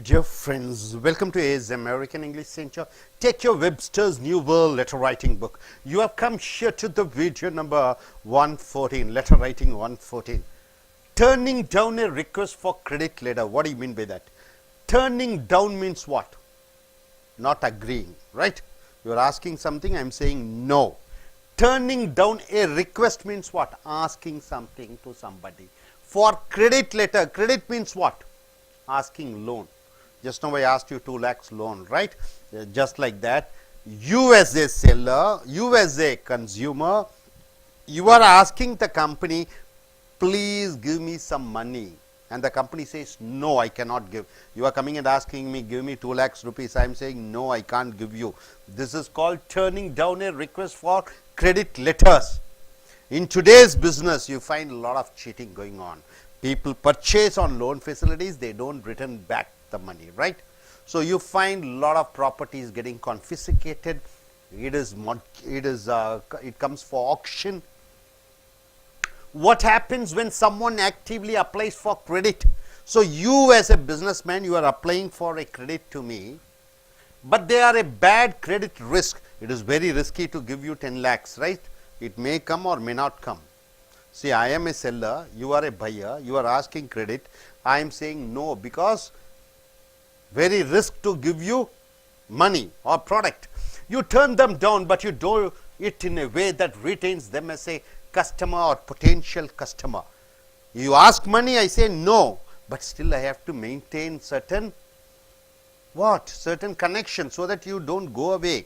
Dear friends, welcome to AS American English Center. Take your Webster's New World Letter Writing book. You have come here to the video number 114, Letter Writing 114. Turning down a request for credit letter. What do you mean by that? Turning down means what? Not agreeing, right? You are asking something, I am saying no. Turning down a request means what? Asking something to somebody. For credit letter, credit means what? Asking loan. Just now I asked you 2 lakhs loan, right? Just like that. You as a seller, you as a consumer, you are asking the company, please give me some money. And the company says, no, I cannot give. You are coming and asking me, give me 2 lakhs rupees. I am saying, no, I can't give you. This is called turning down a request for credit letters. In today's business, you find a lot of cheating going on. People purchase on loan facilities, they don't return back the money, right? So you find a lot of properties getting confiscated. It comes for auction. What happens when someone actively applies for credit? So you as a businessman, you are applying for a credit to me, but they are a bad credit risk. It is very risky to give you 10 lakhs, right? It may come or may not come. See, I am a seller, you are a buyer, you are asking credit. I am saying no, because very risk to give you money or product. You turn them down, but you do it in a way that retains them as a customer or potential customer. You ask money, I say no, but still I have to maintain certain certain connection so that you don't go away.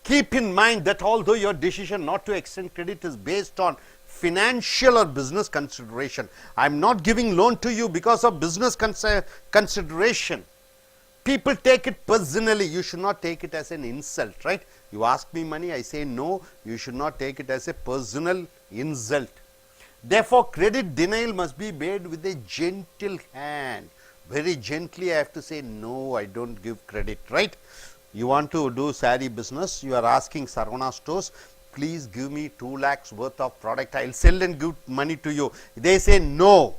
Keep in mind that although your decision not to extend credit is based on financial or business consideration, I am not giving loan to you because of business consideration. People take it personally. You should not take it as an insult, right? You ask me money, I say no. You should not take it as a personal insult. Therefore, credit denial must be made with a gentle hand. Very gently I have to say no, I don't give credit, right? You want to do saree business, you are asking Sarvana stores, please give me 2 lakhs worth of product, I will sell and give money to you. They say no.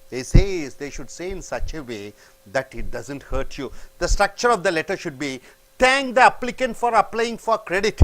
They should say in such a way that it doesn't hurt you. The structure of the letter should be, thank the applicant for applying for credit.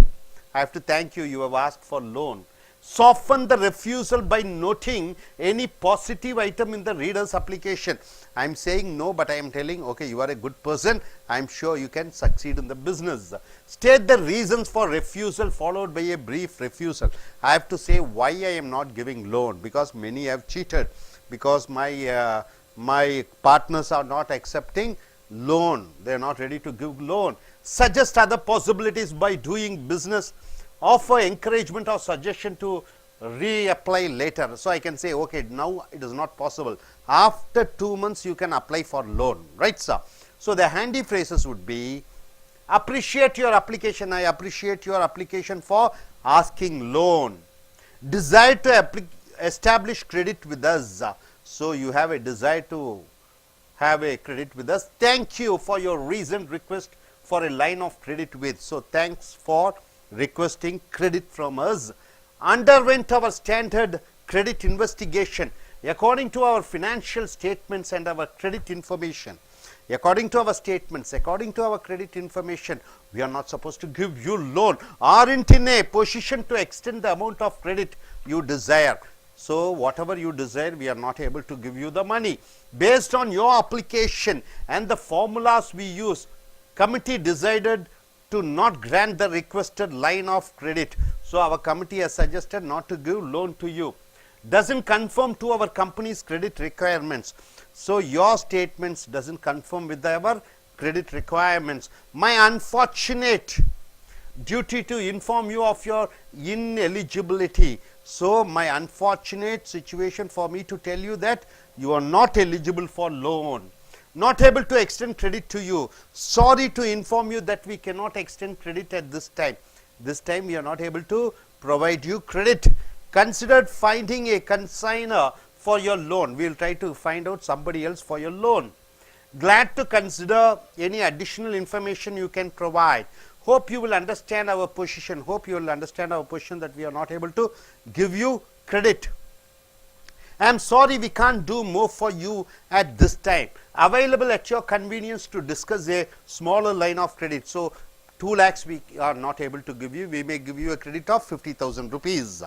I have to thank you, you have asked for loan. Soften the refusal by noting any positive item in the reader's application. I am saying no, but I am telling, okay, you are a good person, I am sure you can succeed in the business. State the reasons for refusal followed by a brief refusal. I have to say why I am not giving loan, because many have cheated, because my partners are not accepting loan, they are not ready to give loan. Suggest other possibilities by doing business. Offer encouragement or suggestion to reapply later. So I can say, okay, now it is not possible. After 2 months, you can apply for loan, right, sir? So the handy phrases would be, appreciate your application. I appreciate your application for asking loan. Desire to establish credit with us. So you have a desire to have a credit with us. Thank you for your recent request for a line of credit with. So thanks for requesting credit from us. Underwent our standard credit investigation according to our financial statements and our credit information. According to our statements, according to our credit information, we are not supposed to give you loan, aren't in a position to extend the amount of credit you desire. So whatever you desire, we are not able to give you the money. Based on your application and the formulas we use, committee decided to not grant the requested line of credit. So our committee has suggested not to give loan to you. Doesn't conform to our company's credit requirements. So your statements doesn't conform with our credit requirements. My unfortunate duty to inform you of your ineligibility. So my unfortunate situation for me to tell you that you are not eligible for loan. Not able to extend credit to you. Sorry to inform you that we cannot extend credit at this time. This time we are not able to provide you credit. Considered finding a consignor for your loan. We will try to find out somebody else for your loan. Glad to consider any additional information you can provide. Hope you will understand our position. Hope you will understand our position that we are not able to give you credit. I am sorry, we can't do more for you at this time. Available at your convenience to discuss a smaller line of credit. So 2 lakhs we are not able to give you. We may give you a credit of 50,000 rupees.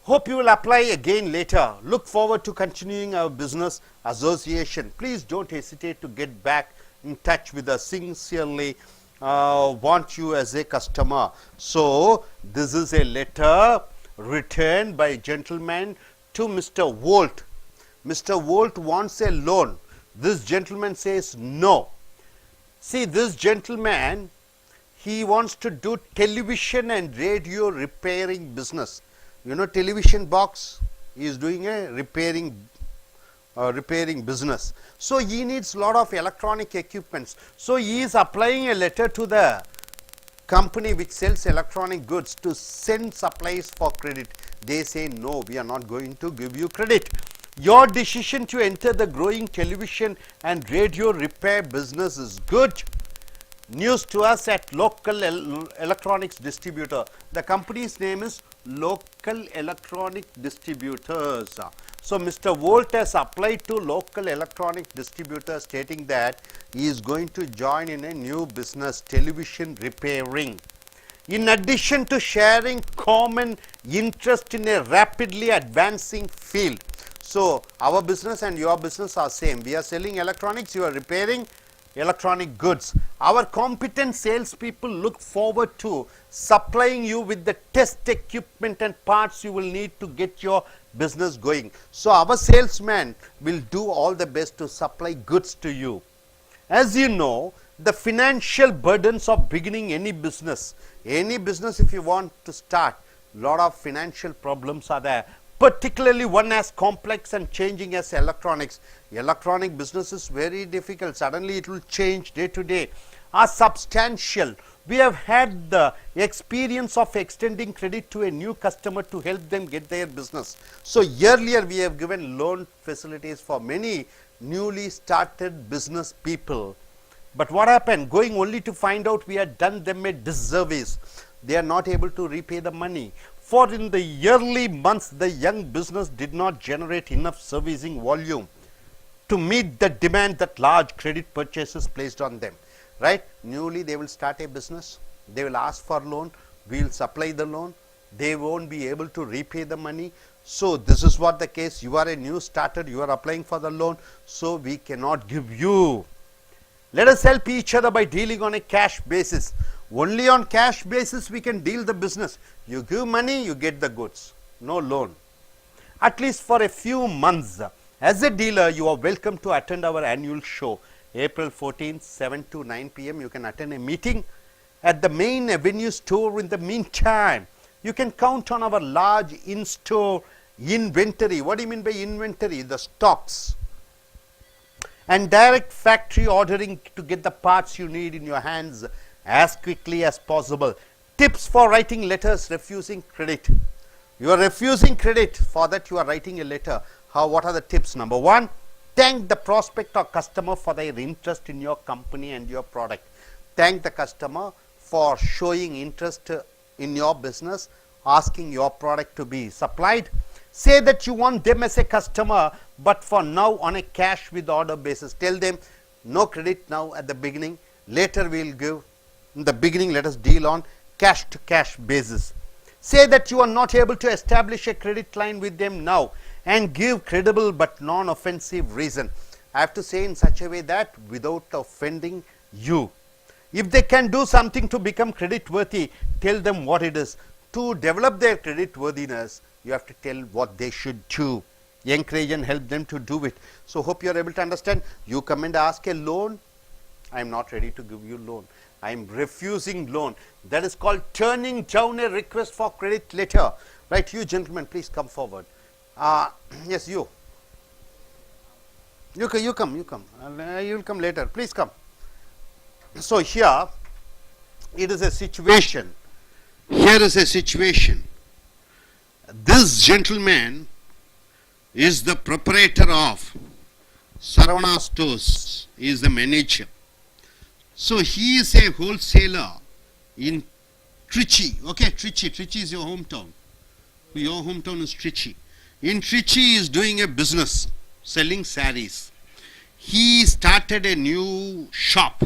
Hope you will apply again later. Look forward to continuing our business association. Please don't hesitate to get back in touch with us. Sincerely want you as a customer. So this is a letter written by a gentleman to Mr. Volt. Mr. Volt wants a loan. This gentleman says no. See, this gentleman, he wants to do television and radio repairing business. You know, television box, he is doing a repairing business. So he needs a lot of electronic equipments. So he is applying a letter to the company which sells electronic goods to send supplies for credit. They say no, we are not going to give you credit. Your decision to enter the growing television and radio repair business is good news to us at Local Electronics Distributor. The company's name is Local Electronic Distributors. So Mr. Volt has applied to Local Electronic Distributor stating that he is going to join in a new business, television repairing. In addition to sharing common interest in a rapidly advancing field. So our business and your business are same. We are selling electronics, you are repairing electronic goods. Our competent salespeople look forward to supplying you with the test equipment and parts you will need to get your business going. So our salesman will do all the best to supply goods to you. As you know, the financial burdens of beginning any business if you want to start, lot of financial problems are there. Particularly one as complex and changing as electronics. Electronic business is very difficult. Suddenly it will change day to day. Are substantial. We have had the experience of extending credit to a new customer to help them get their business. So earlier we have given loan facilities for many newly started business people. But what happened? Going only to find out we had done them a disservice. They are not able to repay the money. For in the early months, the young business did not generate enough servicing volume to meet the demand that large credit purchases placed on them. Right? Newly they will start a business. They will ask for loan. We will supply the loan. They won't be able to repay the money. So this is what the case. You are a new starter. You are applying for the loan. So we cannot give you. Let us help each other by dealing on a cash basis. Only on cash basis we can deal the business. You give money, you get the goods. No loan. At least for a few months. As a dealer, you are welcome to attend our annual show. April 14th, 7 to 9 p.m. You can attend a meeting at the main avenue store. In the meantime, you can count on our large in-store inventory. What do you mean by inventory? The stocks. And direct factory ordering to get the parts you need in your hands as quickly as possible. Tips for writing letters refusing credit. You are refusing credit. For that you are writing a letter. What are the tips? Number 1, thank the prospect or customer for their interest in your company and your product. Thank the customer for showing interest in your business, asking your product to be supplied. Say that you want them as a customer, but for now on a cash with order basis. Tell them no credit now at the beginning. Later we will give. In the beginning, let us deal on cash to cash basis. Say that you are not able to establish a credit line with them now and give credible but non-offensive reason. I have to say in such a way that without offending you. If they can do something to become credit worthy, tell them what it is. To develop their credit worthiness, you have to tell what they should do. Encourage and help them to do it. So hope you are able to understand. You come and ask a loan. I am not ready to give you loan. I am refusing loan. That is called turning down a request for credit letter. Right, you gentlemen, please come forward. Yes, you. You come. You will come later. Please come. So here, it is a situation. Here is a situation. This gentleman is the proprietor of Saravana Stores. He is the manager. So he is a wholesaler in Trichy. Okay, Trichy is your hometown. Your hometown is Trichy. In Trichy is doing a business selling sarees. He started a new shop.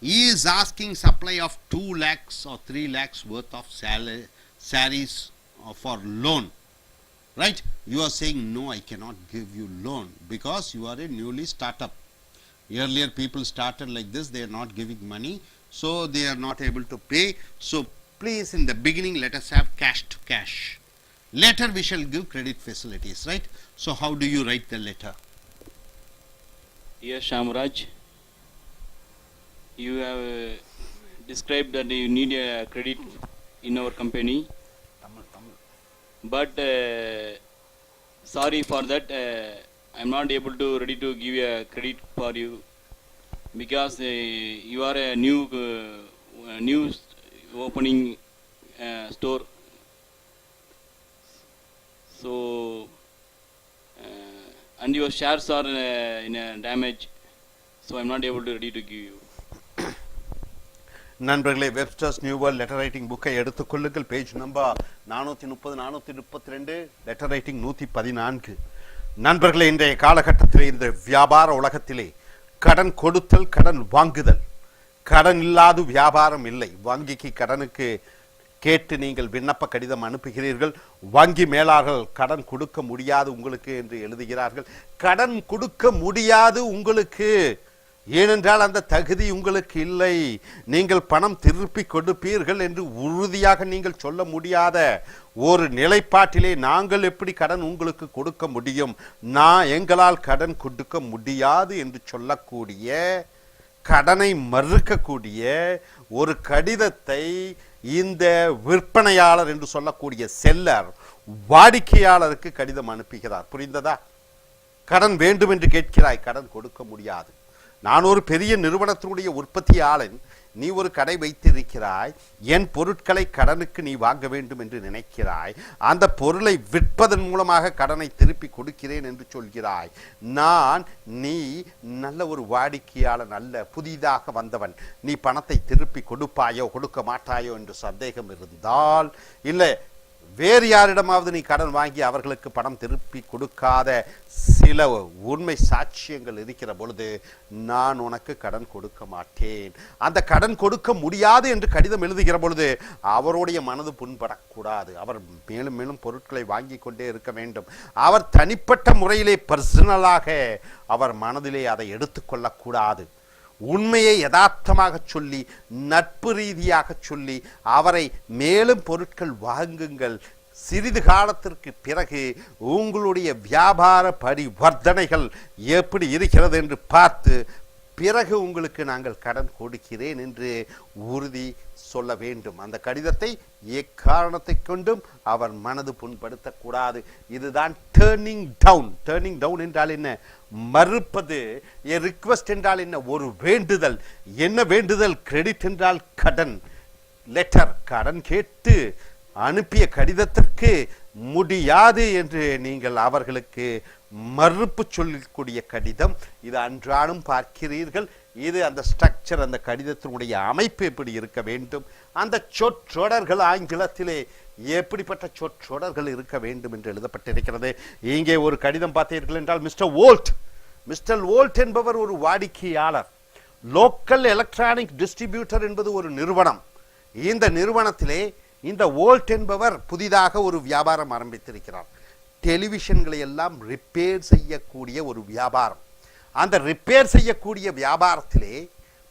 He is asking supply of 2 lakhs or 3 lakhs worth of sarees for loan. Right? You are saying, no, I cannot give you loan because you are a newly startup. Earlier people started like this, they are not giving money, so they are not able to pay. So please, in the beginning, let us have cash to cash. Later we shall give credit facilities, right? So how do you write the letter? Yes, Shamraj, you have described that you need a credit in our company, but sorry for that, I'm not able to ready to give a credit for you because you are a new opening store, so and your shares are in a damage, so I'm not able to ready to give you. நண்பர்களே, Webster's new world letter writing புக்கை எடுத்துக்கொள்ளுங்கள். Page number 430 432, letter writing 114. நண்பர்களே, இன்றைய காலகட்டத்திலே இந்த வியாபார உலகத்திலே கடன் கொடுத்தல், கடன் வாங்குதல், கடன் இல்லாத வியாபாரம் இல்லை. வங்கிக்கு கடனுக்கு கேட்டு நீங்கள் விண்ணப்ப கடிதம் அனுப்புகிறீர்கள். வங்கி மேலாளர்கள் கடன் கொடுக்க முடியாது உங்களுக்கு என்று எழுதுகிறார்கள். கடன் கொடுக்க முடியாது உங்களுக்கு, ஏனென்றால் அந்த தகுதி உங்களுக்கு இல்லை. நீங்கள் பணம் திருப்பி கொடுப்பீர்கள் என்று உறுதியாக நீங்கள் சொல்ல முடியாத ஒரு நிலைப்பாட்டிலே நாங்கள் எப்படி கடன் உங்களுக்கு கொடுக்க முடியும், எங்களால் கடன் கொடுக்க முடியாது என்று சொல்லக்கூடிய, கடனை மறுக்கக்கூடிய ஒரு கடிதத்தை இந்த விற்பனையாளர் என்று சொல்லக்கூடிய செல்லர் வாடிக்கையாளருக்கு கடிதம் அனுப்புகிறார். புரிந்ததா? கடன் வேண்டும் என்று கேட்கிறாய், கடன் கொடுக்க முடியாது. நான் ஒரு பெரிய நிறுவனத்தினுடைய உற்பத்தியாளன், நீ ஒரு கடை வைத்திருக்கிறாய், என் பொருட்களை கடனுக்கு நீ வாங்க வேண்டும் என்று நினைக்கிறாய், அந்த பொருளை விற்பதன் மூலமாக கடனை திருப்பி கொடுக்கிறேன் என்று சொல்கிறாய். நீ நல்ல ஒரு வாடிக்கையாளன் அல்ல, புதிதாக வந்தவன், நீ பணத்தை திருப்பி கொடுப்பாயோ கொடுக்க மாட்டாயோ என்று சந்தேகம் இருந்தால், இல்லை வேறு யாரிடமாவது நீ கடன் வாங்கி அவர்களுக்கு பணம் திருப்பி கொடுக்காத சில உண்மை சாட்சியங்கள் இருக்கிற பொழுது நான் உனக்கு கடன் கொடுக்க மாட்டேன். அந்த கடன் கொடுக்க முடியாது என்று கடிதம் எழுதுகிற பொழுது அவருடைய மனது புண்படக்கூடாது. அவர் மேலும் மேலும் பொருட்களை வாங்கி கொண்டே இருக்க வேண்டும். அவர் தனிப்பட்ட முறையிலே பர்சனலாக அவர் மனதிலே அதை எடுத்துக்கொள்ளக்கூடாது. உண்மையை யதார்த்தமாக சொல்லி, நட்பு ரீதியாக சொல்லி அவரை மேலும் பொருட்கள் வாங்குங்கள். சிறிது காலத்திற்கு பிறகு உங்களுடைய வியாபார பரிவர்த்தனைகள் எப்படி இருக்கிறது என்று பார்த்து பிறகு உங்களுக்கு நாங்கள் கடன் கொடுக்கிறேன் என்று உறுதி சொல்ல வேண்டும். அந்த கடிதத்தை எக்காரணத்தை கொண்டும் அவர் மனது புண்படுத்தக்கூடாது. இதுதான் டேர்னிங் டவுன். டேர்னிங் டவுன் என்றால் என்ன? மறுப்பது. ஏ ரிக்வெஸ்ட் என்றால் என்ன? ஒரு வேண்டுதல். என்ன வேண்டுதல்? கிரெடிட் என்றால் கடன். லெட்டர், கடன் கேட்டு அனுப்பிய கடிதத்திற்கு முடியாது என்று நீங்கள் அவர்களுக்கு மறுப்பு சொல்லக்கூடிய கடிதம். இது அன்றாடம் பார்க்கிறீர்கள். இது அந்த ஸ்ட்ரக்சர், அந்த கடிதத்தினுடைய அமைப்பு எப்படி இருக்க வேண்டும், அந்த சொற்றொடர்கள் ஆங்கிலத்திலே எப்படிப்பட்ட சொற்றொடர்கள் இருக்க வேண்டும் என்று எழுதப்பட்டிருக்கிறது. இங்கே ஒரு கடிதம் பார்த்தீர்கள் என்றால், மிஸ்டர் வோல்ட் என்பவர் ஒரு வாடிக்கையாளர். லோக்கல் எலக்ட்ரானிக் டிஸ்ட்ரிபியூட்டர் என்பது ஒரு நிறுவனம். இந்த நிறுவனத்திலே இந்த வோல்ட் என்பவர் புதிதாக ஒரு வியாபாரம் ஆரம்பித்திருக்கிறார். டெலிவிஷன்களை எல்லாம் ரிப்பேர் செய்யக்கூடிய ஒரு வியாபாரம். அந்த ரிப்பேர் செய்யக்கூடிய வியாபாரத்திலே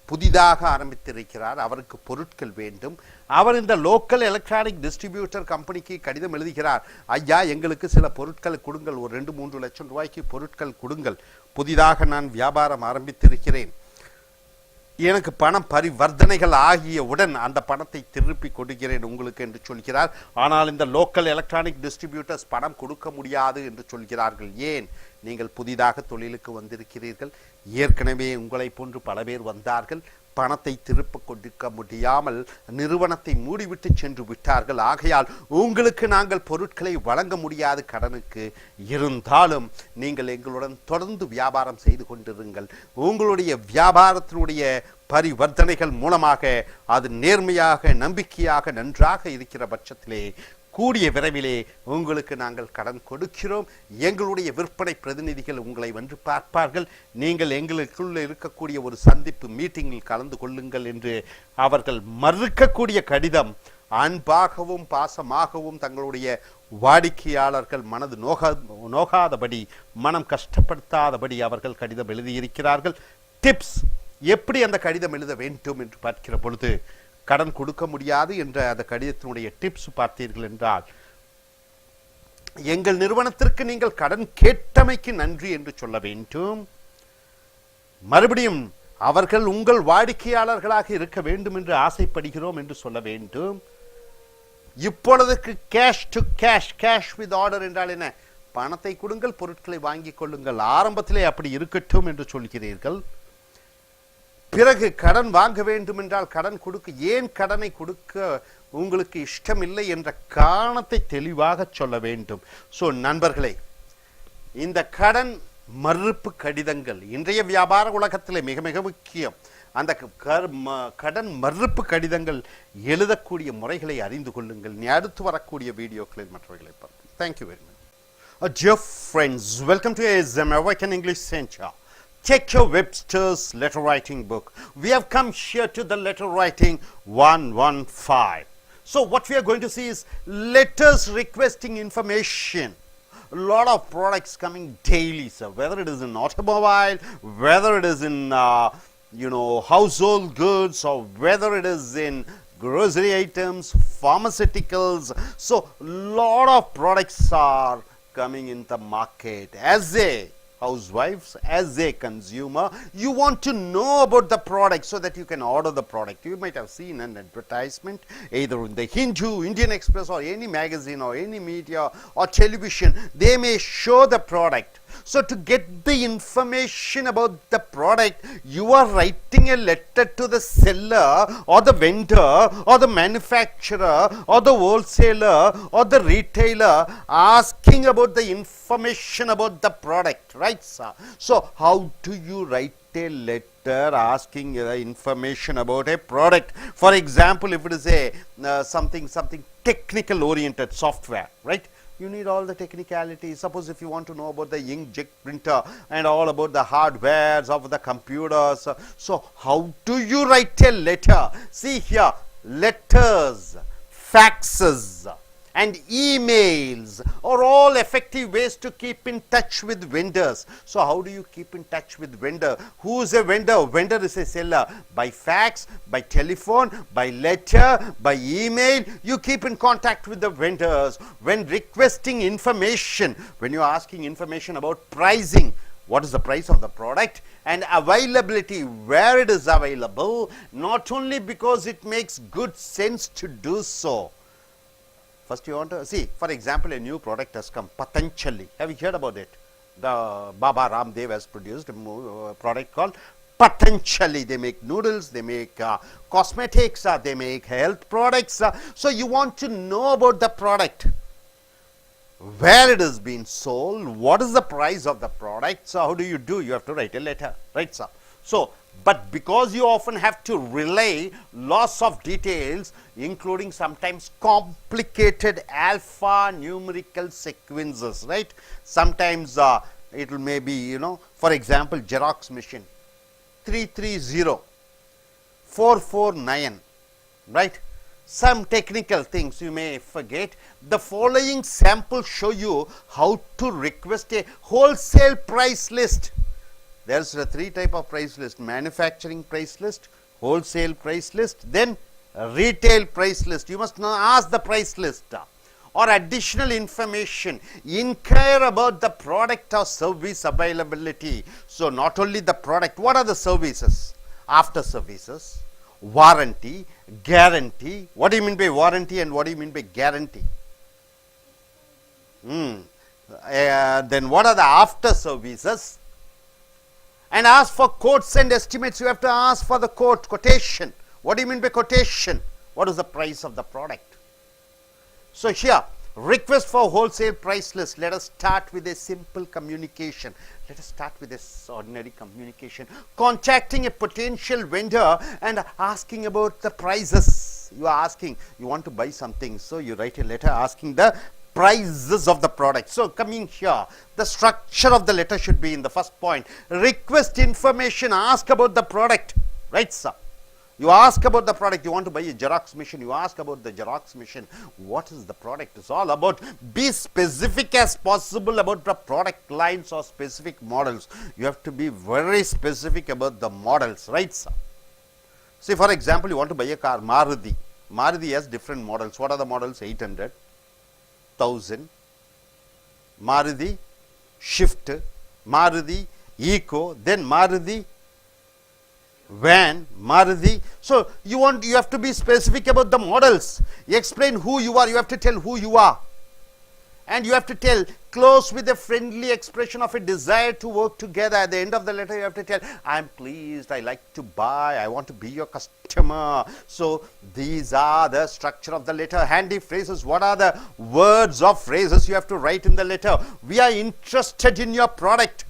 புதிதாக ஆரம்பித்திருக்கிறார். அவருக்கு பொருட்கள் வேண்டும். அவர் இந்த லோக்கல் எலக்ட்ரானிக் டிஸ்ட்ரிபியூட்டர் கம்பெனிக்கு கடிதம் எழுதுகிறார். ஐயா, எங்களுக்கு சில பொருட்கள் கொடுங்கள், ஒரு 2-3 லட்சம் ரூபாய்க்கு பொருட்கள் கொடுங்கள். புதிதாக நான் வியாபாரம் ஆரம்பித்திருக்கிறேன். எனக்கு பணம் பரிவர்த்தனைகள் ஆகியவுடன் அந்த பணத்தை திருப்பி கொடுக்கிறேன் உங்களுக்கு என்று சொல்கிறார். ஆனால் இந்த லோக்கல் எலக்ட்ரானிக் டிஸ்ட்ரிபியூட்டர்ஸ் பணம் கொடுக்க முடியாது என்று சொல்கிறார்கள். ஏன்? நீங்கள் புதிதாக தொழிலுக்கு வந்திருக்கிறீர்கள். ஏற்கனவே உங்களை போன்று பல பேர் வந்தார்கள். பணத்தை திருப்ப கொடுக்க முடியாமல் நிறுவனத்தை மூடிவிட்டு சென்று விட்டார்கள். ஆகையால் உங்களுக்கு நாங்கள் பொருட்களை வழங்க முடியாது கடனுக்கு. இருந்தாலும் நீங்கள் எங்களுடன் தொடர்ந்து வியாபாரம் செய்து கொண்டிருங்கள். உங்களுடைய வியாபாரத்தினுடைய பரிவர்த்தனைகள் மூலமாக அது நேர்மையாக, நம்பிக்கையாக, நன்றாக இருக்கிற பட்சத்திலே கூடிய விரைவிலே உங்களுக்கு நாங்கள் கடன் கொடுக்கிறோம். எங்களுடைய விற்பனை பிரதிநிதிகள் உங்களை வந்து பார்ப்பார்கள். நீங்கள் எங்களுக்குள்ள இருக்கக்கூடிய ஒரு சந்திப்பு மீட்டிங்கில் கலந்து கொள்ளுங்கள் என்று அவர்கள் மறுக்கக்கூடிய கடிதம் அன்பாகவும் பாசமாகவும் தங்களுடைய வாடிக்கையாளர்கள் மனது நோகாதபடி, மனம் கஷ்டப்படுத்தாதபடி அவர்கள் கடிதம் எழுதியிருக்கிறார்கள். டிப்ஸ், எப்படி அந்த கடிதம் எழுத வேண்டும் என்று பார்க்கிற பொழுது, கடன் கொடுக்க முடியாது என்ற அந்த கடிதத்தினுடைய டிப்ஸ் பார்த்தீர்கள் என்றால், எங்கள் நிறுவனத்திற்கு நீங்கள் கடன் கேட்டமைக்கு நன்றி என்று சொல்ல வேண்டும். மறுபடியும் அவர்கள் உங்கள் வாடிக்கையாளர்களாக இருக்க வேண்டும் என்று ஆசைப்படுகிறோம் என்று சொல்ல வேண்டும். இப்பொழுதுக்கு cash to cash, cash with order என்றால் என்ன? பணத்தை கொடுங்கள், பொருட்களை வாங்கிக் கொள்ளுங்கள். ஆரம்பத்திலே அப்படி இருக்கட்டும் என்று சொல்கிறீர்கள். பிறகு கடன் வாங்க வேண்டும் என்றால் கடன் கொடுக்க, ஏன் கடனை கொடுக்க உங்களுக்கு இஷ்டம் இல்லை என்ற காரணத்தை தெளிவாக சொல்ல வேண்டும். ஸோ நண்பர்களே, இந்த கடன் மறுப்பு கடிதங்கள் இன்றைய வியாபார உலகத்திலே மிக மிக முக்கியம். அந்த கடன் மறுப்பு கடிதங்கள் எழுதக்கூடிய முறைகளை அறிந்து கொள்ளுங்கள். நீ அடுத்து வரக்கூடிய வீடியோக்களில் மற்றவர்களை பார்ப்போம். Thank you very much. Dear friends, welcome to ASM American English Center. Take your Webster's letter writing book. We have come here to the letter writing 115. So what we are going to see is letters requesting information. A lot of products coming daily, sir. Whether it is in automobile, whether it is in household goods, or whether it is in grocery items, pharmaceuticals. So lot of products are coming in the market. As a housewives, as a consumer, you want to know about the product so that you can order the product. You might have seen an advertisement either in the Hindu, Indian Express, or any magazine or any media or television. They may show the product. So to get the information about the product, you are writing a letter to the seller or the vendor or the manufacturer or the wholesaler or the retailer asking about the information about the product, right, sir? So how do you write a letter asking the information about a product? For example, if it is a something technical oriented software, right? You need all the technicalities. Suppose if you want to know about the inkjet printer and all about the hardwares of the computers. So how do you write a letter? See here, letters, faxes and emails are all effective ways to keep in touch with vendors. So how do you keep in touch with vendor? Who is a vendor? Vendor is a seller. By fax, by telephone, by letter, by email, you keep in contact with the vendors. When requesting information, when you are asking information about pricing, what is the price of the product, and availability, where it is available, not only because it makes good sense to do so. First you want to see, for example, a new product has come, Patanjali. Have you heard about it? The Baba Ramdev has produced a product called Patanjali. They make noodles, they make cosmetics, they make health products. So you want to know about the product, where it is being sold, what is the price of the product. So how do? You have to write a letter, right, sir? So, but because you often have to relay lots of details, including sometimes complicated alphanumerical sequences, right? Sometimes it will maybe, for example, Xerox machine 330 449, right? Some technical things you may forget. The following samples show you how to request a wholesale price list. There's a 3 type of price list: manufacturing price list, wholesale price list, then retail price list. You must now ask the price list or additional information. Inquire about the product or service availability. So not only the product, what are the services? After services, warranty, guarantee. What do you mean by warranty and what do you mean by guarantee? Then what are the after services? And ask for quotes and estimates. You have to ask for the quotation. What do you mean by quotation? What is the price of the product? So here, request for wholesale price list. Let us start with a simple communication. Let us start with this ordinary communication. Contacting a potential vendor and asking about the prices. price. You are asking, you want to buy something, so you write a letter asking the prices of the product. So coming here, the structure of the letter should be in the first point. Request information, ask about the product, right sir? You ask about the product, you want to buy a Xerox machine, you ask about the Xerox machine. What is the product? It's all about, be specific as possible about the product lines or specific models. You have to be very specific about the models, right sir? Say for example, you want to buy a car, Maruti. Maruti has different models. What are the models? 800, 1000, Maruti Shift, Maruti Eco, then Maruti Van, Maruti. So you have to be specific about the models. You explain who you are, you have to tell who you are. And you have to tell, close with a friendly expression of a desire to work together. At the end of the letter, you have to tell, I'm pleased, I like to buy, I want to be your customer. So these are the structure of the letter. Handy phrases. What are the words or phrases you have to write in the letter? We are interested in your product.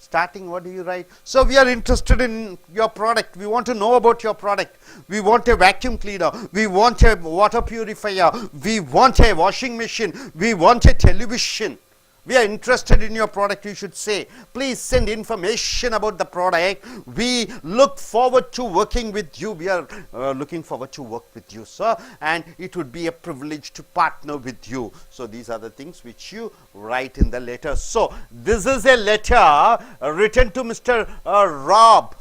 Starting, what do you write? So we are interested in your product. We want to know about your product. We want a vacuum cleaner. We want a water purifier. We want a washing machine. We want a television. We are interested in your product. You should say, please send information about the product. We look forward to working with you. We are looking forward to work with you, sir. And it would be a privilege to partner with you. So these are the things which you write in the letter. So this is a letter written to Mr. Rob.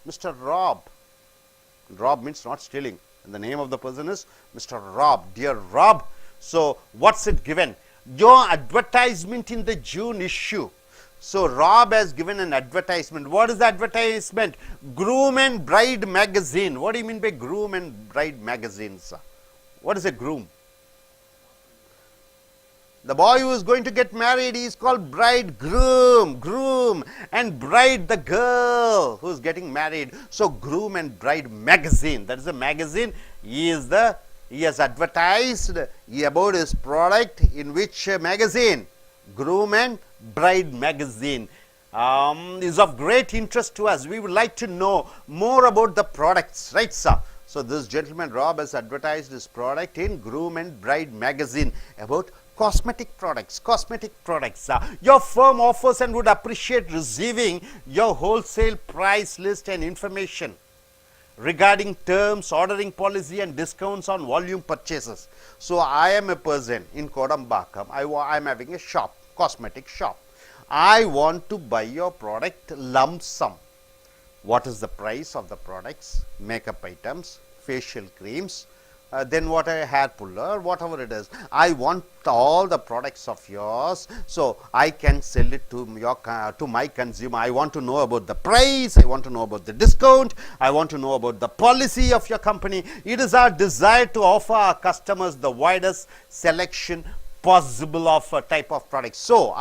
Mr. Rob. Rob means not stealing. And the name of the person is Mr. Rob. Dear Rob. So what's it given? Your advertisement in the June issue. So Rob has given an advertisement. What is the advertisement? Groom and Bride magazine. What do you mean by groom and bride magazines? What is a groom? The boy who is going to get married is called bridegroom, groom, and bride the girl who is getting married. So groom and bride magazine. That is a magazine. He has advertised about his product in which magazine? Groom and Bride magazine. Is of great interest to us. We would like to know more about the products, right sir? So this gentleman Rob has advertised his product in Groom and Bride magazine about cosmetic products. Cosmetic products. Your firm offers and would appreciate receiving your wholesale price list and information regarding terms, ordering policy and discounts on volume purchases. So I am a person in Kodambakam. I am having a shop, cosmetic shop. I want to buy your product lump sum. What is the price of the products? Makeup items, facial creams, then what a hair puller, whatever it is. I want all the products of yours, so I can sell it to my consumer. I want to know about the price, I want to know about the discount, I want to know about the policy of your company. It is our desire to offer our customers the widest selection possible of a type of products. So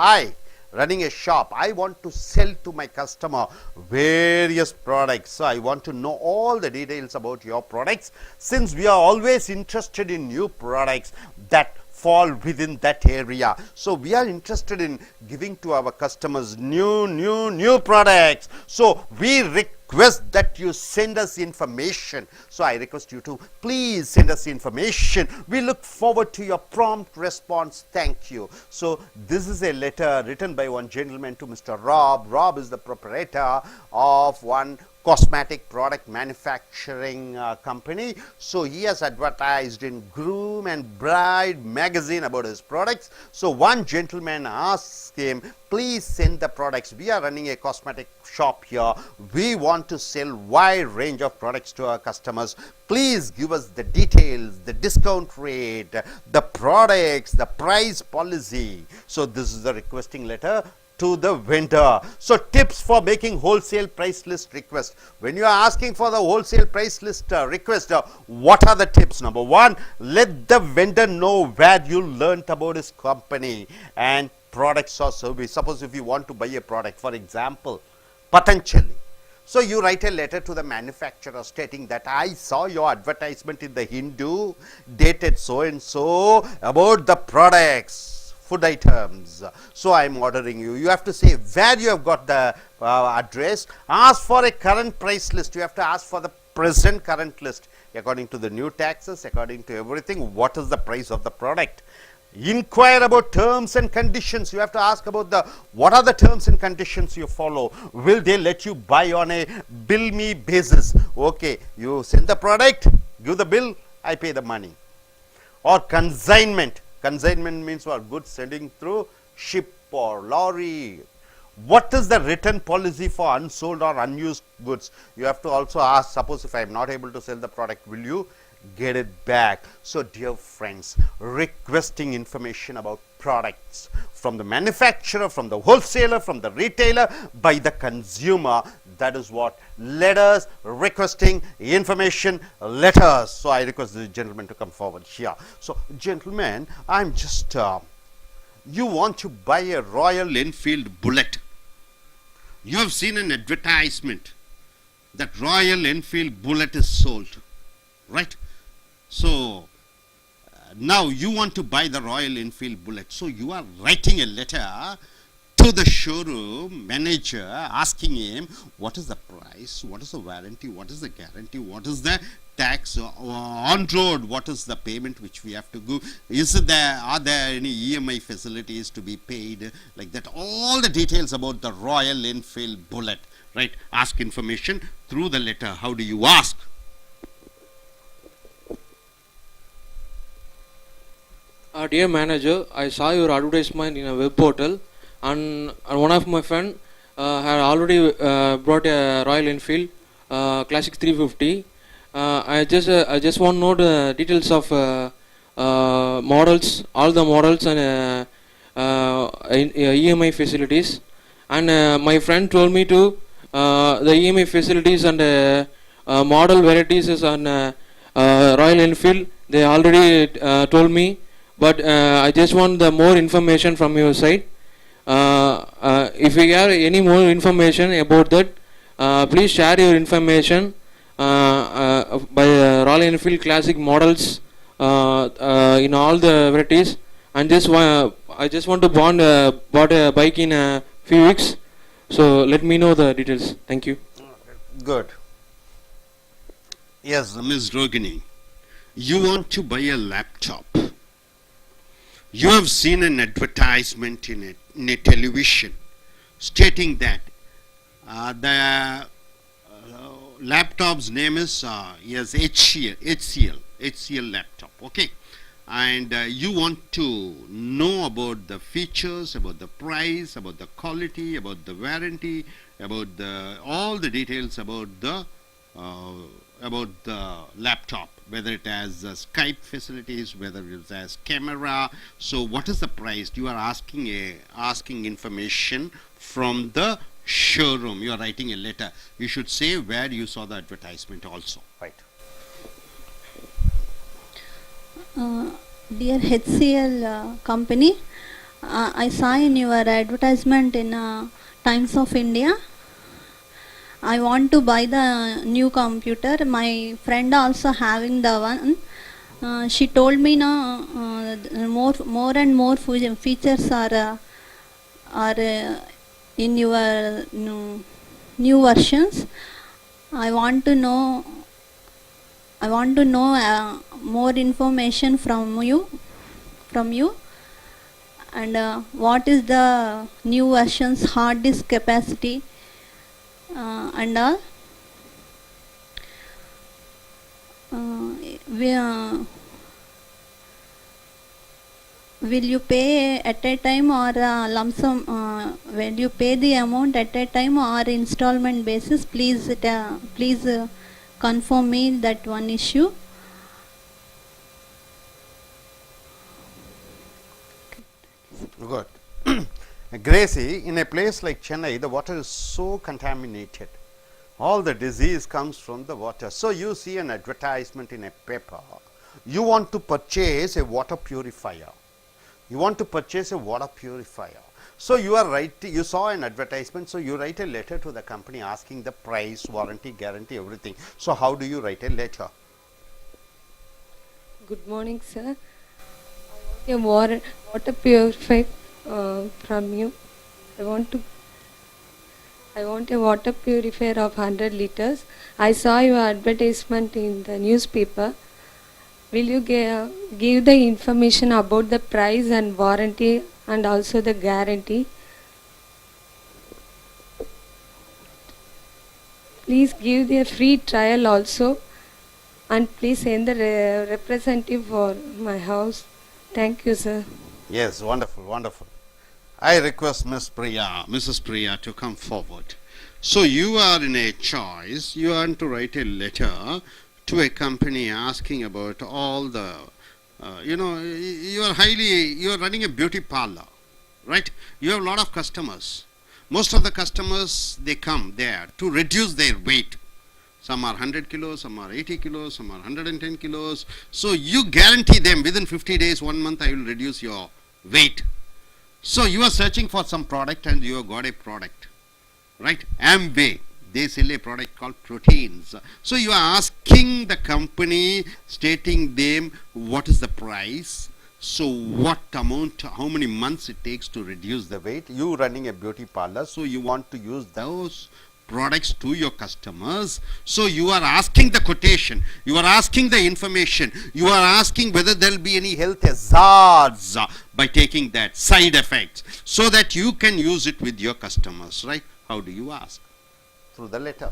running a shop, I want to sell to my customer various products. So I want to know all the details about your products, since we are always interested in new products that fall within that area. So we are interested in giving to our customers new products. So we request that you send us information. So I request you to please send us information. We look forward to your prompt response. Thank you. So this is a letter written by one gentleman to Mr. Rob. Rob is the proprietor of one cosmetic product manufacturing company. So he has advertised in Groom and Bride magazine about his products. So one gentleman asks him, please send the products. We are running a cosmetic shop here. We want to sell wide range of products to our customers. Please give us the details, the discount rate, the products, the price policy. So this is the requesting letter to the vendor. So tips for making wholesale price list request. When you are asking for the wholesale price list request, what are the tips? Number one, let the vendor know where you learnt about his company and products or service. Suppose if you want to buy a product, for example, Patanjali. So you write a letter to the manufacturer stating that I saw your advertisement in the Hindu dated so and so about the products, food items. So I am ordering you. You have to say where you have got the address. Ask for a current price list. You have to ask for the present current list, according to the new taxes, according to everything, what is the price of the product. Inquire about terms and conditions. You have to ask about the what are the terms and conditions you follow. Will they let you buy on a bill me basis? Okay, you send the product, give the bill, I pay the money. Or consignment. Consignment means what? Goods sending through ship or lorry. What is the written policy for unsold or unused goods? You have to also ask, suppose if I am not able to sell the product, will you get it back? So dear friends, requesting information about products from the manufacturer, from the wholesaler, from the retailer, by the consumer, that is what letters, requesting information letters. So I request the gentleman to come forward here. So gentlemen, I'm just you want to buy a Royal Enfield Bullet. You have seen an advertisement that Royal Enfield Bullet is sold, right? So now you want to buy the Royal Enfield Bullet. So you are writing a letter to the showroom manager asking him what is the price, what is the warranty, what is the guarantee, what is the tax on road, what is the payment which we have to go, are there any EMI facilities to be paid, like that, all the details about the Royal Enfield Bullet, right? Ask information through the letter. How do you ask? Dear manager, I saw your advertisement in a web portal, and one of my friend had already brought a Royal Enfield Classic 350. I just want to know the details of models, all the models and EMI facilities. And my friend told me to the EMI facilities and model varieties is on Royal Enfield. They already told me, but I just want the more information from your side. If you have any more information about that, please share your information by Royal Enfield Classic models in all the varieties. And I just want to bought a bike in a few weeks. So let me know the details. Thank you. Good. Yes, Ms. Rogini, you want to buy a laptop. You have seen an advertisement in a television stating that the laptop's name is HCL laptop, okay? And you want to know about the features, about the price, about the quality, about the warranty, about all the details about the laptop, whether it has Skype facilities, whether it has camera. So what is the price? You are asking information from the showroom. You are writing a letter. You should say where you saw the advertisement also. Right. Dear HCL company, I saw in your advertisement in Times of India. I want to buy the new computer. My friend also having the one. She told me now more and more features are in your new versions. I want to know more information from you, and what is the new version's hard disk capacity and all. Will you pay at a time or lump sum? Will you pay the amount at a time or installment basis? Please confirm me that one issue. Good. Gracie, in a place like Chennai, the water is so contaminated. All the disease comes from the water. So you see an advertisement in a paper. You want to purchase a water purifier. So you are writing, you saw an advertisement, so you write a letter to the company asking the price, warranty, guarantee, everything. So how do you write a letter? Good morning, sir. I want a water purifier from you. I want to I want a water purifier of 100 liters. I saw your advertisement in the newspaper. Will you give the information about the price and warranty and also the guarantee? Please give the free trial also, and please send the representative for my house. Thank you, sir. Yes, wonderful, wonderful. I request Mrs. Priya to come forward. So you are in a choice. You want to write a letter to a company asking about all the, you are running a beauty parlor, right? You have a lot of customers. Most of the customers, they come there to reduce their weight. Some are 100 kilos, some are 80 kilos, some are 110 kilos. So you guarantee them within 50 days, 1 month, I will reduce your weight. So you are searching for some product and you have got a product, right? Amway, they sell a product called proteins. So you are asking the company, stating them what is the price, so what amount, how many months it takes to reduce the weight. You running a beauty parlor, so you want to use those products to your customers. So you are asking the quotation, you are asking the information, you are asking whether there will be any health hazards by taking that, side effects, so that you can use it with your customers, right? How do you ask? Through the letter.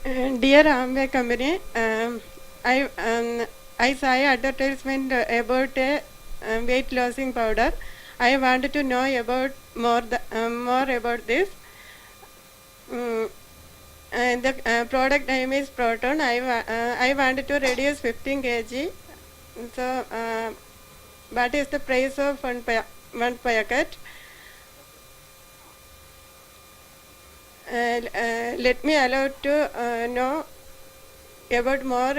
Dear Amway company, I saw an advertisement about a weight losing powder. I wanted to know about more about this. The product name is Proton. I wanted to reduce 15 kg. So, what is the price of one packet? Let me allow to know about more.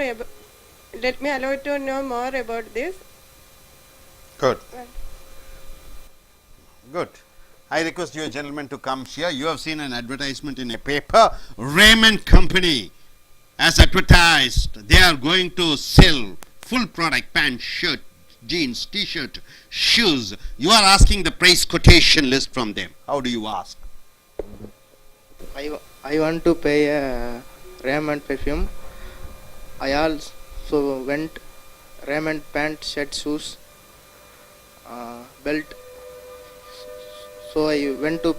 Let me allow to know more about this. Good. Good. I request you, gentlemen, to come here. You have seen an advertisement in a paper. Raymond Company has advertised. They are going to sell full product, pants, shirt, jeans, t-shirt, shoes. You are asking the price quotation list from them. How do you ask? I want to pay a Raymond perfume. I also went Raymond pant, shirt, shoes, belt. So I went to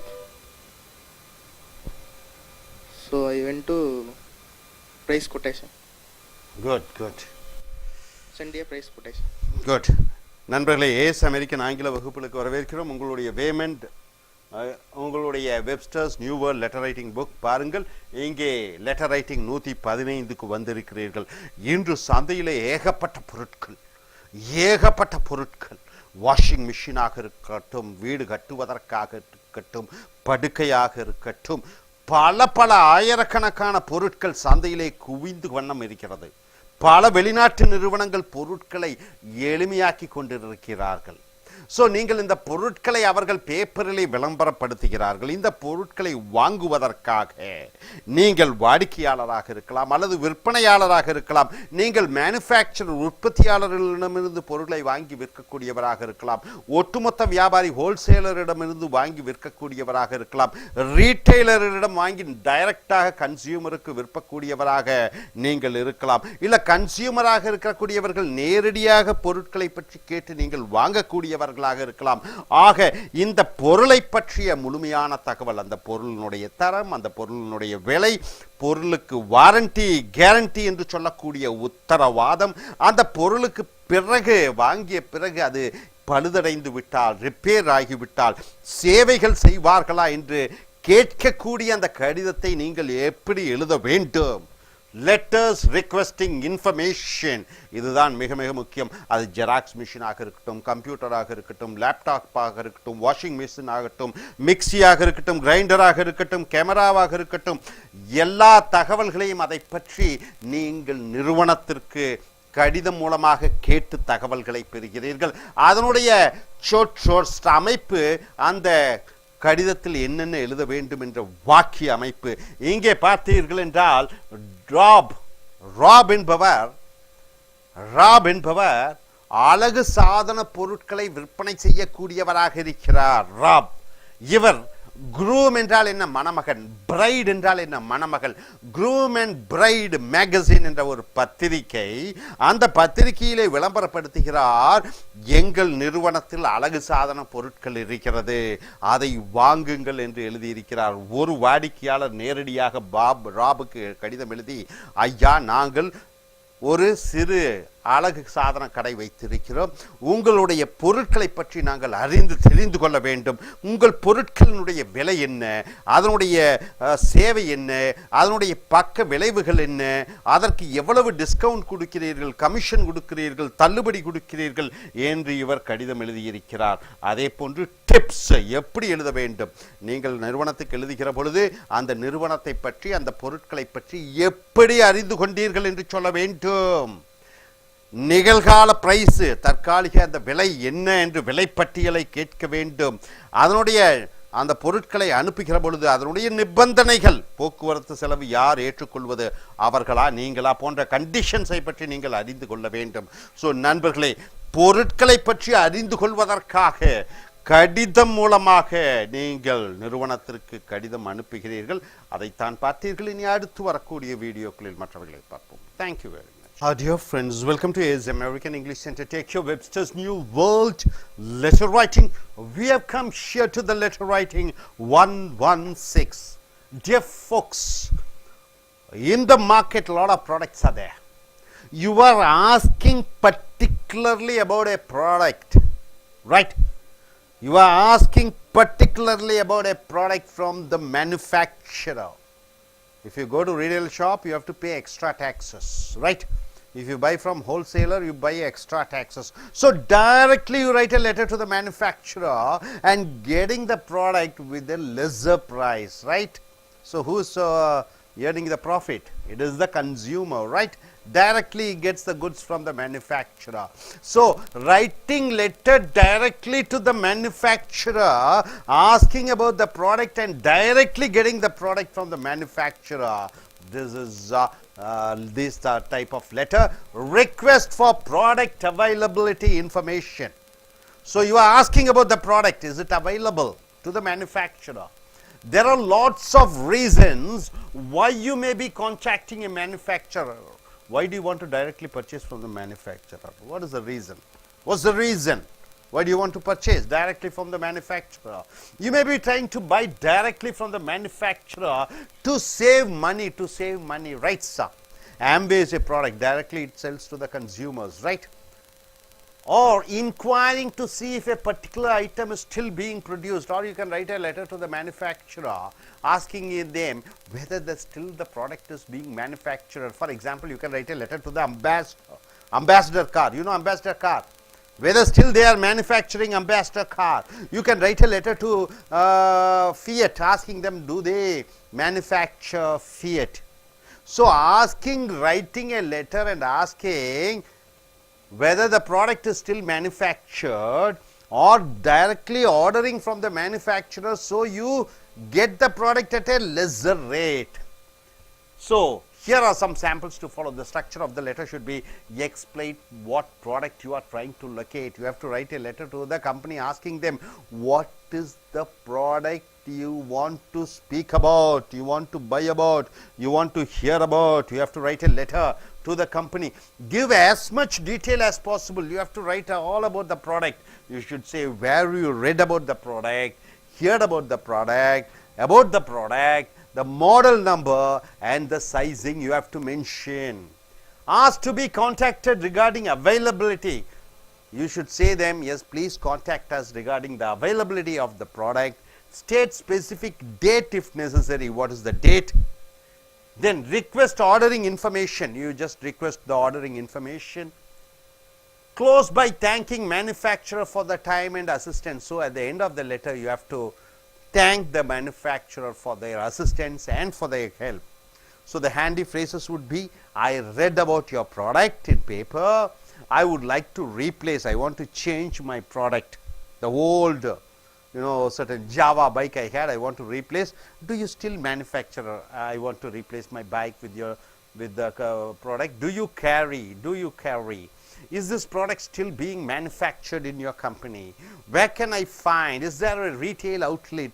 price quotation. Good, good. Send a price quotation. Good. நண்பர்களே, Ace American ஆங்கில வகுப்புகளுக்கு வரவேற்கிறோம். உங்களுடைய வேமெண்ட், உங்களுடைய Webster's new world letter writing book பாருங்கள். இங்கே letter writing 115க்கு வந்திருக்கிறீர்கள். இன்று சந்தையில் ஏகப்பட்ட பொருட்கள், வாஷிங் மிஷினாக இருக்கட்டும், வீடு கட்டுவதற்காக இருக்கட்டும், படுக்கையாக இருக்கட்டும், பல ஆயிரக்கணக்கான பொருட்கள் சந்தையிலே குவிந்து வண்ணம் இருக்கிறது. பல வெளிநாட்டு நிறுவனங்கள் பொருட்களை எளிமையாக்கி கொண்டிருக்கிறார்கள். ஸோ நீங்கள் இந்த பொருட்களை அவர்கள் பேப்பரிலே விளம்பரப்படுத்துகிறார்கள். இந்த பொருட்களை வாங்குவதற்காக நீங்கள் வாடிக்கையாளராக இருக்கலாம் அல்லது விற்பனையாளராக இருக்கலாம். நீங்கள் மேனுஃபேக்சரர் உற்பத்தியாளர்களிடமிருந்து பொருட்களை வாங்கி விற்கக்கூடியவராக இருக்கலாம். ஒட்டுமொத்த வியாபாரி ஹோல்சேலரிடமிருந்து வாங்கி விற்கக்கூடியவராக இருக்கலாம். ரீட்டைலரிடம் வாங்கி டைரக்டாக கன்சியூமருக்கு விற்கக்கூடியவராக நீங்கள் இருக்கலாம். இல்லை கன்சியூமராக இருக்கக்கூடியவர்கள் நேரடியாக பொருட்களை பற்றி கேட்டு நீங்கள் வாங்கக்கூடியவர்கள் இருக்கலாம். ஆக இந்த பொருளை பற்றிய முழுமையான தகவல், அந்த பொருளினுடைய தரம், அந்த பொருளினுடைய விலை, பொருளுக்கு வாரண்டி, கேரண்டி என்று சொல்லக்கூடிய உத்தரவாதம், அந்த பொருளுக்கு பிறகு வாங்கிய பிறகு அது பழுதடைந்து விட்டால், ரிப்பேர் ஆகிவிட்டால் சேவைகள் செய்வார்களா என்று கேட்கக்கூடிய அந்த கடிதத்தை நீங்கள் எப்படி எழுத வேண்டும்? லெட்டர்ஸ் ரிக்வெஸ்டிங் இன்ஃபர்மேஷன், இதுதான் மிக மிக முக்கியம். அது ஜெராக்ஸ் மிஷினாக இருக்கட்டும், கம்ப்யூட்டராக இருக்கட்டும், லேப்டாப்பாக இருக்கட்டும், வாஷிங் மிஷின் ஆகட்டும், மிக்சியாக இருக்கட்டும், கிரைண்டராக இருக்கட்டும், கேமராவாக இருக்கட்டும், எல்லா தகவல்களையும் அதை பற்றி நீங்கள் நிறுவனத்திற்கு கடிதம் மூலமாக கேட்டு தகவல்களை பெறுகிறீர்கள். அதனுடைய அமைப்பு, அந்த கடிதத்தில் என்னென்ன எழுத வேண்டும் என்ற வாக்கிய அமைப்பு இங்கே பார்த்தீர்கள் என்றால், ராப் என்பவர் அழகு சாதன பொருட்களை விற்பனை செய்யக்கூடியவராக இருக்கிறார். ராப் இவர் groom என்றால் என்ன மணமகன், bride என்றால் என்ன மணமகள். groom and bride magazine என்ற ஒரு பத்திரிகை, அந்த பத்திரிகையிலே விளம்பரப்படுத்துகிறார், எங்கள் நிறுவனத்தில் அழகு சாதன பொருட்கள் இருக்கிறது, அதை வாங்குங்கள் என்று எழுதியிருக்கிறார். ஒரு வாடிக்கையாளர் நேரடியாக ராபுக்கு கடிதம் எழுதி, ஐயா நாங்கள் ஒரு சிறு அழகு சாதன கடை வைத்திருக்கிறோம், உங்களுடைய பொருட்களை பற்றி நாங்கள் தெரிந்து கொள்ள வேண்டும், உங்கள் பொருட்களினுடைய விலை என்ன, அதனுடைய சேவை என்ன, அதனுடைய பக்க விளைவுகள் என்ன, அதற்கு எவ்வளவு டிஸ்கவுண்ட் கொடுக்கிறீர்கள், கமிஷன் கொடுக்கிறீர்கள், தள்ளுபடி கொடுக்கிறீர்கள் என்று இவர் கடிதம் எழுதியிருக்கிறார். அதே போன்று டிப்ஸ் எப்படி எழுத வேண்டும், நீங்கள் நிறுவனத்துக்கு எழுதுகிற பொழுது அந்த நிறுவனத்தை பற்றி, அந்த பொருட்களை பற்றி எப்படி அறிந்து கொண்டீர்கள் என்று சொல்ல வேண்டும். நிகழ்கால பிரைஸ், தற்காலிக அந்த விலை என்ன என்று விலைப்பட்டியலை கேட்க வேண்டும். அதனுடைய அந்த பொருட்களை அனுப்புகிற பொழுது அதனுடைய நிபந்தனைகள், போக்குவரத்து செலவு யார் ஏற்றுக்கொள்வது, அவர்களா நீங்களா போன்ற கண்டிஷன்ஸை பற்றி நீங்கள் அறிந்து கொள்ள வேண்டும். ஸோ நண்பர்களே, பொருட்களை பற்றி அறிந்து கொள்வதற்காக கடிதம் மூலமாக நீங்கள் நிறுவனத்திற்கு கடிதம் அனுப்புகிறீர்கள். அதைத்தான் பார்த்தீர்கள். இனி அடுத்து வரக்கூடிய வீடியோக்களில் மற்றவர்களை பார்ப்போம். Thank you very much. Dear friends, welcome to AILTS American English Center. Take your Webster's New World Letter Writing. We have come here to the letter writing 116. Dear folks, in the market a lot of products are there. You are asking particularly about a product, right? You are asking particularly about a product from the manufacturer. If you go to retail shop, you have to pay extra taxes, right? If you buy from wholesaler, you buy extra taxes. So directly you write a letter to the manufacturer and getting the product with a lesser price, right? So who's earning the profit? It is the consumer, right? Directly he gets the goods from the manufacturer. So writing letter directly to the manufacturer, asking about the product and directly getting the product from the manufacturer, this is this type of letter. Request for product availability information. So you are asking about the product, is it available to the manufacturer? There are lots of reasons why you may be contacting a manufacturer. Why do you want to directly purchase from the manufacturer? What is the reason? What's the reason? Why do you want to purchase directly from the manufacturer? You may be trying to buy directly from the manufacturer to save money, right sir? Amway is a product, directly it sells to the consumers, right? Or inquiring to see if a particular item is still being produced, or you can write a letter to the manufacturer asking them whether the product is being manufactured. For example, you can write a letter to the ambassador car. You know ambassador car? Whether still they are manufacturing ambassador car. You can write a letter to Fiat asking them, do they manufacture Fiat? So writing a letter and asking whether the product is still manufactured, or directly ordering from the manufacturer so you get the product at a lesser rate. So here are some samples to follow. The structure of the letter should be explain what product you are trying to locate. You have to write a letter to the company asking them what is the product you want to speak about, you want to buy about, you want to hear about. You have to write a letter to the company. Give as much detail as possible. You have to write all about the product. You should say where you read about the product, heard about the product, the model number and the sizing you have to mention. Asked to be contacted regarding availability. You should say them, yes, please contact us regarding the availability of the product. State specific date if necessary. What is the date? Then request ordering information. You just request the ordering information. Close by thanking manufacturer for the time and assistance. So at the end of the letter you have to thank the manufacturer for their assistance and for their help. So the handy phrases would be, I read about your product in paper. I would like to replace, I want to change my product. The old certain Java bike I had, I want to replace. Do you still manufacture? I want to replace my bike with the product. Do you carry? Is this product still being manufactured in your company? Where can I find? Is there a retail outlet?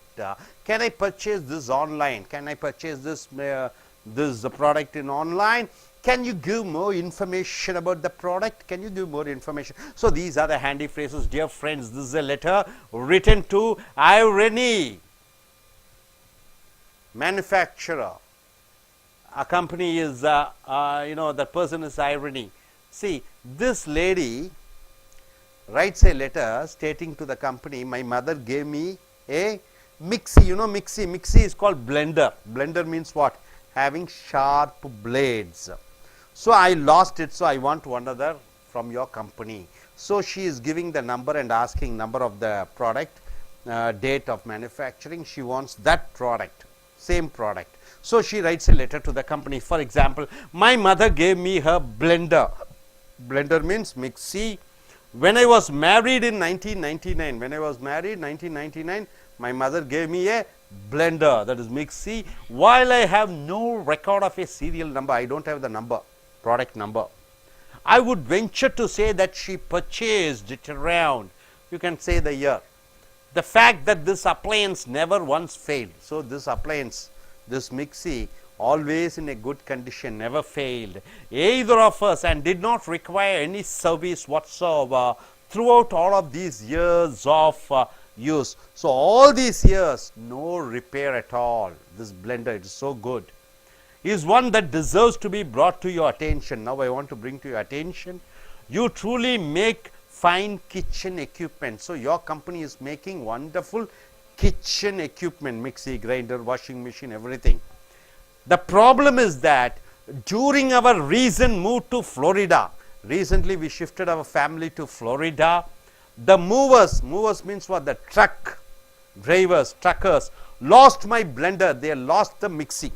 Can I purchase this online? Can I purchase this product in online? Can you give more information about the product? Can you give more information? So these are the handy phrases. Dear friends, this is a letter written to Irony, manufacturer. A company is, the person is Irony. See, this lady writes a letter stating to the company, my mother gave me a mixie. You know mixie. Mixie is called blender. Blender means what? Having sharp blades. So I lost it, so I want one other from your company. So she is giving the number and asking number of the product, date of manufacturing. She wants that product, same product. So she writes a letter to the company. For example, my mother gave me her blender. Blender means mixie. When I was married in 1999, my mother gave me a blender, that is mixie. While I have no record of a serial number, I don't have the number, product number, I would venture to say that she purchased it around, you can say the year. The fact that this appliance never once failed. So this appliance, this mixie, always in a good condition, never failed, either of us, and did not require any service whatsoever throughout all of these years of use. So all these years, no repair at all. This blender, it is so good, is one that deserves to be brought to your attention. Now I want to bring to your attention, you truly make fine kitchen equipment. So your company is making wonderful kitchen equipment, mixie, grinder, washing machine, everything. The problem is that during our recent move to Florida, recently we shifted our family to Florida, the movers means what? The truck drivers, truckers, lost my blender, they lost the mixie.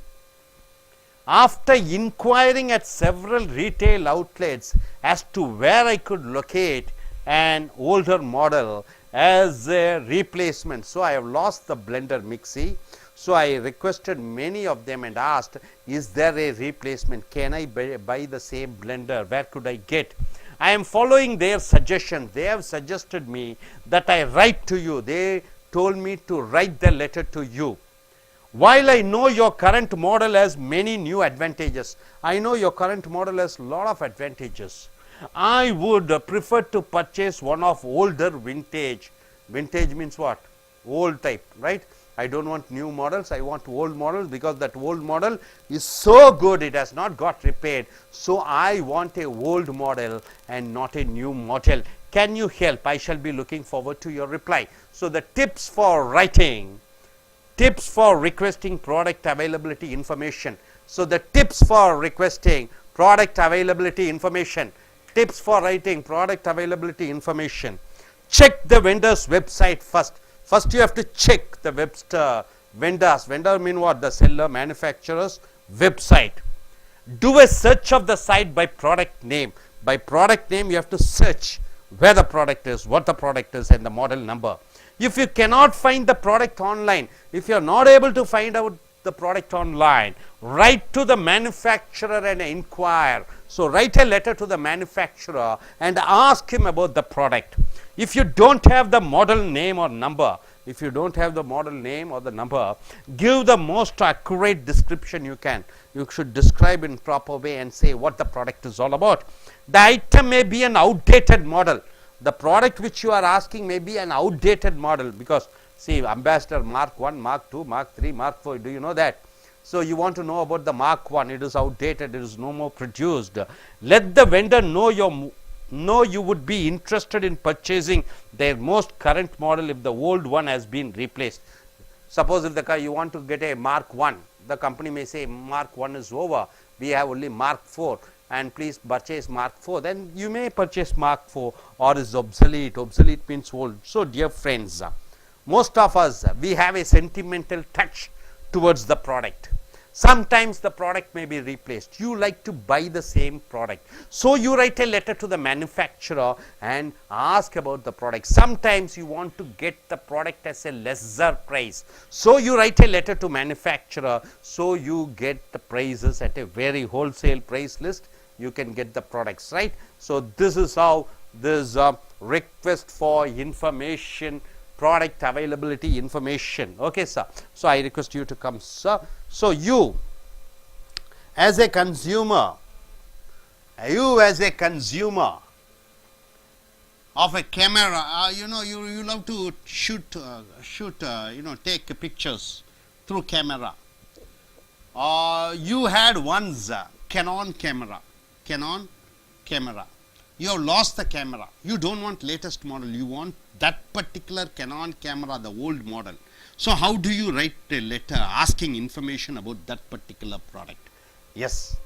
After inquiring at several retail outlets as to where I could locate an older model as a replacement, so I have lost the blender mixie. So I requested many of them and asked, is there a replacement? Can I buy the same blender? Where could I get? I am following their suggestion. They have suggested me that I write to you. They told me to write the letter to you. While I know your current model has many new advantages, I know your current model has a lot of advantages. I would prefer to purchase one of older vintage. Vintage means what? Old type, right? I don't want new models, I want old models, because that old model is so good, it has not got repaired. So I want a old model and not a new model. Can you help? I shall be looking forward to your reply. So the tips for writing, tips for requesting product availability information. So the tips for requesting product availability information, tips for writing product availability information. Check the vendor's website first. First you have to check the vendors. Vendor mean what? The seller, manufacturer's website. Do a search of the site by product name. By product name you have to search where the product is, what the product is, and the model number. If you cannot find the product online, if you are not able to find out the product online, write to the manufacturer and inquire. So write a letter to the manufacturer and ask him about the product. If you don't have the model name or number, if you don't have the model name or the number, give the most accurate description you can. You should describe in proper way and say what the product is all about. The item may be an outdated model. The product which you are asking may be an outdated model, because see, Ambassador Mark 1, Mark 2, Mark 3, Mark 4, do you know that? So you want to know about the Mark 1, it is outdated, it is no more produced. Let the vendor know you would be interested in purchasing their most current model if the old one has been replaced. Suppose if the car you want to get a Mark 1, the company may say Mark 1 is over, we have only Mark 4 and please purchase Mark 4. Then you may purchase Mark 4 or is obsolete. Obsolete means old. So dear friends, most of us, we have a sentimental touch towards the product. Sometimes the product may be replaced. You like to buy the same product. So you write a letter to the manufacturer and ask about the product. Sometimes you want to get the product as a lesser price. So you write a letter to manufacturer. So you get the prices at a very wholesale price list you can get the products, right? So this is how this request for information, product availability information. Okay, sir. So I request you to come, sir. So you as a consumer of a camera, you know, you love to shoot, you know, take pictures through camera. You had once Canon camera. You have lost the camera. You don't want latest model. You want that particular Canon camera, the old model. So how do you write a letter asking information about that particular product? Yes.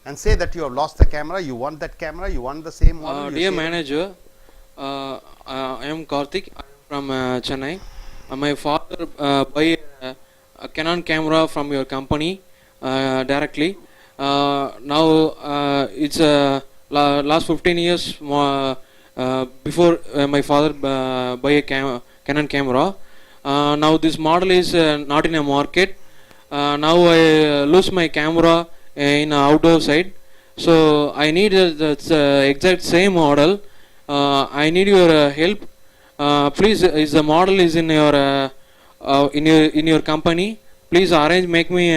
And say that you have lost the camera, you want that camera, you want the same model. Dear manager, I am Karthik. I am from Chennai. My father buy a Canon camera from your company directly. Now it's last 15 years before my father buy a Canon camera. Now this model is not in a market. Now I lose my camera in outdoor side, so I need the exact same model. I need your help. Please, is the model is in your company? Please make me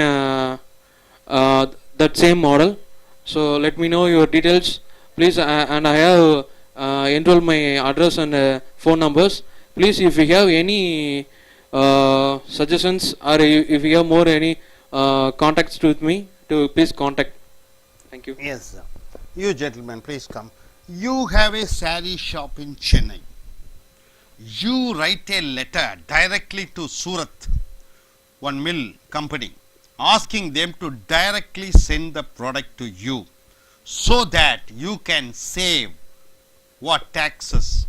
that same model. So let me know your details, please. And I have enroll my address and phone numbers. Please, if you have any suggestions or if you have more any contacts with me, to please contact. Thank you. Yes, sir. You gentlemen, please come. You have a saree shop in Chennai. You write a letter directly to Surat, one mill company, asking them to directly send the product to you, so that you can save what taxes.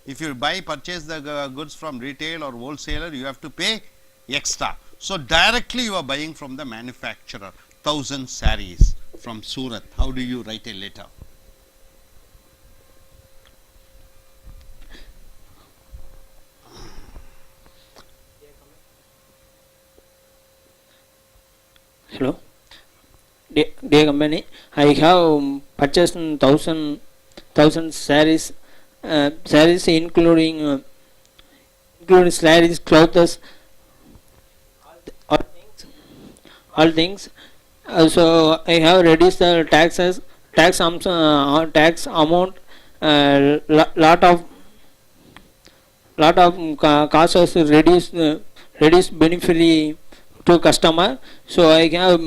If you purchase the goods from retail or wholesaler, you have to pay extra. So directly you are buying from the manufacturer. 1,000 sarees from Surat. How do you write a letter? Hello, dear company, I have purchased 1,000 sarees, sarees including sarees, clothes, all things. So I have reduced the tax amount, lot of costs was reduced beneficially to customer. So I have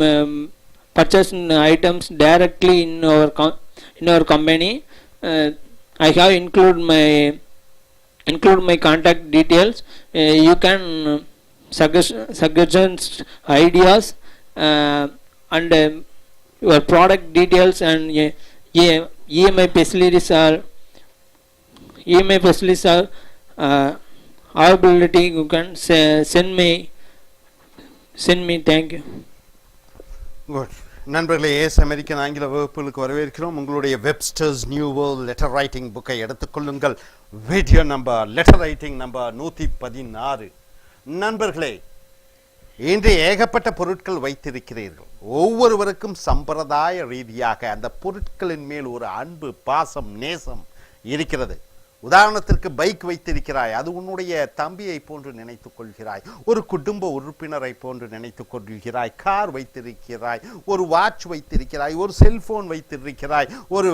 purchased items directly in our company. I have include my contact details. You can suggestions, ideas, and your product details and EMI facilities are availability. You can send me. Thank you. Good. நண்பர்களே, Ace American ஆங்கில வகுப்புகளுக்கு வரவேற்கிறோம். உங்களுடைய Webster's new world letter writing புக்கை எடுத்துக்கொள்ளுங்கள். Video number letter writing number 116. நண்பர்களே, இன்று ஏகப்பட்ட பொருட்கள் வைத்திருக்கிறீர்கள். ஒவ்வொருவருக்கும் சம்பிரதாய ரீதியாக அந்த பொருட்களின் மேல் ஒரு அன்பு, பாசம், நேசம் இருக்கிறது. உதாரணத்திற்கு பைக் வைத்திருக்கிறாய், அது உன்னுடைய தம்பியை போன்று நினைத்துக் கொள்கிறாய். ஒரு குடும்ப உறுப்பினரை போன்று நினைத்துக் கொள்கிறாய். கார் வைத்திருக்கிறாய், ஒரு வாட்ச் வைத்திருக்கிறாய், ஒரு செல்போன் வைத்திருக்கிறாய், ஒரு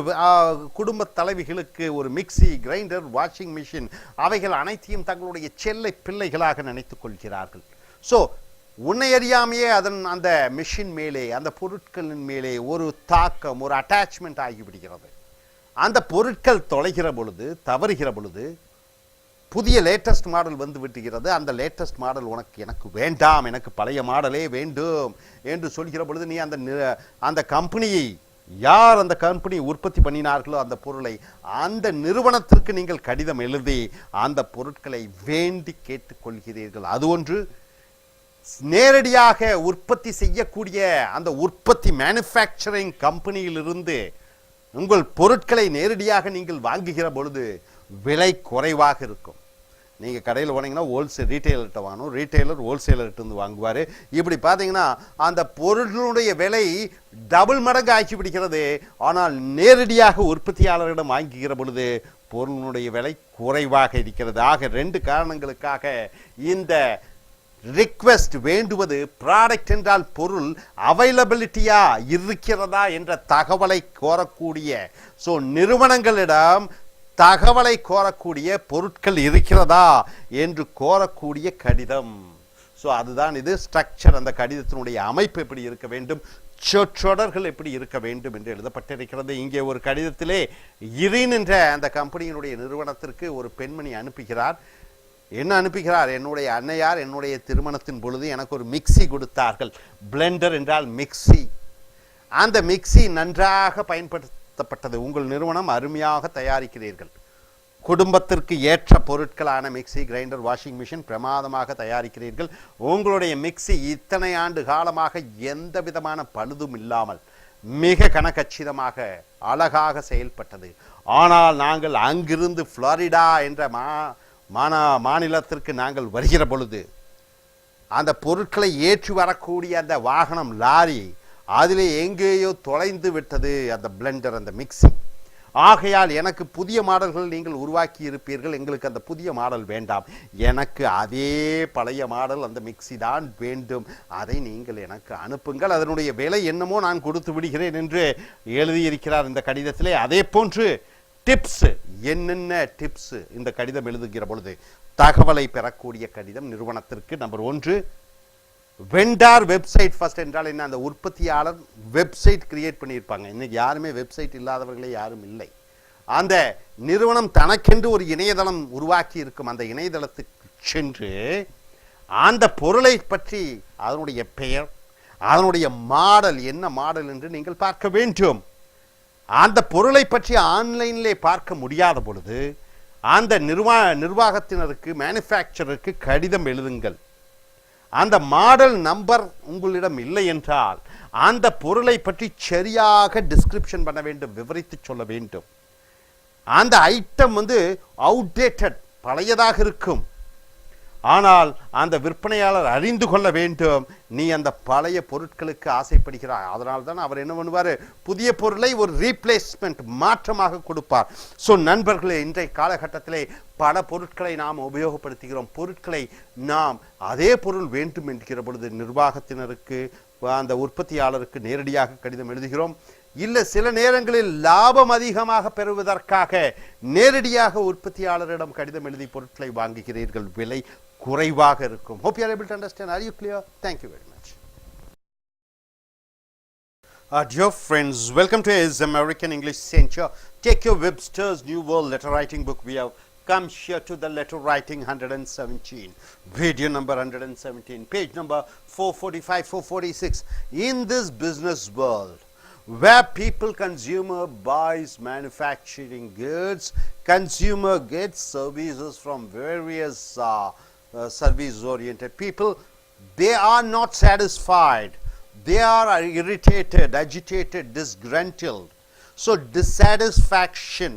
குடும்ப தலைவிகளுக்கு ஒரு மிக்சி, கிரைண்டர், வாஷிங் மிஷின், அவைகள் அனைத்தையும் தங்களுடைய செல்லை பிள்ளைகளாக நினைத்துக் கொள்கிறார்கள். ஸோ உன்னை அறியாமையே அந்த மிஷின் மேலே, அந்த பொருட்களின் மேலே ஒரு தாக்கம், ஒரு அட்டாச்மெண்ட் ஆகிவிடுகிறது. அந்த பொருட்கள் தொலைகிற பொழுது, தவறுகிற பொழுது, புதிய லேட்டஸ்ட் மாடல் வந்து விட்டுகிறது. அந்த லேட்டஸ்ட் மாடல் எனக்கு வேண்டாம், எனக்கு பழைய மாடலே வேண்டும் என்று சொல்கிற பொழுது, நீ அந்த கம்பெனியை, யார் அந்த கம்பெனி உற்பத்தி பண்ணினார்களோ அந்த பொருளை, அந்த நிறுவனத்திற்கு நீங்கள் கடிதம் எழுதி அந்த பொருட்களை வேண்டி கேட்டுக்கொள்கிறீர்கள். அது ஒன்று. நேரடியாக உற்பத்தி செய்யக்கூடிய அந்த உற்பத்தி மேனுஃபேக்சரிங் கம்பெனியிலிருந்து உங்கள் பொருட்களை நேரடியாக நீங்கள் வாங்குகிற பொழுது விலை குறைவாக இருக்கும். நீங்கள் கடையில் போனீங்கன்னா ஹோல்சேல் ரீட்டைலர்கிட்ட வாங்கணும், ரீட்டைலர் ஹோல்சேலர்கிட்ட இருந்து வாங்குவார். இப்படி பார்த்தீங்கன்னா அந்த பொருளுடைய விலை டபுள் மடங்கு ஆக்கி பிடிக்கிறது. ஆனால் நேரடியாக உற்பத்தியாளரிடம் வாங்கிக்கிற பொழுது பொருளுடைய விலை குறைவாக இருக்கிறது. ஆக 2 காரணங்களுக்காக இந்த ரிக்வெஸ்ட் வேண்டுவது ப்ராடக்ட் என்றால் பொருள் அவைலபிலிட்டியா இருக்கிறதா என்ற தகவலை கோரக்கூடிய, ஸோ நிறுவனங்களிடம் தகவலை கோரக்கூடிய பொருட்கள் இருக்கிறதா என்று கோரக்கூடிய கடிதம். ஸோ அதுதான் இது ஸ்ட்ரக்சர். அந்த கடிதத்தினுடைய அமைப்பு எப்படி இருக்க வேண்டும், சொற்றொடர்கள் எப்படி இருக்க வேண்டும் என்று எழுதப்பட்டிருக்கிறது. இங்கே ஒரு கடிதத்திலே இரின் என்ற அந்த கம்பெனியினுடைய நிறுவனத்திற்கு ஒரு பெண்மணி அனுப்புகிறார். என்ன அனுப்புகிறார்? என்னுடைய அன்னையார் என்னுடைய திருமணத்தின் பொழுது எனக்கு ஒரு மிக்சி கொடுத்தார்கள். பிளெண்டர் என்றால் மிக்சி. அந்த மிக்சி நன்றாக பயன்படுத்தப்பட்டது. உங்கள் நிறுவனம் அருமையாக தயாரிக்கிறீர்கள். குடும்பத்திற்கு ஏற்ற பொருட்களான மிக்சி, கிரைண்டர், வாஷிங் மிஷின் பிரமாதமாக தயாரிக்கிறீர்கள். உங்களுடைய மிக்சி இத்தனை ஆண்டு காலமாக எந்த விதமான பழுதும் இல்லாமல் மிக கனகச்சிதமாக அழகாக செயல்பட்டது. ஆனால் நாங்கள் அங்கிருந்து புளோரிடா என்ற மாநிலத்திற்கு நாங்கள் வருகிற பொழுது அந்த பொருட்களை ஏற்றி வரக்கூடிய அந்த வாகனம், லாரி, அதில் எங்கேயோ தொலைந்து விட்டது அந்த பிளெண்டர், அந்த மிக்சி. ஆகையால் எனக்கு புதிய மாடல்கள் நீங்கள் உருவாக்கி இருப்பீர்கள், எங்களுக்கு அந்த புதிய மாடல் வேண்டாம், எனக்கு அதே பழைய மாடல் அந்த மிக்சி தான் வேண்டும், அதை நீங்கள் எனக்கு அனுப்புங்கள், அதனுடைய விலை என்னமோ நான் கொடுத்து விடுகிறேன் என்று எழுதியிருக்கிறார் இந்த கடிதத்திலே. அதே போன்று டிப்ஸ், என்னென்ன டிப்ஸ் இந்த கடிதம் எழுதுகிற பொழுது தகவலை பெறக்கூடிய கடிதம் நிறுவனத்திற்கு. நம்பர் 1, வெண்டார் வெப்சைட் ஃபர்ஸ்ட் என்றால் என்ன? அந்த உற்பத்தியாளர் வெப்சைட் கிரியேட் பண்ணியிருப்பாங்க. இன்னைக்கு யாருமே வெப்சைட் இல்லாதவர்களே யாரும் இல்லை. அந்த நிறுவனம் தனக்கென்று ஒரு இணையதளம் உருவாக்கி இருக்கும். அந்த இணையதளத்துக்கு சென்று அந்த பொருளை பற்றி அதனுடைய பெயர், அதனுடைய மாடல், என்ன மாடல் என்று நீங்கள் பார்க்க வேண்டும். அந்த பொருளை பற்றி ஆன்லைனிலே பார்க்க முடியாத பொழுது அந்த நிர்வாகத்தினருக்கு, மேனுஃபேக்சரருக்கு கடிதம் எழுதுங்கள். அந்த மாடல் நம்பர் உங்களிடம் இல்லை என்றால் அந்த பொருளை பற்றி சரியாக டிஸ்கிரிப்ஷன் பண்ண வேண்டும், விவரித்து சொல்ல வேண்டும். அந்த ஐட்டம் அவுடேட்டட், பழையதாக இருக்கும். ஆனால் அந்த விற்பனையாளர் அறிந்து கொள்ள வேண்டும் நீ அந்த பழைய பொருட்களுக்கு ஆசைப்படுகிறாய். அதனால தான் அவர் என்ன பண்ணுவார், புதிய பொருளை ஒரு ரீப்ளேஸ்மெண்ட், மாற்றமாக கொடுப்பார். ஸோ நண்பர்களே, இன்றைய காலகட்டத்திலே பல பொருட்களை நாம் உபயோகப்படுத்துகிறோம். பொருட்களை நாம் அதே பொருள் வேண்டும் என்கிற பொழுது நிர்வாகத்தினருக்கு, அந்த உற்பத்தியாளருக்கு நேரடியாக கடிதம் எழுதுகிறோம். இல்லை, சில நேரங்களில் லாபம் அதிகமாக பெறுவதற்காக நேரடியாக உற்பத்தியாளரிடம் கடிதம் எழுதி பொருட்களை வாங்குகிறீர்கள். விலை குறைவாக இருக்கும். Hope you are able to understand. Are you clear? Thank you very much. Dear friends, welcome to his American English Center. Take your Webster's New World Letter Writing book. We have come here to the letter writing 117, video number 117, page number 445, 446. In this business world, where people, consumer buys manufacturing goods, consumer gets services from various service-oriented people, they are not satisfied. They are irritated, agitated, disgruntled. So dissatisfaction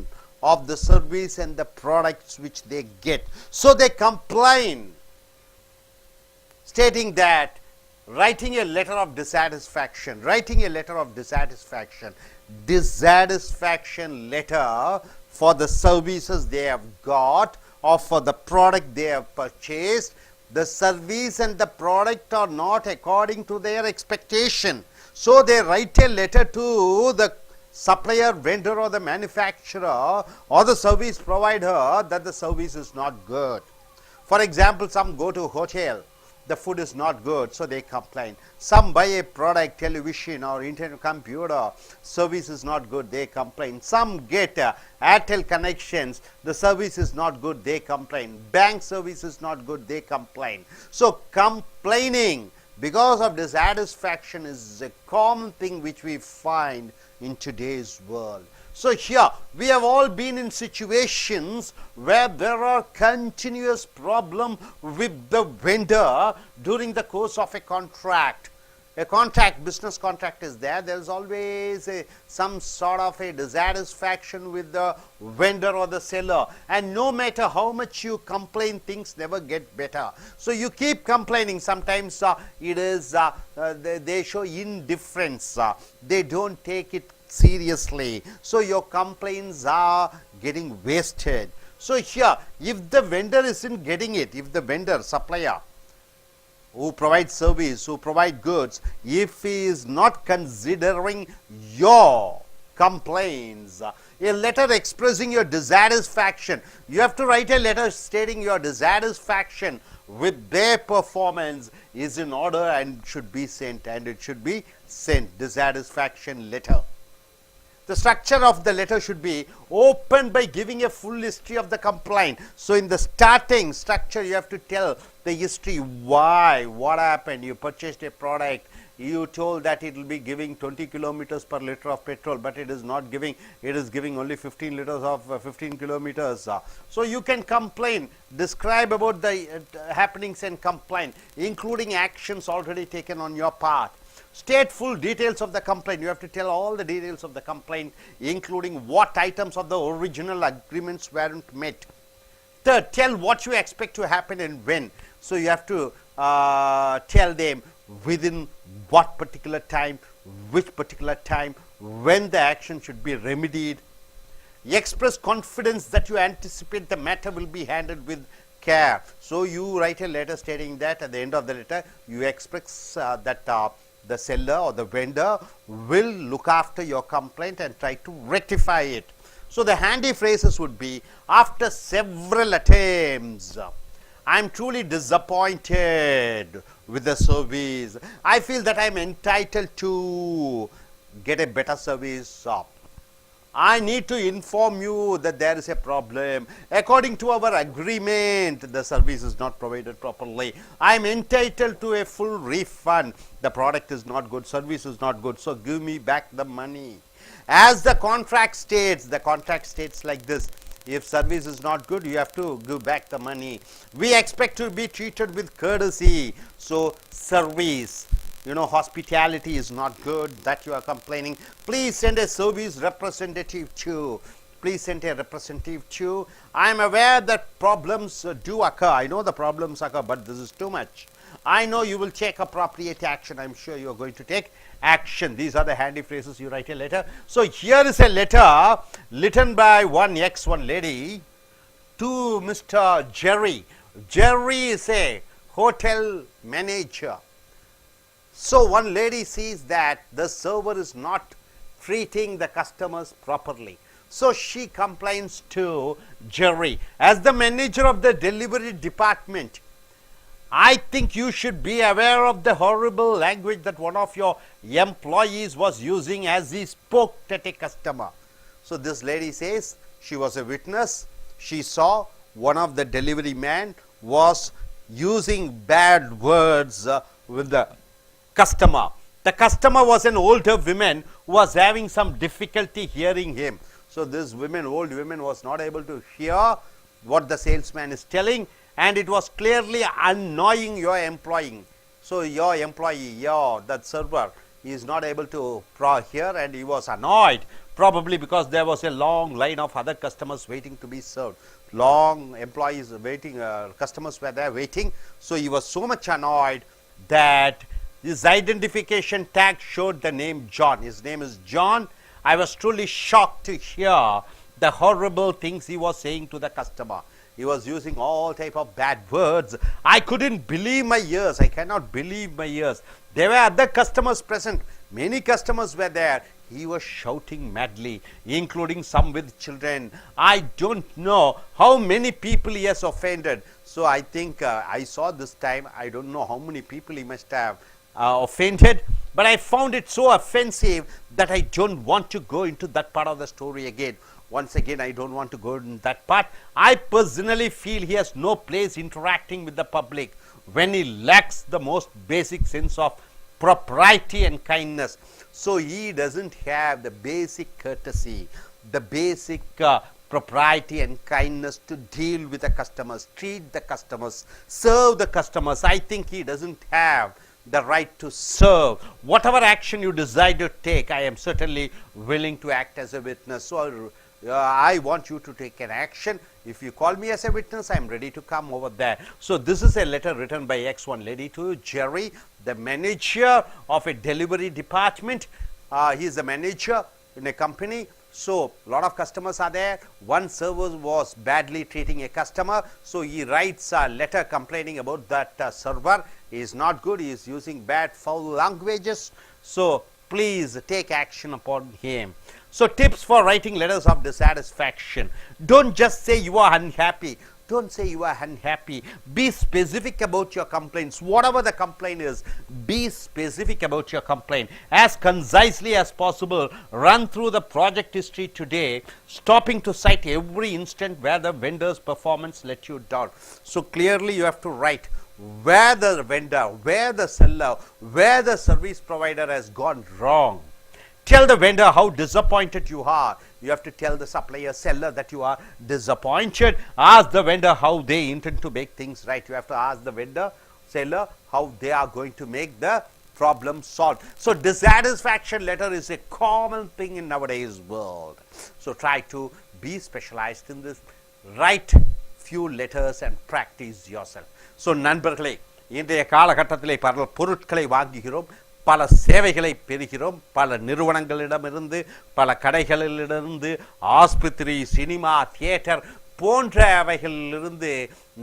of the service and the products which they get. So they complain, stating that writing a letter of dissatisfaction, dissatisfaction letter for the services they have got or for the product they have purchased. The service and the product are not according to their expectation. So they write a letter to the supplier, vendor or the manufacturer or the service provider that the service is not good. For example, some go to a hotel, the food is not good, so they complain. Some buy a product, television or internet computer, service is not good, they complain. Some get Airtel connections, the service is not good, they complain. Bank service is not good, they complain. So complaining because of dissatisfaction is a common thing which we find in today's world. So here we have all been in situations where there are continuous problem with the vendor during the course of a contract. A contract, business contract is there. There is always some sort of a dissatisfaction with the vendor or the seller, and no matter how much you complain, things never get better. So you keep complaining. Sometimes it is they show indifference. They don't take it seriously. So your complaints are getting wasted. So here, if the vendor isn't getting it, if the vendor, supplier, who provides service, who provide goods, if he is not considering your complaints, a letter expressing your dissatisfaction, you have to write a letter stating your dissatisfaction with their performance is in order and should be sent, and it should be sent, dissatisfaction letter. The structure of the letter should be opened by giving a full history of the complaint. So in the starting structure, you have to tell the history, why, what happened. You purchased a product, you told that it will be giving 20 kilometers per liter of petrol, but it is not giving, it is giving only 15 liters of 15 kilometers. So you can complain, describe about the happenings and complain, including actions already taken on your part. State full details of the complaint. You have to tell all the details of the complaint, including what items of the original agreements weren't met. Third, tell what you expect to happen and when. So you have to tell them within what particular time, which particular time, when the action should be remedied. Express confidence that you anticipate the matter will be handled with care. So you write a letter stating that at the end of the letter, you express that the seller or the vendor will look after your complaint and try to rectify it. So the handy phrases would be, after several attempts, I am truly disappointed with the service. I feel that I am entitled to get a better service. I need to inform you that there is a problem. According to our agreement, the service is not provided properly. I am entitled to a full refund. The product is not good, service is not good, so give me back the money. As the contract states like this: if service is not good, you have to give back the money. We expect to be treated with courtesy. So service, hospitality is not good, that you are complaining. Please send a service representative to. Please send a representative to. I am aware that problems do occur. I know the problems occur, but this is too much. I know you will take appropriate action. I am sure you are going to take action. These are the handy phrases you write a letter. So here is a letter written by one lady to Mr. Jerry. Jerry is a hotel manager. So one lady sees that the server is not treating the customers properly. So she complains to Jerry. As the manager of the delivery department, I think you should be aware of the horrible language that one of your employees was using as he spoke at a customer. So this lady says she was a witness. She saw one of the delivery man was using bad words with the customer. The customer was an older woman who was having some difficulty hearing him. So this old woman was not able to hear what the salesman is telling, and it was clearly annoying your employee. So your employee, that server, is not able to hear, and he was annoyed, probably because there was a long line of other customers waiting to be served. Long employees waiting, customers were there waiting. So he was so much annoyed that his identification tag showed the name John. His name is John. I was truly shocked to hear the horrible things he was saying to the customer. He was using all type of bad words. I couldn't believe my ears. I cannot believe my ears. There were other customers present. Many customers were there. He was shouting madly, including some with children. I don't know how many people he has offended. So I think I saw this time. I don't know how many people he must have offended, but I found it so offensive that I don't want to go into that part of the story again. Once again, I don't want to go in that part. I personally feel he has no place interacting with the public when he lacks the most basic sense of propriety and kindness. So he doesn't have the basic courtesy, the basic propriety and kindness to deal with the customers, treat the customers, serve the customers. I think he doesn't have the right to serve. Whatever action you decide to take, I am certainly willing to act as a witness. So I want you to take an action. If you call me as a witness, I am ready to come over there. So this is a letter written by X1 lady to Jerry, the manager of a delivery department. He is a manager in a company. So a lot of customers are there. One server was badly treating a customer, so he writes a letter complaining about that server. He is not good, he is using bad foul languages, so please take action upon him. So tips for writing letters of dissatisfaction: don't just say you are unhappy. Don't say you are unhappy. Be specific about your complaints. Whatever the complaint is, be specific about your complaint. As concisely as possible, run through the project history today, stopping to cite every instant where the vendor's performance let you down. So clearly you have to write where the vendor, where the seller, where the service provider has gone wrong. Tell the vendor how disappointed you are. You have to tell the supplier, seller that you are disappointed. Ask the vendor how they intend to make things right. You have to ask the vendor, seller, how they are going to make the problem solved. So dissatisfaction letter is a common thing in nowadays world. So try to be specialized in this. Write few letters and practice yourself. So நண்பர்களே, இன்றைய காலகட்டத்திலே பல பொருட்களை வாங்குகிறோம், பல சேவைகளை பெறுகிறோம், பல நிறுவனங்களிடமிருந்து, பல கடைகளிலிருந்து, ஆஸ்பத்திரி, சினிமா, தியேட்டர் போன்றவைகளிலிருந்து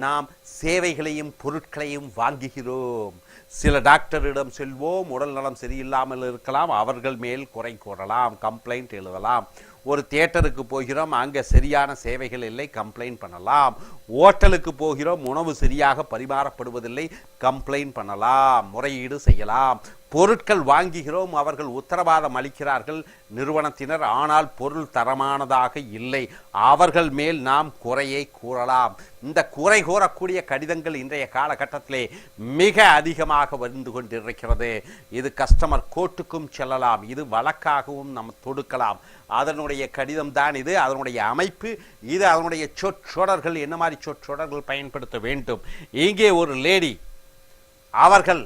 நாம் சேவைகளையும் பொருட்களையும் வாங்குகிறோம். சில டாக்டரிடம் செல்வோம், உடல் நலம் சரியில்லாமல் இருக்கலாம், அவர்கள் மேல் குறை கூறலாம், கம்ப்ளைண்ட் எழுதலாம். ஒரு தியேட்டருக்கு போகிறோம், அங்கே சரியான சேவைகள் இல்லை, கம்ப்ளைண்ட் பண்ணலாம். ஹோட்டலுக்கு போகிறோம், உணவு சரியாக பரிமாறப்படுவதில்லை, கம்ப்ளைண்ட் பண்ணலாம், முறையீடு செய்யலாம். பொருட்கள் வாங்குகிறோம், அவர்கள் உத்தரவாதம் அளிக்கிறார்கள் நிறுவனத்தினர், ஆனால் பொருள் தரமானதாக இல்லை, அவர்கள் மேல் நாம் குறையை கூறலாம். இந்த குறை கூறக்கூடிய கடிதங்கள் இன்றைய காலகட்டத்திலே மிக அதிகமாக வந்து கொண்டிருக்கிறது. இது கஸ்டமர் கோர்ட்டுக்கும் செல்லலாம், இது வழக்காகவும் நம்ம தொடுக்கலாம். அதனுடைய கடிதம் தான் இது, அதனுடைய அமைப்பு இது, அதனுடைய சொற்றொடர்கள் என்ன மாதிரி சொற்றொடர்கள் பயன்படுத்த வேண்டும். இங்கே ஒரு லேடி, அவர்கள்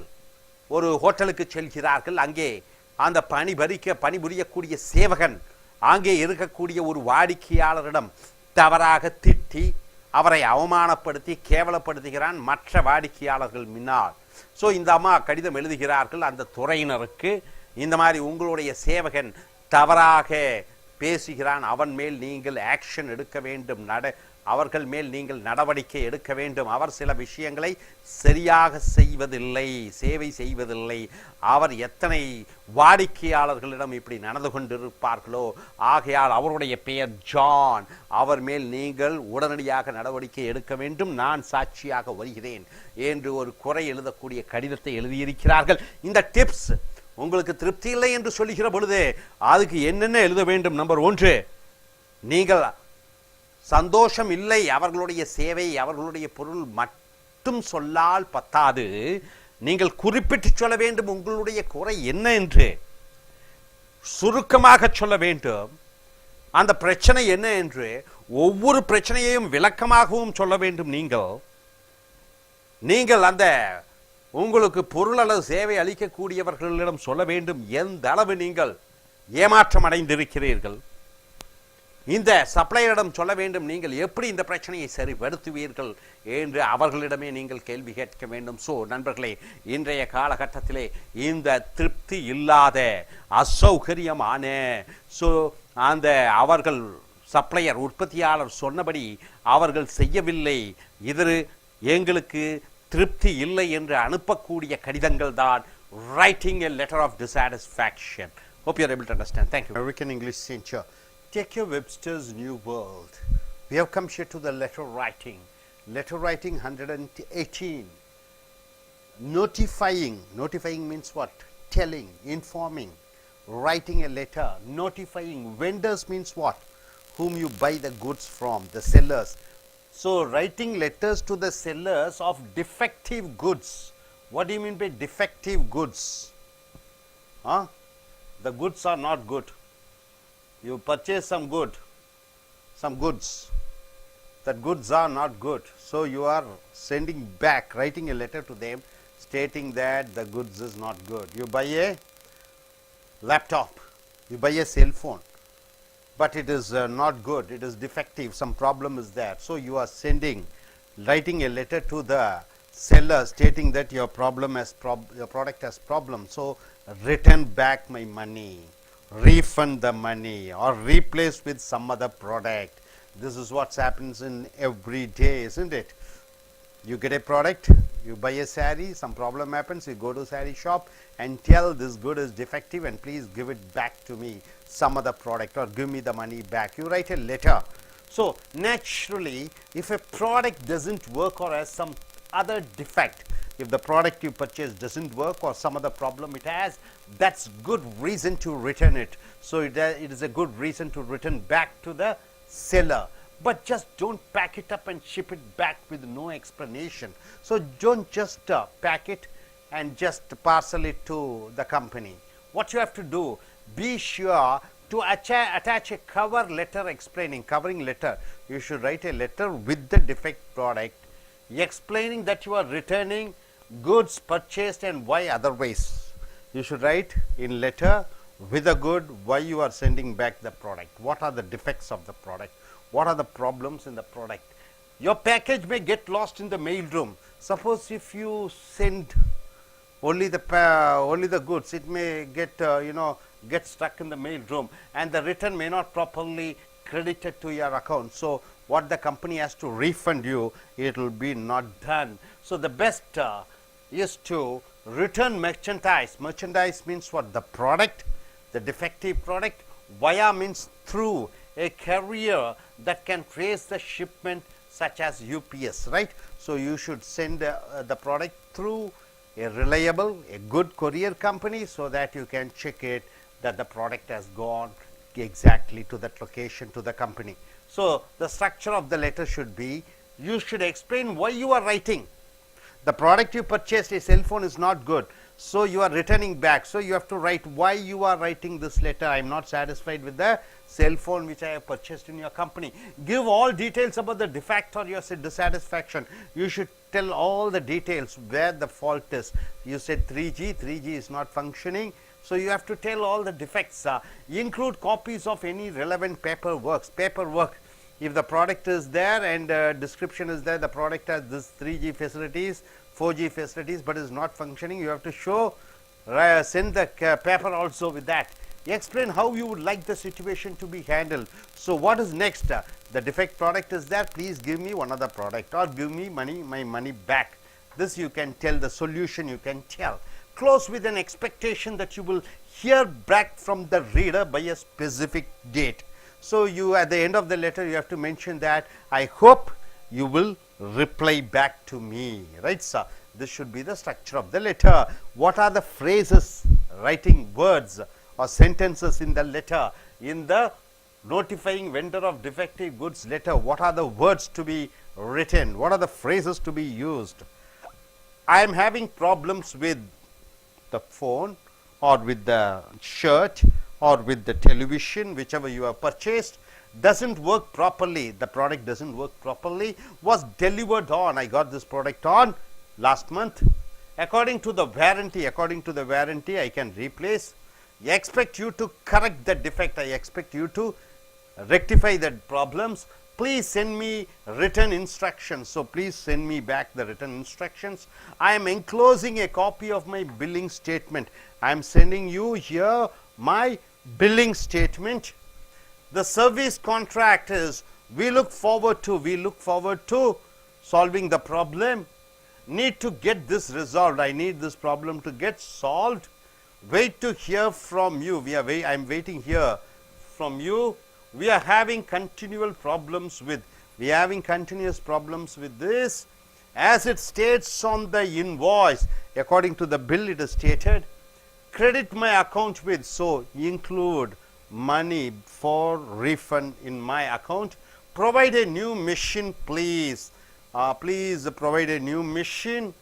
ஒரு ஹோட்டலுக்கு செல்கிறார்கள். அங்கே அந்த பணிபுரியக்கூடிய சேவகன் அங்கே இருக்கக்கூடிய ஒரு வாடிக்கையாளரிடம் தவறாக திட்டி அவரை அவமானப்படுத்தி கேவலப்படுத்துகிறான் மற்ற வாடிக்கையாளர்கள் முன்னால். ஸோ இந்த அம்மா கடிதம் எழுதுகிறார்கள் அந்த துறையினருக்கு, இந்த மாதிரி உங்களுடைய சேவகன் தவறாக பேசுகிறான், அவன் மேல் நீங்கள் ஆக்ஷன் எடுக்க வேண்டும், அவர்கள் மேல் நீங்கள் நடவடிக்கை எடுக்க வேண்டும். அவர் சில விஷயங்களை சரியாக செய்வதில்லை, சேவை செய்வதில்லை. அவர் எத்தனை வாடிக்கையாளர்களிடம் இப்படி நடந்து கொண்டிருப்பார்களோ, ஆகையால் அவருடைய பெயர் ஜான், அவர் மேல் நீங்கள் உடனடியாக நடவடிக்கை எடுக்க வேண்டும், நான் சாட்சியாக வருகிறேன் என்று ஒரு குறை எழுதக்கூடிய கடிதத்தை எழுதியிருக்கிறார்கள். இந்த டிப்ஸ் உங்களுக்கு திருப்தி இல்லை என்று சொல்லுகிற பொழுது அதுக்கு என்னென்ன எழுத வேண்டும்? நம்பர் 1, நீங்கள் சந்தோஷம் இல்லை, அவர்களுடைய சேவை, அவர்களுடைய பொருள் மட்டும் சொல்லால் பத்தாது, நீங்கள் குறிப்பிட்டு சொல்ல வேண்டும் உங்களுடைய குறை என்ன என்று, சுருக்கமாக சொல்ல வேண்டும். அந்த பிரச்சனை என்ன என்று ஒவ்வொரு பிரச்சனையையும் விளக்கமாகவும் சொல்ல வேண்டும். நீங்கள் அந்த உங்களுக்கு பொருள் அல்லது சேவை அளிக்கக்கூடியவர்களிடம் சொல்ல வேண்டும் எந்த அளவு நீங்கள் ஏமாற்றம் அடைந்திருக்கிறீர்கள். இந்த சப்ளையரிடம் சொல்ல வேண்டும் நீங்கள் எப்படி இந்த பிரச்சனையை சரிப்படுத்துவீர்கள் என்று அவர்களிடமே நீங்கள் கேள்வி கேட்க வேண்டும். ஸோ நண்பர்களே, இன்றைய காலகட்டத்திலே இந்த திருப்தி இல்லாத அசௌகரியமான அந்த அவர்கள் சப்ளையர் உற்பத்தியாளர் சொன்னபடி அவர்கள் செய்யவில்லை, இது எங்களுக்கு திருப்தி இல்லை என்று அனுப்பக்கூடிய கடிதங்கள் தான் writing a letter of dissatisfaction. Hope you are able to understand. Thank you. American English Center. Take your Webster's New World. We have come here to the letter writing. Letter writing 118. Notifying. Notifying means what? Telling, informing. Writing a letter. Notifying. Vendors means what? Whom you buy the goods from, the sellers. So writing letters to the sellers of defective goods. What do you mean by defective goods? The goods are not good. You purchase some goods. That goods are not good. So you are sending back, writing a letter to them stating that the goods is not good. You buy a laptop, you buy a cell phone, but it is not good, it is defective, some problem is there. So, you are writing a letter to the seller stating that your your product has problem. So, return back my money, refund the money, or replace with some other product. This is what happens in every day, isn't it? You get a product, you buy a saree, some problem happens, you go to saree shop and tell this good is defective and please give it back to me, some other product, or give me the money back. You write a letter. So, naturally, if a product doesn't work or has some other defect, if the product you purchase doesn't work or some other problem it has, that's good reason to return it. So, it is a good reason to return back to the seller. But just don't pack it up and ship it back with no explanation. So, don't just pack it and just parcel it to the company. What you have to do, be sure to attach a cover letter explaining, covering letter. You should write a letter with the defect product explaining that you are returning goods purchased and why otherwise. You should write in letter with a good why you are sending back the product, what are the defects of the product, what are the problems in the product. Your package may get lost in the mail room. Suppose if you send only the goods, it may get get stuck in the mail room and the return may not properly credited to your account. So, what the company has to refund you, it will be not done. So, the best is to return merchandise. Merchandise means what? The product, the defective product. Via means through a carrier that can trace the shipment, such as UPS, right? So, you should send the product through a reliable, a good courier company, so that you can check it that the product has gone exactly to that location, to the company. So, the structure of the letter should be, you should explain why you are writing. The product you purchased, a cell phone, is not good. So, you are returning back. So, you have to write why you are writing this letter. I am not satisfied with the cell phone which I have purchased in your company. Give all details about the defect or your dissatisfaction. You should tell all the details where the fault is. You said 3G is not functioning. So, you have to tell all the defects. Include copies of any relevant paperwork. If the product is there and description is there, the product has this 3G facilities, 4G facilities, but is not functioning, you have to show, send the paper also with that. Explain how you would like the situation to be handled. So, what is next? The defect product is there, please give me one other product or give me my money back. This you can tell, the solution you can tell. Close with an expectation that you will hear back from the reader by a specific date. So, you at the end of the letter you have to mention that I hope you will reply back to me, right sir? This should be the structure of the letter. What are the phrases, writing words or sentences in the letter? In the notifying vendor of defective goods letter, what are the words to be written? What are the phrases to be used? I am having problems with the phone or with the shirt or with the television, whichever you have purchased, doesn't work properly. The product doesn't work properly, was delivered on, I got this product on last month. According to the warranty, I can replace. I expect you to correct the defect. I expect you to rectify the problems. Please send me written instructions. So, please send me back the written instructions. I am enclosing a copy of my billing statement. I am sending you here my billing statement. The service contract is, we look forward to solving the problem. Need to get this resolved. I need this problem to get solved. Wait to hear from you. I am waiting here from you. We are having continuous problems with this, as it states on the invoice. According to the bill, it is stated, credit my account with, so include money for refund in my account. Provide a new machine, please. Please provide a new machine.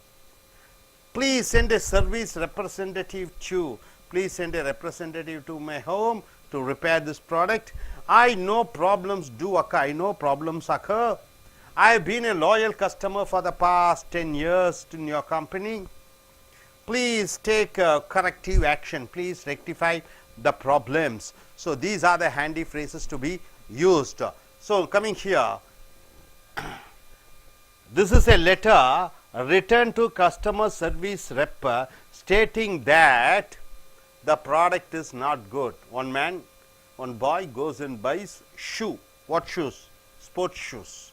Please send a service representative to. Please send a representative to my home to repair this product. I know problems do occur. I have been a loyal customer for the past 10 years in your company. please take corrective action, please rectify the problems. So these are the handy phrases to be used. So coming here, this is a letter written to customer service rep stating that the product is not good. One boy goes and buys shoe. What shoes? Sports shoes.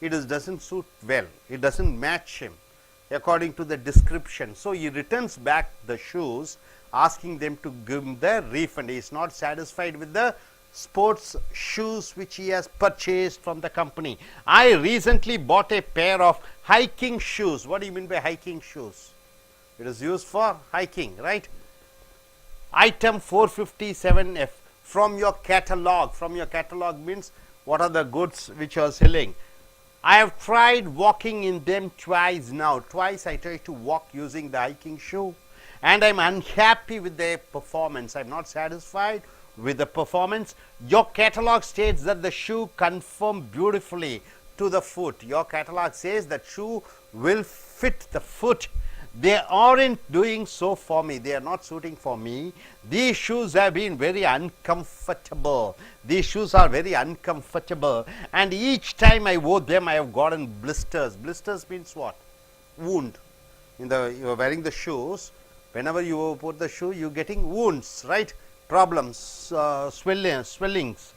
It doesn't suit well. It doesn't match him according to the description. So he returns back the shoes, asking them to give him the refund. He is not satisfied with the sports shoes which he has purchased from the company. I recently bought a pair of hiking shoes. What do you mean by hiking shoes? It is used for hiking, right? Item 457F, from your catalog. From your catalog means what are the goods which you are selling. I have tried walking in them twice now. Twice I tried to walk using the hiking shoe, and I am unhappy with their performance. I am not satisfied with the performance. Your catalog states that the shoe conform beautifully to the foot. Your catalog says that shoe will fit the foot. They aren't doing so for me. They are not suiting for me. These shoes have been very uncomfortable. These shoes are very uncomfortable, and each time I wore them I have gotten blisters. Blisters means what? Wound. You are wearing the shoes. Whenever you put the shoe, you are getting wounds, right? Problems, swellings.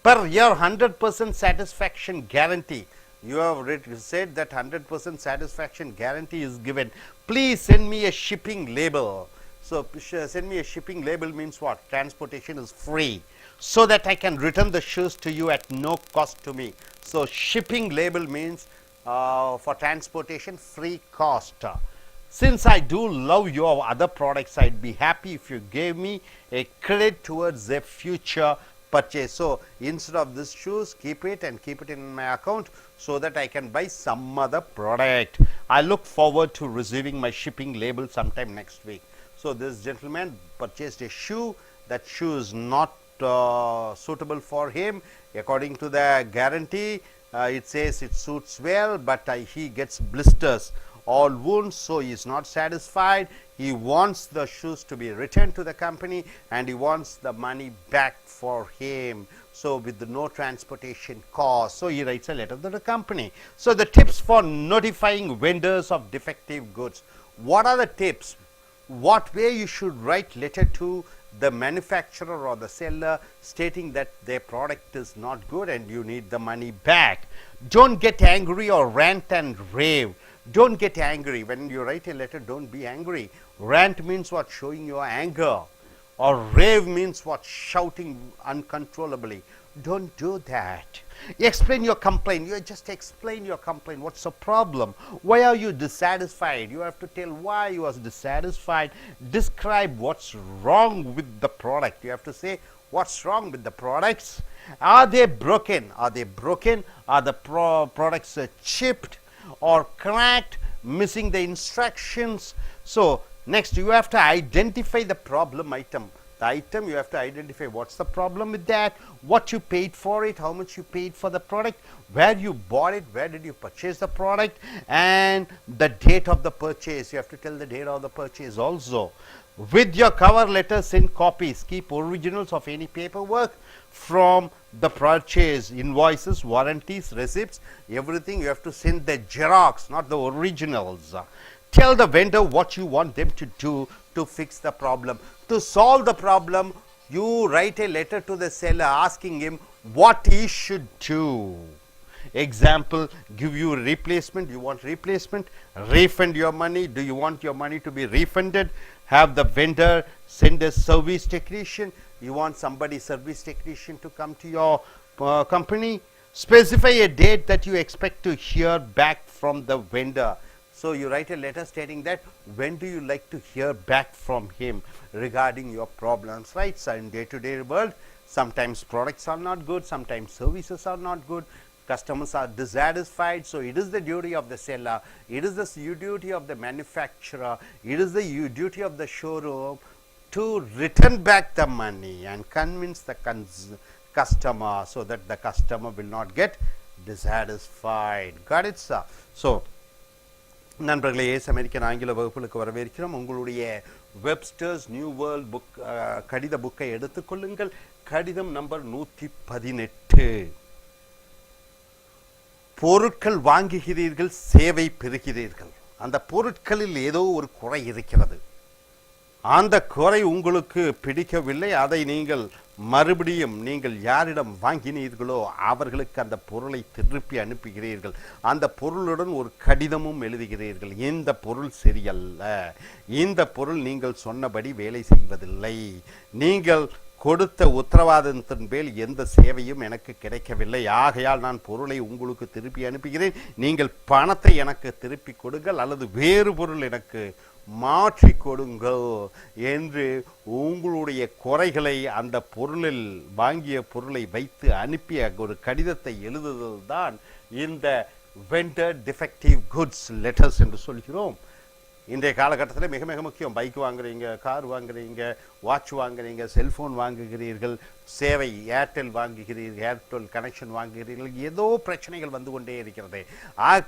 Per year 100% satisfaction guarantee. You have said that 100% satisfaction guarantee is given. Please send me a shipping label. So send me a shipping label means what? Transportation is free, so that I can return the shoes to you at no cost to me. So shipping label means for transportation free cost. Since I do love your other products, I'd be happy if you gave me a credit towards a future purchase. So instead of this shoes, keep it and keep it in my account so that I can buy some other product. I look forward to receiving my shipping label sometime next week. So this gentleman purchased a shoe. That shoe is not suitable for him. According to the guarantee, it says it suits well, but he gets blisters, all wounds, so he is not satisfied. He wants the shoes to be returned to the company, and he wants the money back for him. So with no transportation cost, so he writes a letter to the company. So the tips for notifying vendors of defective goods. What are the tips? What way you should write letter to the manufacturer or the seller stating that their product is not good and you need the money back. Don't get angry or rant and rave. Don't get angry. When you write a letter, don't be angry. Rant means what? Showing your anger. Or rave means what? Shouting uncontrollably. Don't do that. Explain your complaint. You just explain your complaint. What's the problem? Why are you dissatisfied? You have to tell why you are dissatisfied. Describe what's wrong with the product. You have to say what's wrong with the products. Are they broken? Are they broken? Are the products chipped or cracked, missing the instructions? So next you have to identify the problem item. The item, you have to identify what's the problem with that, what you paid for it, how much you paid for the product, where you bought it, where did you purchase the product, and the date of the purchase. You have to tell the date of the purchase also. With your cover letter, send copies. Keep originals of any paperwork from the purchase, invoices, warranties, receipts, everything. You have to send the Xerox, not the originals. Tell the vendor what you want them to do to fix the problem. To solve the problem, you write a letter to the seller asking him what he should do. Example, give you replacement. You want replacement? Refund your money. Do you want your money to be refunded? Have the vendor send a service technician. You want somebody service technician to come to your company. Specify a date that you expect to hear back from the vendor. So you write a letter stating that when do you like to hear back from him regarding your problems, right? So in day-to-day world, sometimes products are not good, sometimes services are not good, customers are dissatisfied. So it is the duty of the seller, it is the duty of the manufacturer, it is the duty of the showroom to return back the money and convince the customer so that the customer will not get dissatisfied. Got it, sir? So நண்பர்களே, American ஆங்கில வகுப்புகளுக்கு வரவேற்கிறோம். உங்களுடைய Webster's new world book கடித புக்கை எடுத்துக்கொள்ளுங்கள். கடிதம் number 118. பொருட்கள் வாங்குகிறீர்கள், சேவை பெறுகிறீர்கள். அந்த பொருட்களில் ஏதோ ஒரு குறை இருக்கிறது. அந்த குறை உங்களுக்கு பிடிக்கவில்லை. அதை நீங்கள் மறுபடியும் நீங்கள் யாரிடம் வாங்கினீர்களோ அவர்களுக்கு அந்த பொருளை திருப்பி அனுப்புகிறீர்கள். அந்த பொருளுடன் ஒரு கடிதமும் எழுதுகிறீர்கள். இந்த பொருள் சரியல்ல, இந்த பொருள் நீங்கள் சொன்னபடி வேலை செய்வதில்லை, நீங்கள் கொடுத்த உத்தரவாதத்தின் மேல் எந்த சேவையும் எனக்கு கிடைக்கவில்லை, ஆகையால் நான் பொருளை உங்களுக்கு திருப்பி அனுப்புகிறேன், நீங்கள் பணத்தை எனக்கு திருப்பி கொடுங்கள் அல்லது வேறு பொருள் எனக்கு மாற்றி கொடுங்கள் என்று உங்களுடைய குறைகளை அந்த பொருளில் வாங்கிய பொருளை வைத்து அனுப்பிய ஒரு கடிதத்தை எழுதுதல் தான் இந்த வெண்டர் டிஃபெக்டிவ் குட்ஸ் லெட்டர்ஸ் என்று சொல்கிறோம். இன்றைய காலகட்டத்தில் மிக மிக முக்கியம். பைக் வாங்குறீங்க, கார் வாங்குறீங்க, வாட்ச் வாங்குறீங்க, செல்ஃபோன் வாங்குகிறீர்கள், சேவை ஏர்டெல் வாங்குகிறீர்கள், ஏர்டெல் கனெக்ஷன் வாங்குகிறீர்கள், ஏதோ பிரச்சனைகள் வந்து கொண்டே இருக்கிறது.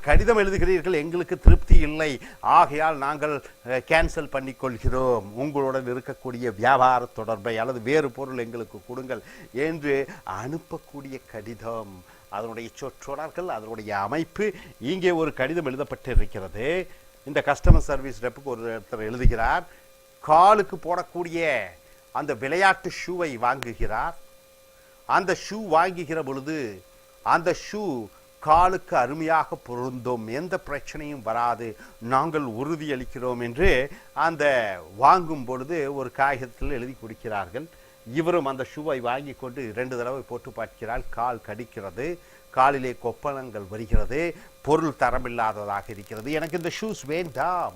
கடிதம் எழுதுகிறீர்கள், எங்களுக்கு திருப்தி இல்லை, ஆகையால் நாங்கள் கேன்சல் பண்ணிக்கொள்கிறோம், உங்களுடன் இருக்கக்கூடிய வியாபார தொடர்பை அல்லது வேறு பொருள் எங்களுக்கு கொடுங்கள் என்று அனுப்பக்கூடிய கடிதம். அதனுடைய சொற்றொடர்கள், அதனுடைய அமைப்பு. இங்கே ஒரு கடிதம் எழுதப்பட்டிருக்கிறது. இந்த கஸ்டமர் சர்வீஸ் ரெப்புக்கு ஒருத்தர் எழுதுகிறார். காலுக்கு போடக்கூடிய அந்த விளையாட்டு ஷூவை வாங்குகிறார். அந்த ஷூ வாங்குகிற பொழுது அந்த ஷூ காலுக்கு அருமையாக பொருந்தும், எந்த பிரச்சனையும் வராது, நாங்கள் உறுதியளிக்கிறோம் என்று அந்த வாங்கும் பொழுது ஒரு காகிதத்தில் எழுதி கொடுக்கிறார்கள். இவரும் அந்த ஷூவை வாங்கி கொண்டு 2 தடவை போட்டு பார்க்கிறார். கால் கடிக்கிறது, காலிலே கொப்பளங்கள் வருகிறது, பொருள் தரமில்லாததாக இருக்கிறது. எனக்கு இந்த ஷூஸ் வேண்டாம்,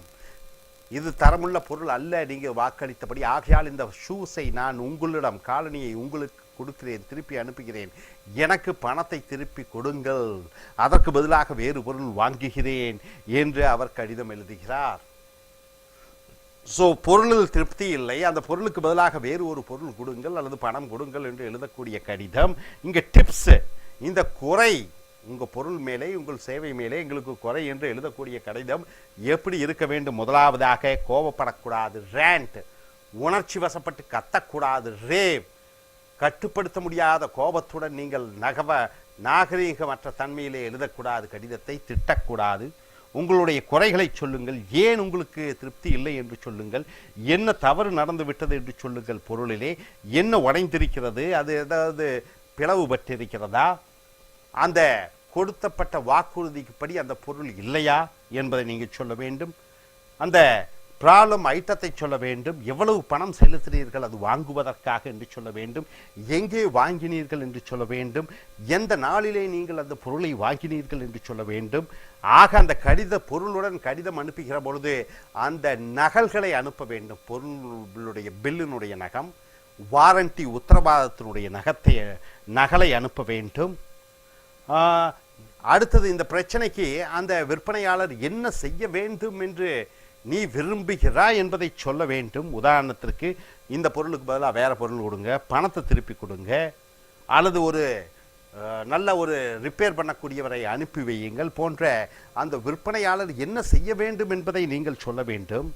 இது தரமுள்ள பொருள் அல்ல நீங்கள் வாக்களித்தபடி, ஆகையால் இந்த ஷூஸை நான் உங்களிடம், காலணியை உங்களுக்கு கொடுக்கிறேன், திருப்பி அனுப்புகிறேன், எனக்கு பணத்தை திருப்பி கொடுங்கள், அதற்கு பதிலாக வேறு பொருள் வாங்குகிறேன் என்று அவர் கடிதம் எழுதுகிறார். ஸோ பொருளில் திருப்தி இல்லை, அந்த பொருளுக்கு பதிலாக வேறு ஒரு பொருள் கொடுங்கள் அல்லது பணம் கொடுங்கள் என்று எழுதக்கூடிய கடிதம். இங்கே டிப்ஸ், இந்த குறை உங்கள் பொருள் மேலே, உங்கள் சேவை மேலே எங்களுக்கு குறை என்று எழுதக்கூடிய கடிதம் எப்படி இருக்க வேண்டும்? முதலாவதாக, கோபப்படக்கூடாது, ரேண்ட், உணர்ச்சி வசப்பட்டு கத்தக்கூடாது, ரேவ், கட்டுப்படுத்த முடியாத கோபத்துடன் நீங்கள் நாகரீகமற்ற தன்மையிலே எழுதக்கூடாது, கடிதத்தை திட்டக்கூடாது, உங்களுடைய குறைகளை சொல்லுங்கள், ஏன் உங்களுக்கு திருப்தி இல்லை என்று சொல்லுங்கள், என்ன தவறு நடந்து விட்டது என்று சொல்லுங்கள், பொருளிலே என்ன உடைந்திருக்கிறது, அது ஏதாவது பிளவுபட்டிருக்கிறதா, அந்த கொடுத்தப்பட்ட வாக்குறுதிக்குப்படி அந்த பொருள் இல்லையா என்பதை நீங்கள் சொல்ல வேண்டும், அந்த ப்ராப்ளம் ஐட்டத்தை சொல்ல வேண்டும், எவ்வளவு பணம் செலுத்தினீர்கள் அது வாங்குவதற்காக என்று சொல்ல வேண்டும், எங்கே வாங்கினீர்கள் என்று சொல்ல வேண்டும், எந்த நாளிலே நீங்கள் அந்த பொருளை வாங்கினீர்கள் என்று சொல்ல வேண்டும். ஆக அந்த பொருளுடன் கடிதம் அனுப்புகிற பொழுது அந்த நகல்களை அனுப்ப வேண்டும். பொருளுடைய பில்லினுடைய நகம், வாரண்டி உத்தரவாதத்தினுடைய நகலை அனுப்ப வேண்டும். அடுத்தது, இந்த பிரச்சனைக்கு அந்த விற்பனையாளர் என்ன செய்ய வேண்டும் என்று நீ விரும்புகிறாய் என்பதை சொல்ல வேண்டும். உதாரணத்திற்கு, இந்த பொருளுக்கு பதிலாக வேறு பொருள் கொடுங்க, பணத்தை திருப்பி கொடுங்க, அல்லது ஒரு நல்ல ஒரு ரிப்பேர் பண்ணக்கூடியவரை அனுப்பி வையுங்கள் போன்ற அந்த விற்பனையாளர் என்ன செய்ய வேண்டும் என்பதை நீங்கள் சொல்ல வேண்டும்.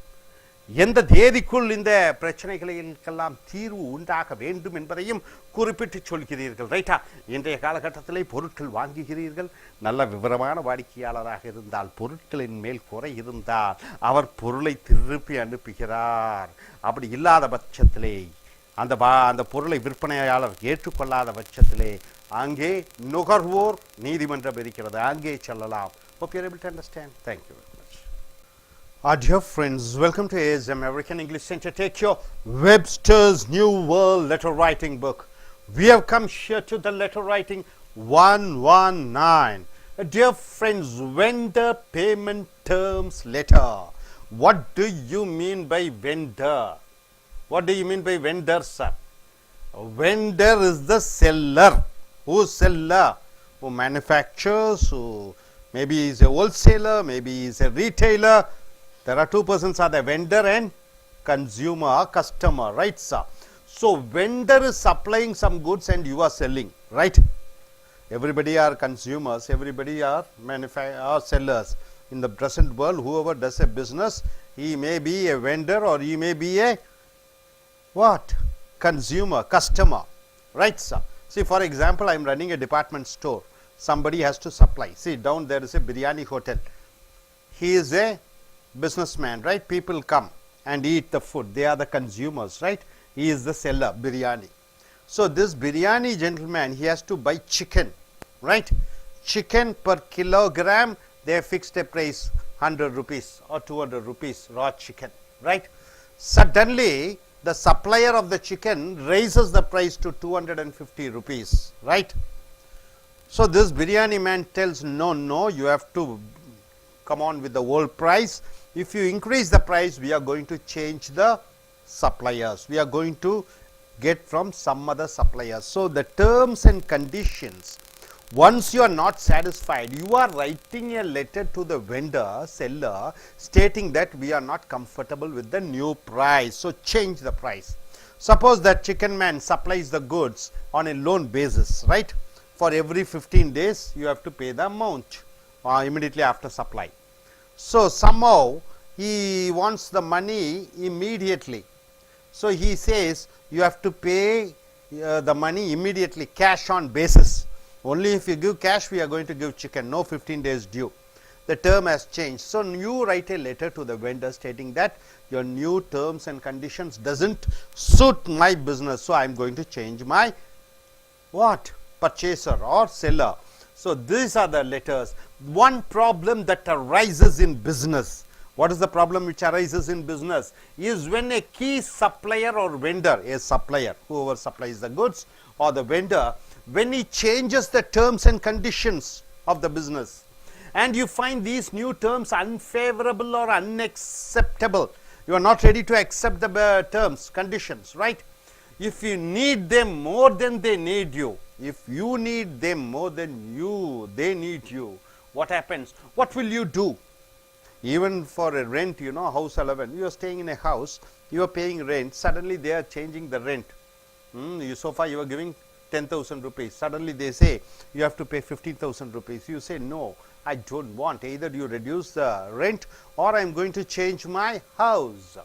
எந்த தேதிக்குள் இந்த பிரச்சனைகளுக்கெல்லாம் தீர்வு உண்டாக வேண்டும் என்பதையும் குறிப்பிட்டு சொல்கிறீர்கள். ரைட்டா? இன்றைய காலகட்டத்திலே பொருட்கள் வாங்குகிறீர்கள், நல்ல விவரமான வாடிக்கையாளராக இருந்தால், பொருட்களின் மேல் குறை இருந்தால் அவர் பொருளை திருப்பி அனுப்புகிறார். அப்படி இல்லாத பட்சத்திலே, அந்த பொருளை விற்பனையாளர் ஏற்றுக்கொள்ளாத பட்சத்திலே அங்கே நுகர்வோர் நீதிமன்றம் இருக்கிறது, அங்கே செல்லலாம். Hope you are able to understand. Thank you very much. Our dear friends, welcome to A.S. American English Center. Take your Webster's New World Letter Writing book. We have come here to the letter writing 119. Dear friends, vendor payment terms letter. What do you mean by vendor? What do you mean by vendor, sir? Vendor is the seller. Who's seller? Who manufactures, who maybe is a wholesaler, maybe is a retailer. There are two persons, are the vendor and consumer or customer, right, sir? So vendor is supplying some goods and you are selling, right? Everybody are consumers, everybody are sellers. In the present world, whoever does a business, he may be a vendor or he may be a what? Consumer, customer, right sir? See, for example, I am running a department store. Somebody has to supply. See, down there is a biryani hotel. He is a businessman, right? People come and eat the food. They are the consumers, right? He is the seller, biryani. So, this biryani gentleman, he has to buy chicken, right? Chicken per kilogram, they have fixed a price 100 rupees or 200 rupees raw chicken, right? Suddenly, the supplier of the chicken raises the price to 250 rupees, right? So, this biryani man tells, no, no, you have to come on with the old price. If you increase the price, we are going to change the suppliers. We are going to get from some other suppliers. So, the terms and conditions, once you are not satisfied, you are writing a letter to the vendor, seller, stating that we are not comfortable with the new price. So, change the price. Suppose that chicken man supplies the goods on a loan basis, right? For every 15 days, you have to pay the amount immediately after supply. So, somehow he wants the money immediately. So, he says you have to pay the money immediately, cash on basis. Only if you give cash, we are going to give chicken, no 15 days due. The term has changed. So, you write a letter to the vendor stating that your new terms and conditions doesn't suit my business. So, I am going to change my what? Purchaser or seller. So, these are the letters. One problem that arises in business. What is the problem which arises in business? Is when a key supplier or vendor, a supplier, whoever supplies the goods, or the vendor, when he changes the terms and conditions of the business, and you find these new terms unfavorable or unacceptable, you are not ready to accept the terms, conditions, right? If you need them more than they need you, if you need them more than they need you, what happens? What will you do? Even for a rent, you know, house allowance, you are staying in a house, you are paying rent, suddenly they are changing the rent. So far you are giving 10,000 rupees, suddenly they say you have to pay 15,000 rupees. You say, no, I don't want, either you reduce the rent or I am going to change my house.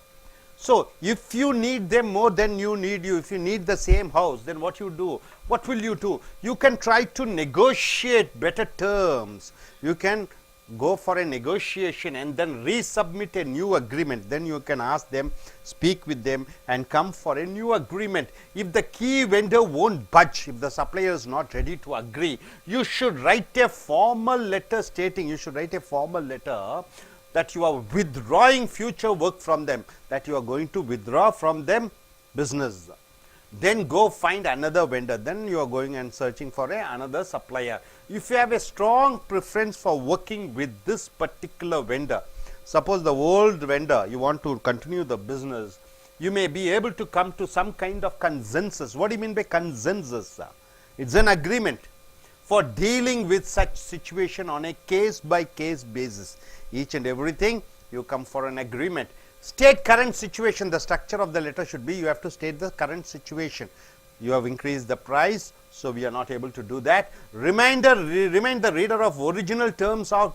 So, if you need them more than you need you, if you need the same house, then what you do? What will you do? You can try to negotiate better terms. You can go for a negotiation and then resubmit a new agreement. Then you can ask them, speak with them and come for a new agreement. If the key vendor won't budge, if the supplier is not ready to agree, you should write a formal letter stating, you should write a formal letter that you are withdrawing future work from them, that you are going to withdraw from them business. Then go find another vendor, then you are going and searching for another supplier. If you have a strong preference for working with this particular vendor, suppose the old vendor, you want to continue the business, you may be able to come to some kind of consensus. What do you mean by consensus? It's an agreement for dealing with such situation on a case by case basis. Each and everything you come for an agreement. State current situation. The structure of the letter should be, you have to state the current situation. You have increased the price, so we are not able to do that. Remind the reader of original terms or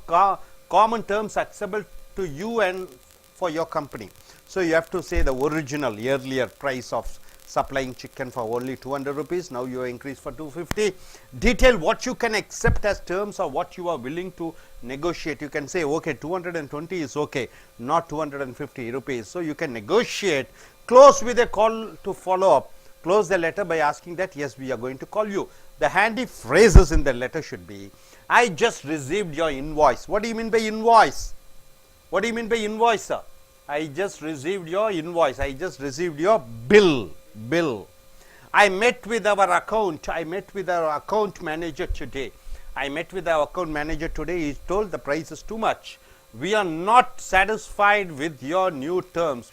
common terms acceptable to you and for your company. So, you have to say the original earlier price of supplying chicken for only 200 rupees, now you are increased for 250. Detail what you can accept as terms or what you are willing to negotiate. You can say, okay, 220 is okay, not 250 rupees. So, you can negotiate. Close with a call to follow up. Close the letter by asking that, yes, we are going to call you. The handy phrases in the letter should be, I just received your invoice. What do you mean by invoice? What do you mean by invoice, sir? I just received your invoice. I just received your bill. I met with our account manager today. He told the price is too much. We are not satisfied with your new terms.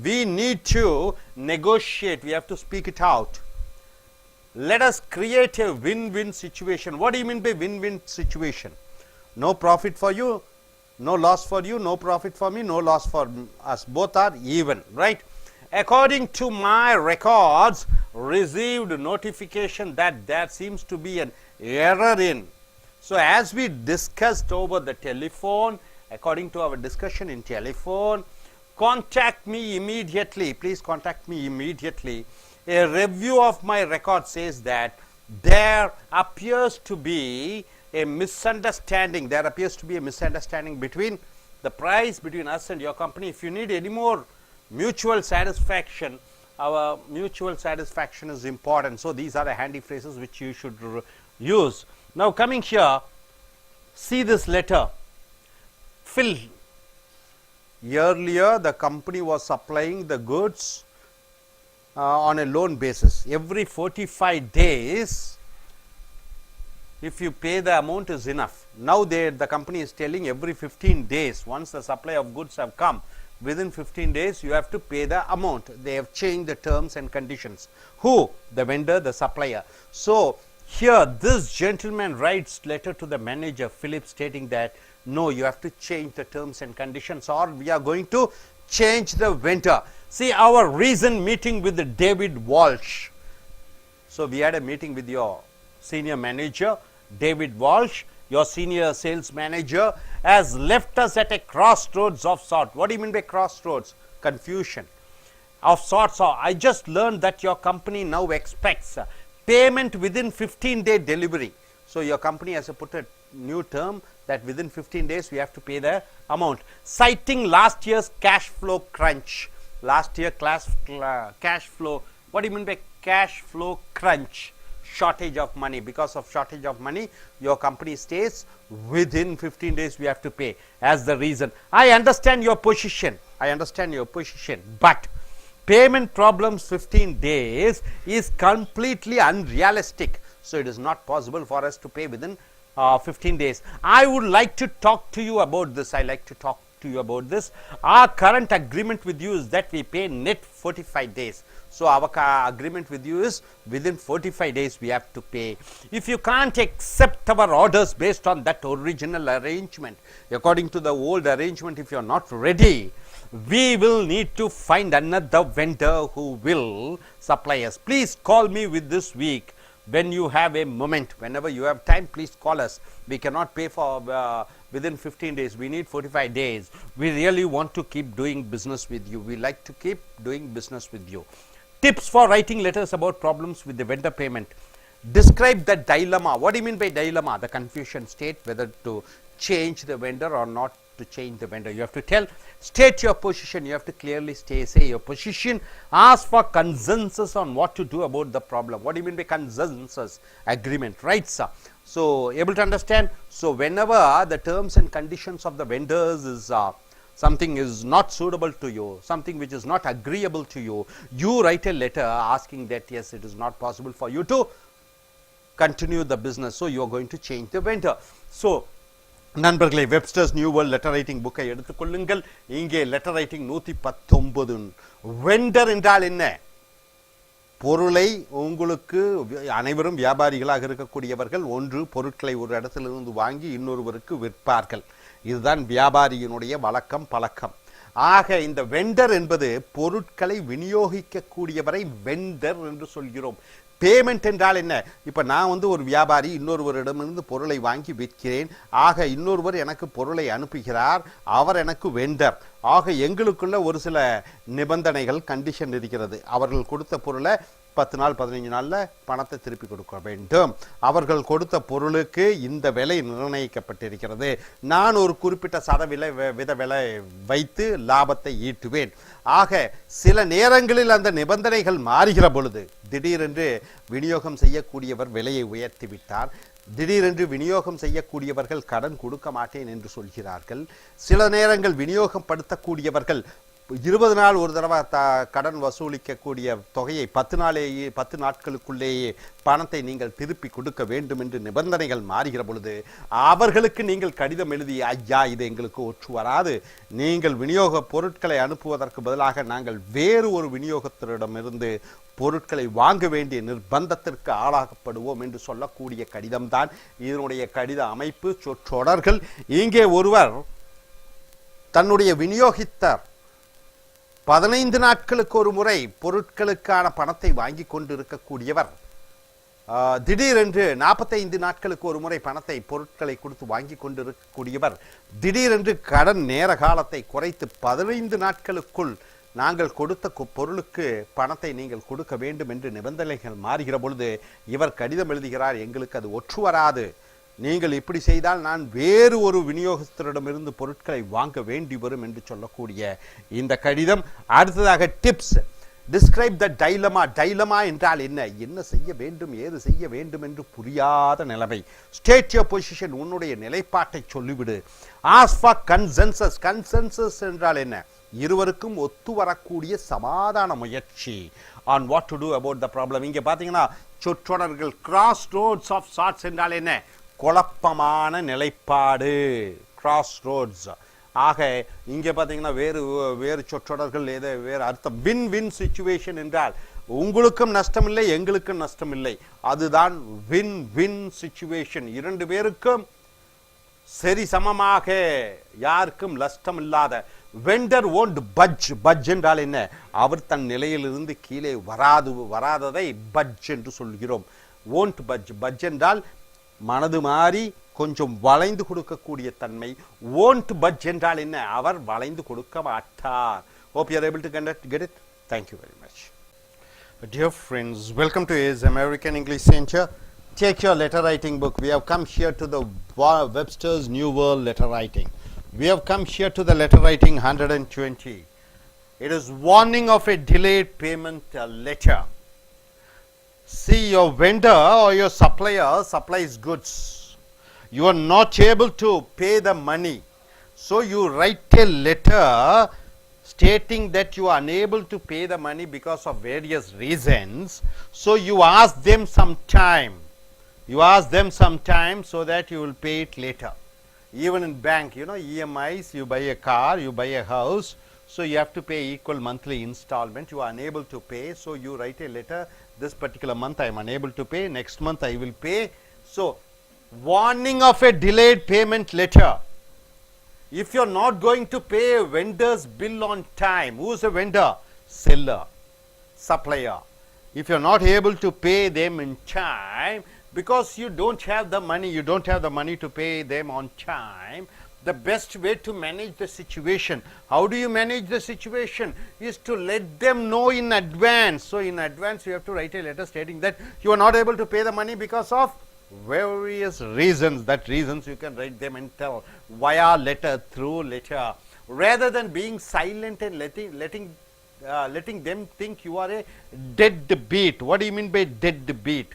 We need to negotiate. We have to speak it out. Let us create a win-win situation. What do you mean by win-win situation? No profit for you, no loss for you, no profit for me, no loss for us. Both are even, right? According to my records, received notification that there seems to be an error in So as we discussed over the telephone, according to our discussion in telephone, contact me immediately. Please contact me immediately. A review of my record says that there appears to be a misunderstanding. There appears to be a misunderstanding between the price between us and your company. If you need any more mutual satisfaction, our mutual satisfaction is important. So these are the handy phrases which you should use. Now coming here, see this letter. Phil, earlier the company was supplying the goods on a loan basis. Every 45 days, if you pay the amount is enough. Now the company is telling every 15 days, once the supply of goods have come, within 15 days you have to pay the amount. They have changed the terms and conditions. Who? The vendor, the supplier. So here this gentleman writes letter to the manager Philip stating that no, you have to change the terms and conditions or we are going to change the vendor. See, our recent meeting with David Walsh. So we had a meeting with your senior manager David Walsh. Your senior sales manager has left us at a crossroads of sort. What do you mean by crossroads? Confusion of sorts. I just learned that your company now expects payment within 15-day delivery. So your company has put a new term that within 15 days we have to pay the amount, citing last year's cash flow crunch. Last year cash flow. What do you mean by cash flow crunch? Shortage of money. Because of shortage of money, your company stays within 15 days we have to pay as the reason. I understand your position. But payment problems 15 days is completely unrealistic. So it is not possible for us to pay within 15 days. I would like to talk to you about this. Our current agreement with you is that we pay net 45 days. So our agreement with you is within 45 days we have to pay. If you can't accept our orders based on that original arrangement, according to the old arrangement, if you are not ready, we will need to find another vendor who will supply us. Please call me with this week when you have a moment. Whenever you have time, please call us. We cannot pay for within 15 days. We need 45 days. We really want to keep doing business with you. We like to keep doing business with you. Tips for writing letters about problems with the vendor payment. Describe the dilemma. What do you mean by dilemma? The confusion state whether to change the vendor or not to change the vendor. You have to state your position. You have to clearly say your position. Ask for consensus on what to do about the problem. What do you mean by consensus? Agreement, right, sir? So able to understand? So whenever the terms and conditions of the vendors is something is not suitable to you, something which is not agreeable to you, you write a letter asking that yes, it is not possible for you to continue the business. So you are going to change the vendor. So நண்பர்களே, Webster's new world letter writing புக்கை எடுத்துக்கொள்ளுங்கள். இங்கே letter writing 119. Vendor என்றால் என்ன? பொருளை உங்களுக்கு அனைவரும் வியாபாரிகளாக இருக்கக்கூடியவர்கள் ஒன்று பொருட்களை ஒரு இடத்திலிருந்து வாங்கி இன்னொருவருக்கு விற்பார்கள். இதுதான் வியாபாரியினுடைய வழக்கம் பழக்கம். ஆக இந்த வெண்டர் என்பது பொருட்களை விநியோகிக்கக்கூடியவரை வெண்டர் என்று சொல்கிறோம். பேமெண்ட் என்றால் என்ன? இப்போ நான் ஒரு வியாபாரி இன்னொருவரிடமிருந்து பொருளை வாங்கி விற்கிறேன். ஆக இன்னொருவர் எனக்கு பொருளை அனுப்புகிறார். அவர் எனக்கு வெண்டர். ஆக எங்களுக்குள்ள ஒரு சில நிபந்தனைகள் கண்டிஷன் இருக்கிறது. அவர்கள் கொடுத்த பொருளை 10 நாள் 15 நாளில் பணத்தை திருப்பி கொடுக்க வேண்டும். அவர்கள் கொடுத்த பொருளுக்கு இந்த விலை நிர்ணயிக்கப்பட்டிருக்கிறது. நான் ஒரு குறிப்பிட்ட வித விலை வைத்து லாபத்தை ஈட்டுவேன். ஆக சில நேரங்களில் அந்த நிபந்தனைகள் மாறுகிற பொழுது திடீரென்று விநியோகம் செய்யக்கூடியவர் விலையை உயர்த்தி விட்டார். திடீரென்று விநியோகம் செய்யக்கூடியவர்கள் கடன் கொடுக்க மாட்டேன் என்று சொல்கிறார்கள். சில நேரங்கள் விநியோகம் படுத்தக்கூடியவர்கள் 20 நாள் ஒரு தடவை கடன் வசூலிக்கக்கூடிய தொகையை 10 நாட்களுக்குள்ளேயே பணத்தை நீங்கள் திருப்பி கொடுக்க வேண்டும் என்று நிபந்தனைகள் மாறுகிற பொழுது அவர்களுக்கு நீங்கள் கடிதம் எழுதி, ஐயா இது எங்களுக்கு ஒற்று வராது, நீங்கள் விநியோக பொருட்களை அனுப்புவதற்கு பதிலாக நாங்கள் வேறு ஒரு விநியோகத்திடமிருந்து பொருட்களை வாங்க வேண்டிய நிர்பந்தத்திற்கு ஆளாகப்படுவோம் என்று சொல்லக்கூடிய கடிதம்தான் இதனுடைய கடித அமைப்பு சொற்றொடர்கள். இங்கே ஒருவர் தன்னுடைய விநியோகித்தார் 15 நாட்களுக்கு ஒரு முறை பொருட்களுக்கான பணத்தை வாங்கி கொண்டு இருக்கக்கூடியவர் திடீரென்று 45 நாட்களுக்கு ஒரு முறை பணத்தை பொருட்களை கொடுத்து வாங்கி கொண்டிருக்கக்கூடியவர் திடீரென்று கடன் நேர காலத்தை குறைத்து 15 நாட்களுக்குள் நாங்கள் கொடுத்த பொருளுக்கு பணத்தை நீங்கள் கொடுக்க வேண்டும் என்று நிபந்தனைகள் மாறுகிற பொழுது இவர் கடிதம் எழுதுகிறார், எங்களுக்கு அது ஒற்று வராது, நீங்கள் இப்படி செய்தால் நான் வேறு ஒரு விநியோகஸ்தரிடமிருந்து பொருட்களை வாங்க வேண்டி வரும் என்று சொல்லக்கூடிய இந்த கடிதம். அடுத்ததாக tips. Describe the dilemma. Dilemma என்றால் என்ன? என்ன செய்ய வேண்டும், ஏது செய்ய வேண்டும் என்று புரியாத நிலைமை. State your position. உன்னுடைய நிலைப்பாட்டை சொல்லிவிடு. Ask for consensus. கன்சென்சஸ் என்றால் என்ன? இருவருக்கும் ஒத்து வரக்கூடிய சமாதான முயற்சி. On what to do about the problem. இங்கே பார்த்தீங்கன்னா சொற்றொடர்கள். கிராஸ் ரோட்ஸ் ஆஃப் சார்ட்ஸ் என்றால் என்ன? குழப்பமான நிலைப்பாடு. Cross roads. ஆக இங்கே பார்த்தீங்கன்னா வேறு சொற்றொடர்கள் வேறு அர்த்தம். வின் வின் சிச்சுவேஷன் என்றால் உங்களுக்கும் நஷ்டமில்லை, எங்களுக்கும் நஷ்டமில்லை, அதுதான் வின் வின் சிச்சுவேஷன். இரண்டு பேருக்கும் சரி சமமாக, யாருக்கும் நஷ்டம் இல்லாத. Vendor won't பட்ஜ். பட்ஜ் என்றால் என்ன? அவர் தன் நிலையிலிருந்து கீழே வராததை பட்ஜ் என்று சொல்கிறோம். ஓன்ட் பட்ஜ். பட்ஜ் என்றால் மனது மாறி கொஞ்சம் வளைந்து கொடுக்கக்கூடிய தன்மை. ஓன்ட் பட்ஜ் என்றால் என்ன? அவர் வளைந்து கொடுக்க மாட்டார். Hope you are able to get it. Thank you very much. Dear friends, welcome to A.S. American English Center. Take your letter writing book. We have come here to the Webster's New World Letter Writing. We have come here to the letter writing 120. It is warning of a delayed payment letter. See, your vendor or your supplier supplies goods. You are not able to pay the money. So you write a letter stating that you are unable to pay the money because of various reasons. So you ask them some time. You ask them some time so that you will pay it later. Even in bank, you know, EMIs, you buy a car, you buy a house. So you have to pay equal monthly installment. You are unable to pay. So you write a letter. This particular month I am unable to pay. Next month I will pay. So warning of a delayed payment letter. If you are not going to pay a vendor's bill on time, who is a vendor? Seller, supplier. If you are not able to pay them in time because you don't have the money, to pay them on time, the best way to manage the situation. How do you manage the situation? Is to let them know in advance. So in advance you have to write a letter stating that you are not able to pay the money because of various reasons. That reasons you can write them and tell via letter, through letter, rather than being silent and letting them think you are a deadbeat. What do you mean by deadbeat?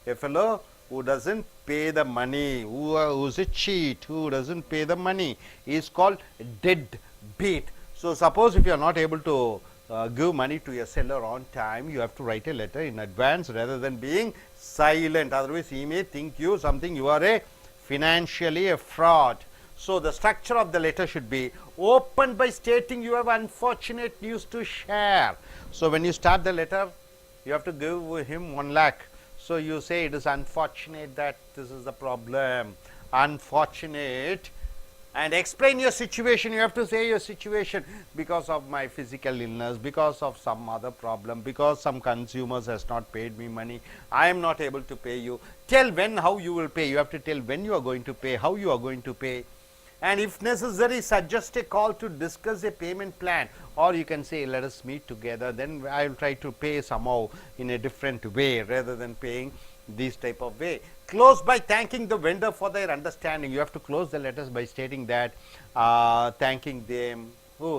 A fellow who doesn't pay the money, who's a cheat, who doesn't pay the money, is called deadbeat. So suppose if you are not able to give money to your seller on time, you have to write a letter in advance rather than being silent. Otherwise he may think you are a financially a fraud. So the structure of the letter should be opened by stating you have unfortunate news to share. So when you start the letter, you have to give him 1 lakh. So you say it is unfortunate that this is the problem. Unfortunate. And explain your situation. You have to say your situation. Because of my physical illness, because of some other problem, because some consumers has not paid me money, I am not able to pay you. Tell when, how you will pay. You have to tell when you are going to pay, how you are going to pay. And if necessary, suggest a call to discuss a payment plan. Or you can say, let us meet together, then I will try to pay somehow in a different way rather than paying this type of way. Close by thanking the vendor for their understanding. You have to close the letters by stating that thanking them,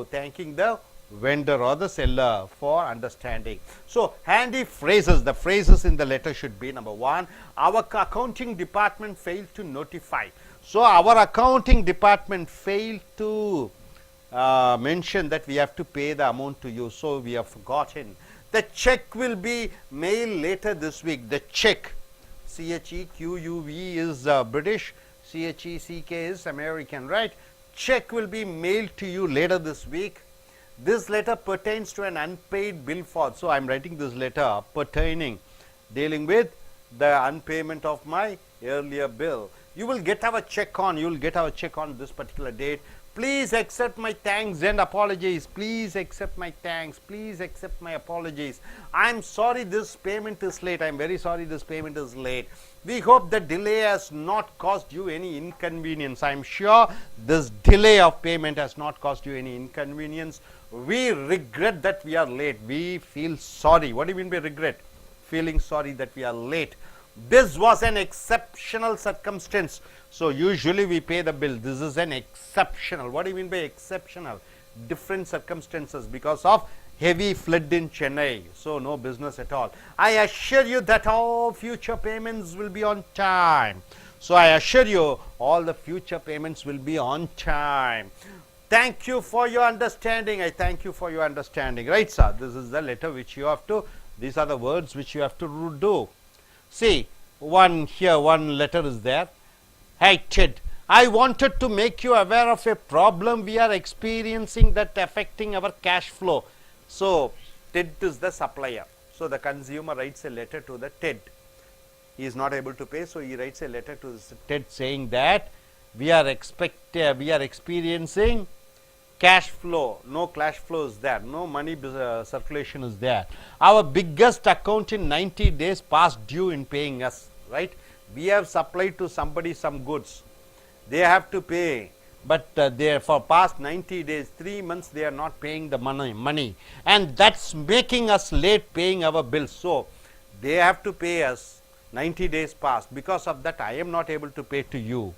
thanking the vendor or the seller for understanding. So handy phrases. The phrases in the letter should be: number 1, our accounting department failed to notify. So our accounting department failed to mention that we have to pay the amount to you, so we have forgotten. The check will be mailed later this week. The check, CHEQUV is British, CHECK is American, right? Check will be mailed to you later this week. This letter pertains to an unpaid bill for, so I am writing this letter pertaining, dealing with the unpayment of my earlier bill. You will get our check on, this particular date. Please accept my thanks and apologies. Please accept my thanks. Please accept my apologies. I'm sorry this payment is late. I'm very sorry this payment is late. We hope the delay has not caused you any inconvenience. I'm sure this delay of payment has not caused you any inconvenience. We regret that we are late. We feel sorry. What do you mean by regret? Feeling sorry that we are late. This was an exceptional circumstance. So usually we pay the bill. This is an exceptional. What do you mean by exceptional? Different circumstances because of heavy flood in Chennai. So no business at all. I assure you that all future payments will be on time. So I assure you all the future payments will be on time. Thank you for your understanding. I thank you for your understanding. Right, sir? This is the letter which you have to, these are the words which you have to do. See, one letter is there. Hey, Ted, I wanted to make you aware of a problem we are experiencing that affecting our cash flow. So, Ted is the supplier. So, the consumer writes a letter to the Ted. He is not able to pay, so he writes a letter to Ted saying that we are experiencing cash flow. No cash flow is there. No money circulation is there. Our biggest account in 90 days past due in paying us, right? We have supplied to somebody some goods. They have to pay, but they for past 90 days, 3 months, they are not paying the money, and that's making us late paying our bills. So they have to pay us 90 days past. Because of that, I am not able to pay to you.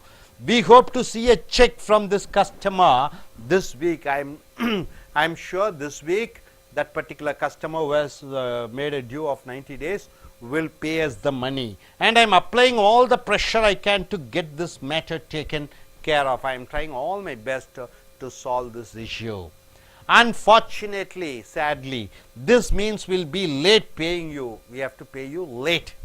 We hope to see a check from this customer this week. I'm sure this week that particular customer who has made a due of 90 days will pay us the money, and I am applying all the pressure I can to get this matter taken care of. I am trying all my best to solve this issue. Unfortunately, sadly, this means we'll be late paying you. We have to pay you late.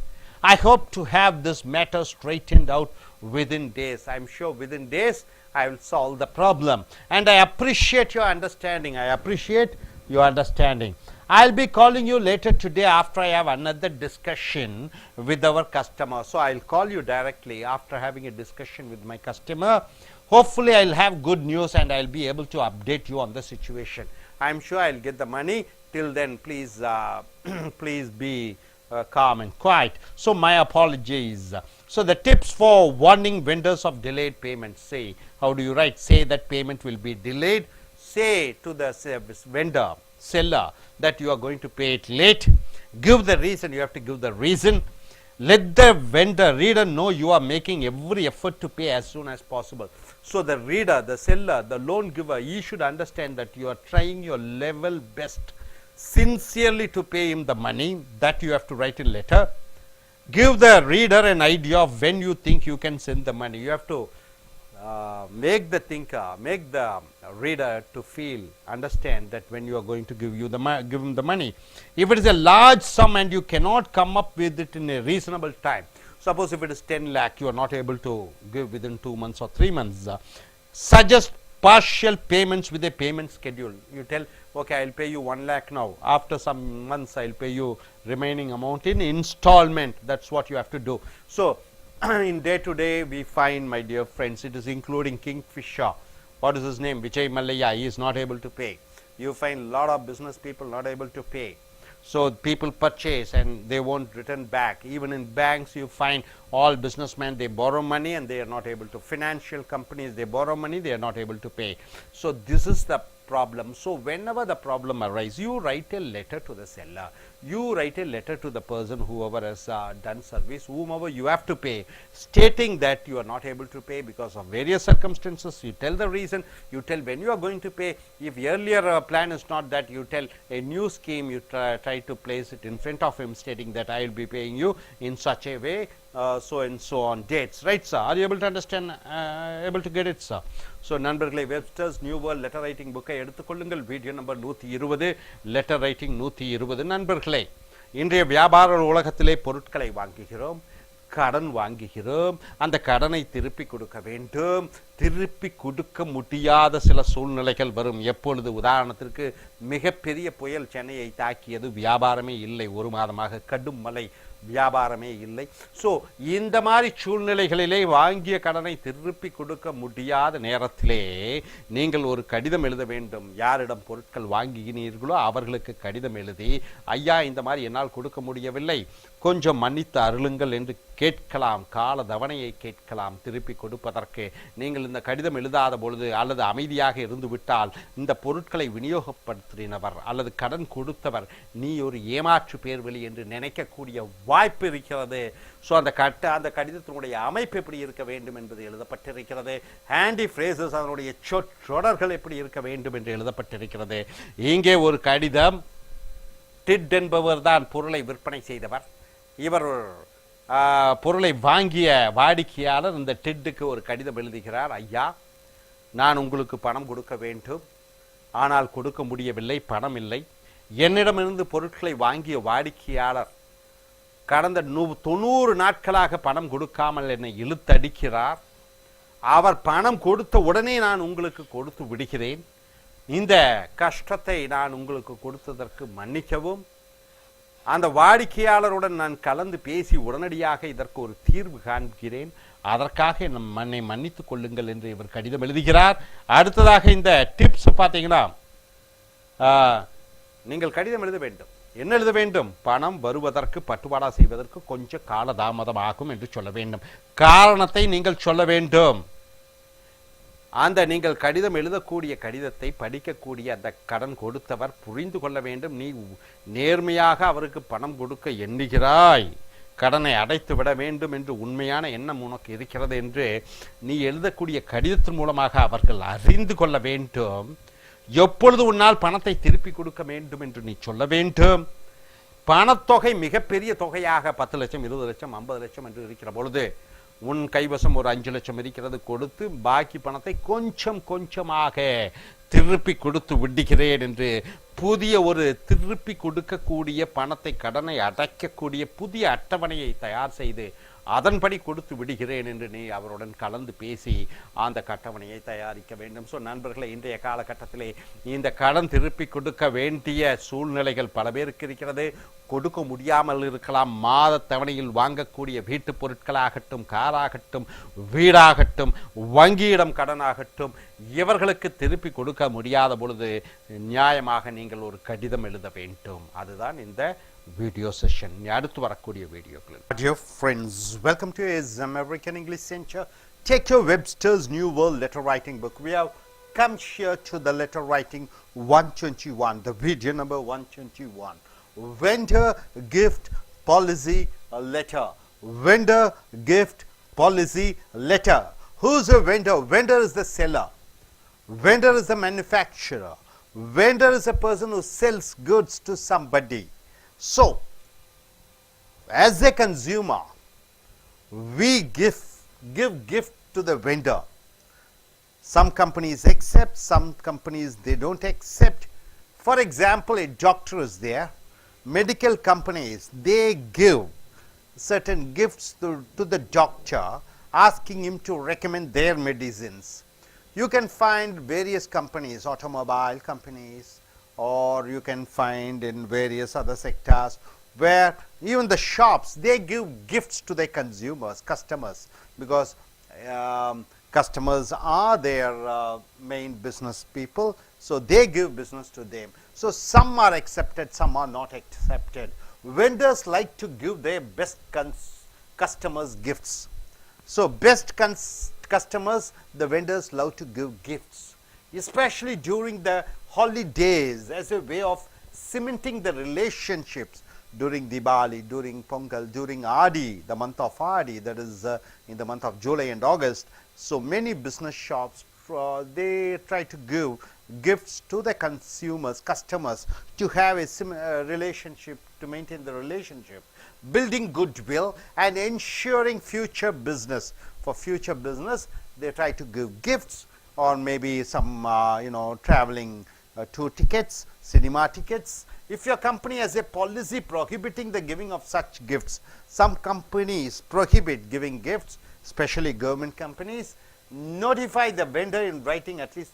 I hope to have this matter straightened out within days. I am sure within days I will solve the problem, and I appreciate your understanding. I appreciate your understanding. I'll be calling you later today after I have another discussion with our customer. So I'll call you directly after having a discussion with my customer. Hopefully I'll have good news and I'll be able to update you on the situation. I'm sure I'll get the money. Till then, please please be calm and quiet. So my apologies. So the tips for warning vendors of delayed payment. Say, how do you write? Say that payment will be delayed. Say to the vendor, seller, that you are going to pay it late. Give the reason. You have to give the reason. Let the vendor, reader know you are making every effort to pay as soon as possible. So the reader, the seller, the loan giver, he should understand that you are trying your level best sincerely to pay him the money. That you have to write in letter. Give the reader an idea of when you think you can send the money. You have to make the thinker, make the reader to feel, understand that when you are going to give him the money. If it is a large sum and you cannot come up with it in a reasonable time, suppose if it is 10 lakh, you are not able to give within 2 months or 3 months, suggest partial payments with a payment schedule. You tell, okay, I will pay you 1 lakh now. After some months, I will pay you remaining amount in installment. That's what you have to do. So in day to day, we find, my dear friends, it is including Kingfisher. What is his name? Vijay Mallaya. He is not able to pay. You find a lot of business people not able to pay. So people purchase and they won't return back. Even in banks, you find all businessmen, they borrow money and they are not able to. Financial companies, they borrow money, they are not able to pay. So this is the problem. So whenever the problem arises, you write a letter to the seller. You write a letter to the person, whoever has done service, whomever you have to pay, stating that you are not able to pay because of various circumstances. You tell the reason, you tell when you are going to pay. If earlier plan is not that, you tell a new scheme, you try to place it in front of him, stating that I will be paying you in such a way, so and so on dates. Right, sir? Are you able to understand, able to get it, sir? So நண்பர்களே, Webster's new world letter writing புக்கை எடுத்துக்கொள்ளுங்கள். Video number 120, letter writing 120. நண்பர்களே, இன்றைய வியாபார உலகத்திலே பொருட்களை வாங்குகிறோம், கடன் வாங்குகிறோம், அந்த கடனை திருப்பி கொடுக்க வேண்டும். திருப்பி கொடுக்க முடியாத சில சூழ்நிலைகள் வரும். எப்பொழுது? உதாரணத்திற்கு மிகப்பெரிய புயல் சென்னையை தாக்கியது, வியாபாரமே இல்லை, ஒரு மாதமாக கடும் மழை, வியாபாரமே இல்லை. ஸோ இந்த மாதிரி சூழ்நிலைகளிலே வாங்கிய கடனை திருப்பி கொடுக்க முடியாத நேரத்திலே நீங்கள் ஒரு கடிதம் எழுத வேண்டும். யாரிடம் பொருட்கள் வாங்கினீர்களோ அவர்களுக்கு கடிதம் எழுதி, ஐயா இந்த மாதிரி என்னால் கொடுக்க முடியவில்லை, கொஞ்சம் மன்னித்து அருளுங்கள் என்று கேட்கலாம். கால தவணையை கேட்கலாம் திருப்பி கொடுப்பதற்கு. நீங்கள் இந்த கடிதம் எழுதாத பொழுது அல்லது அமைதியாக இருந்து விட்டால் இந்த பொருட்களை விநியோகப்படுத்தினவர் அல்லது கடன் கொடுத்தவர் நீ ஒரு ஏமாற்று பேர்வழி என்று நினைக்கக்கூடிய வாய்ப்பு இருக்கிறது. ஸோ அந்த கடிதத்தினுடைய அமைப்பு எப்படி இருக்க வேண்டும் என்பது எழுதப்பட்டிருக்கிறது. ஹேண்டி ஃப்ரேசஸ், அதனுடைய சொற்றொடர்கள் எப்படி இருக்க வேண்டும் என்று எழுதப்பட்டிருக்கிறது. இங்கே ஒரு கடிதம். டிட் என்பவர் தான் பொருளை விற்பனை செய்தவர். இவர் பொருளை வாங்கிய வாடிக்கையாளர் இந்த டிட்டுக்கு ஒரு கடிதம் எழுதுகிறார். ஐயா, நான் உங்களுக்கு பணம் கொடுக்க வேண்டும், ஆனால் கொடுக்க முடியவில்லை, பணம் இல்லை. என்னிடமிருந்து பொருட்களை வாங்கிய வாடிக்கையாளர் கடந்த 90 நாட்களாக பணம் கொடுக்காமல் என்னை இழுத்தடிக்கிறார். அவர் பணம் கொடுத்த உடனே நான் உங்களுக்கு கொடுத்து விடுகிறேன். இந்த கஷ்டத்தை நான் உங்களுக்கு கொடுத்ததற்கு மன்னிக்கவும். அந்த வாடிக்கையாளருடன் நான் கலந்து பேசி உடனடியாக இதற்கு ஒரு தீர்வு காண்கிறேன். அதற்காக என்னை மன்னித்துக் கொள்ளுங்கள் என்று இவர் கடிதம் எழுதுகிறார். அடுத்ததாக இந்த டிப்ஸ் பார்த்தீங்கன்னா, நீங்கள் கடிதம் எழுத வேண்டும். என்ன எழுத வேண்டும்? பணம் வருவதற்கு, பட்டுவாடா செய்வதற்கு கொஞ்சம் காலதாமதம் ஆகும் என்று சொல்ல வேண்டும். காரணத்தை நீங்கள் சொல்ல வேண்டும். அந்த நீங்கள் கடிதம் எழுதக்கூடிய கடிதத்தை படிக்கக்கூடிய அந்த கடன் கொடுத்தவர் புரிந்து கொள்ள வேண்டும். நீ நேர்மையாக அவருக்கு பணம் கொடுக்க எண்ணுகிறாய், கடனை அடைத்து விட வேண்டும் என்று உண்மையான எண்ணம் உனக்கு இருக்கிறது என்று நீ எழுதக்கூடிய கடிதத்தின் மூலமாக அவர்கள் அறிந்து கொள்ள வேண்டும். எப்பொழுது உன்னால் பணத்தை திருப்பி கொடுக்க வேண்டும் என்று நீ சொல்ல வேண்டும். பணத்தொகை மிகப்பெரிய தொகையாக 10 லட்சம், 20 லட்சம், 50 லட்சம் என்று இருக்கிற பொழுது உன் கைவசம் ஒரு 5 லட்சம் இருக்கிறது, கொடுத்து பாக்கி பணத்தை கொஞ்சம் கொஞ்சமாக திருப்பி கொடுத்து விடுகிறேன் என்று புதிய ஒரு திருப்பி கொடுக்கக்கூடிய பணத்தை, கடனை அடைக்கக்கூடிய புதிய அட்டவணையை தயார் செய்து அதன்படி கொடுத்து விடுகிறேன் என்று நீ அவருடன் கலந்து பேசி அந்த அட்டவணையை தயாரிக்க வேண்டும். ஸோ நண்பர்களே, இன்றைய காலகட்டத்திலே இந்த கடன் திருப்பி கொடுக்க வேண்டிய சூழ்நிலைகள் பல பேருக்கு இருக்கிறது. கொடுக்க முடியாமல் இருக்கலாம். மாத தவணையில் வாங்கக்கூடிய வீட்டு பொருட்களாகட்டும், காராகட்டும், வீடாகட்டும், வங்கியிடம் கடனாகட்டும், இவர்களுக்கு திருப்பி கொடுக்க முடியாத பொழுது நியாயமாக நீங்கள் ஒரு கடிதம் எழுத வேண்டும். அதுதான் இந்த வீடியோ செஷன். அடுத்து வரக்கூடிய வீடியோக்கள். Dear friends, welcome to his American English Center. Take your Webster's New World Letter Writing book. We have come here to the letter writing 121, the video number 121. Vendor gift policy letter. Vendor gift policy letter. Who's a vendor? Vendor is the seller. Vendor is the manufacturer. Vendor is a person who sells goods to somebody. So, as a consumer, we give gift to the vendor. Some companies accept, some companies they don't accept. For example, a doctor is there. Medical companies, they give certain gifts to the doctor, asking him to recommend their medicines. You can find various companies, automobile companies, or you can find in various other sectors where even the shops, they give gifts to their consumers, customers, because customers are their main business people, so they give business to them. So some are accepted, some are not accepted. Vendors like to give their best customers gifts. So best customers, the vendors love to give gifts, especially during the holidays, as a way of cementing the relationships during Diwali, during Pongal, during Adi, the month of Adi, that is in the month of July and August. So many business shops, they try to give gifts to the consumers, customers, to have a relationship, to maintain the relationship, building goodwill and ensuring future business. For future business, they try to give gifts, or maybe some traveling tour tickets, cinema tickets. If your company has a policy prohibiting the giving of such gifts, some companies prohibit giving gifts, especially government companies. notify the vendor in writing at least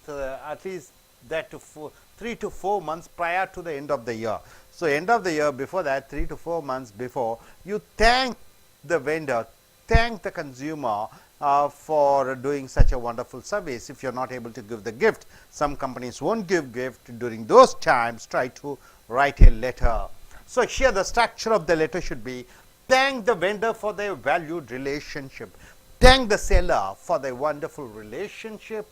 that to 3 to 4 months prior to the end of the year. So end of the year, before that, 3 to 4 months before, you thank the vendor, thank the consumer for doing such a wonderful service. If you're not able to give the gift, some companies won't give gift during those times, try to write a letter. So here the structure of the letter should be: thank the vendor for their valued relationship, thank the seller for their wonderful relationship,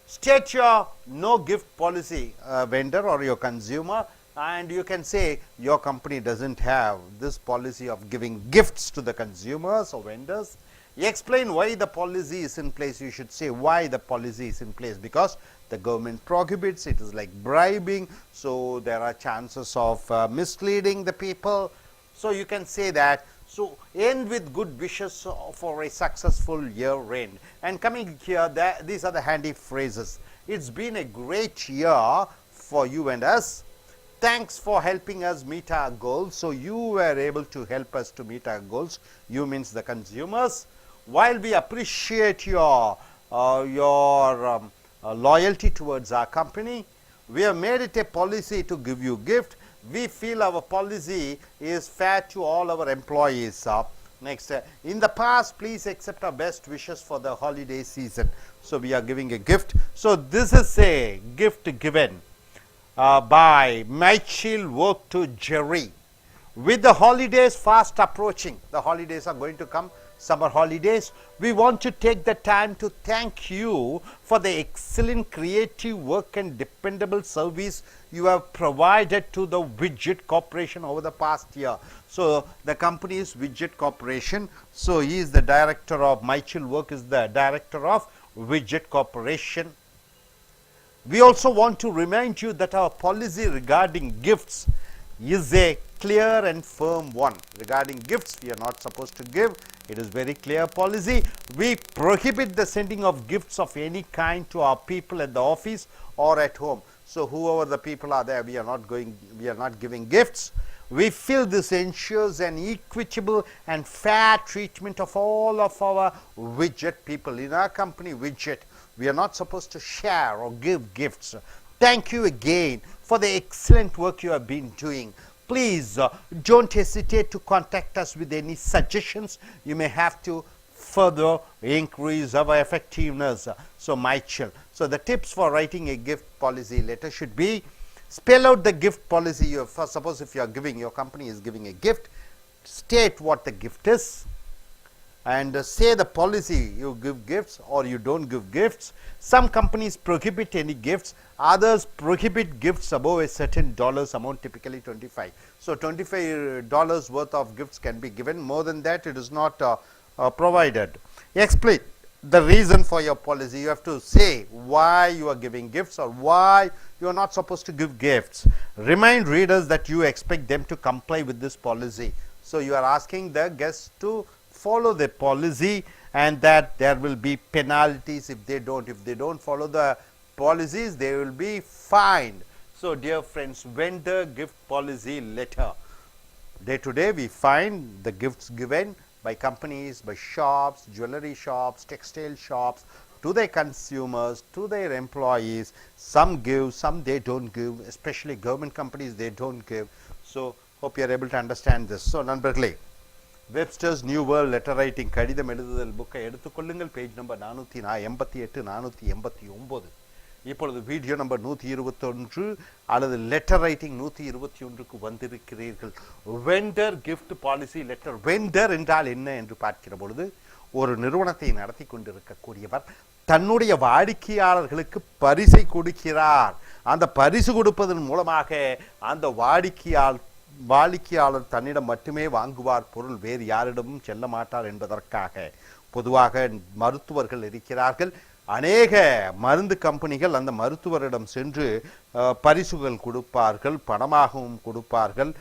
state your no gift policy, vendor or your consumer, and you can say your company doesn't have this policy of giving gifts to the consumers or vendors. You explain why the policy is in place. You should say why the policy is in place: because the government prohibits, it is like bribing, so there are chances of misleading the people. So you can say that. So end with good wishes for a successful year end. And coming here, these are the handy phrases. It's been a great year for you and us. Thanks for helping us meet our goals. So you were able to help us to meet our goals. You means the consumers. While we appreciate your loyalty towards our company, we have made it a policy to give you gift. We feel our policy is fair to all our employees. Next, in the past, please accept our best wishes for the holiday season. So we are giving a gift. So this is a gift given by Michael work to Jerry. With the holidays fast approaching, the holidays are going to come, summer holidays, we want to take the time to thank you for the excellent creative work and dependable service you have provided to the Widget Corporation over the past year. So the company is Widget Corporation. So he is the director of Michael Work is the director of Widget Corporation. We also want to remind you that our policy regarding gifts is a clear and firm one. Regarding gifts, we are not supposed to give. It is very clear policy. We prohibit the sending of gifts of any kind to our people at the office or at home. So whoever the people are there, we are not giving gifts. We feel this ensures an equitable and fair treatment of all of our Widget people. In our company Widget, we are not supposed to share or give gifts. Thank you again for the excellent work you have been doing. Please don't hesitate to contact us with any suggestions you may have to further increase our effectiveness. So Michael, so the tips for writing a gift policy letter should be: spell out the gift policy. Suppose if you are giving, your company is giving a gift, state what the gift is, and say the policy, you give gifts or you don't give gifts. Some companies prohibit any gifts, others prohibit gifts above a certain dollars amount, typically 25. So $25 worth of gifts can be given. More than that, it is not provided. Explain the reason for your policy. You have to say why you are giving gifts or why you are not supposed to give gifts. Remind readers that you expect them to comply with this policy. So you are asking the guests to follow the policy, and that there will be penalties if they don't. If they don't follow the policies, they will be fined. So dear friends, vendor gift policy letter. Day to day we find the gifts given by companies, by shops, jewelry shops, textile shops, to their consumers, to their employees. Some give, some they don't give, especially government companies, they don't give. So hope you are able to understand this. So நண்பர்களே, Webster's new world letter writing கடிதம் எழுதுதல் புக்கை எடுத்துக்கொள்ளுங்கள். Page number 488 489. இப்பொழுது video number 121 அல்லது letter writing 121க்கு வந்திருக்கிறீர்கள். Vendor gift policy letter. Vendor என்றால் என்ன என்று பார்க்கிற பொழுது, ஒரு நிறுவனத்தை நடத்தி கொண்டிருக்கக்கூடியவர் தன்னுடைய வாடிக்கையாளர்களுக்கு பரிசை கொடுக்கிறார். அந்த பரிசு கொடுப்பதன் மூலமாக அந்த வாடிக்கையாளர் தன்னிடம் மட்டுமே வாங்குவார் பொருள், வேறு யாரிடமும் செல்ல மாட்டார் என்பதற்காக. பொதுவாக மருத்துவர்கள் இருக்கிறார்கள், அநேக மருந்து கம்பெனிகள் அந்த மருத்துவரிடம் சென்று பரிசுகள் கொடுப்பார்கள், பணமாகவும் கொடுப்பார்கள்.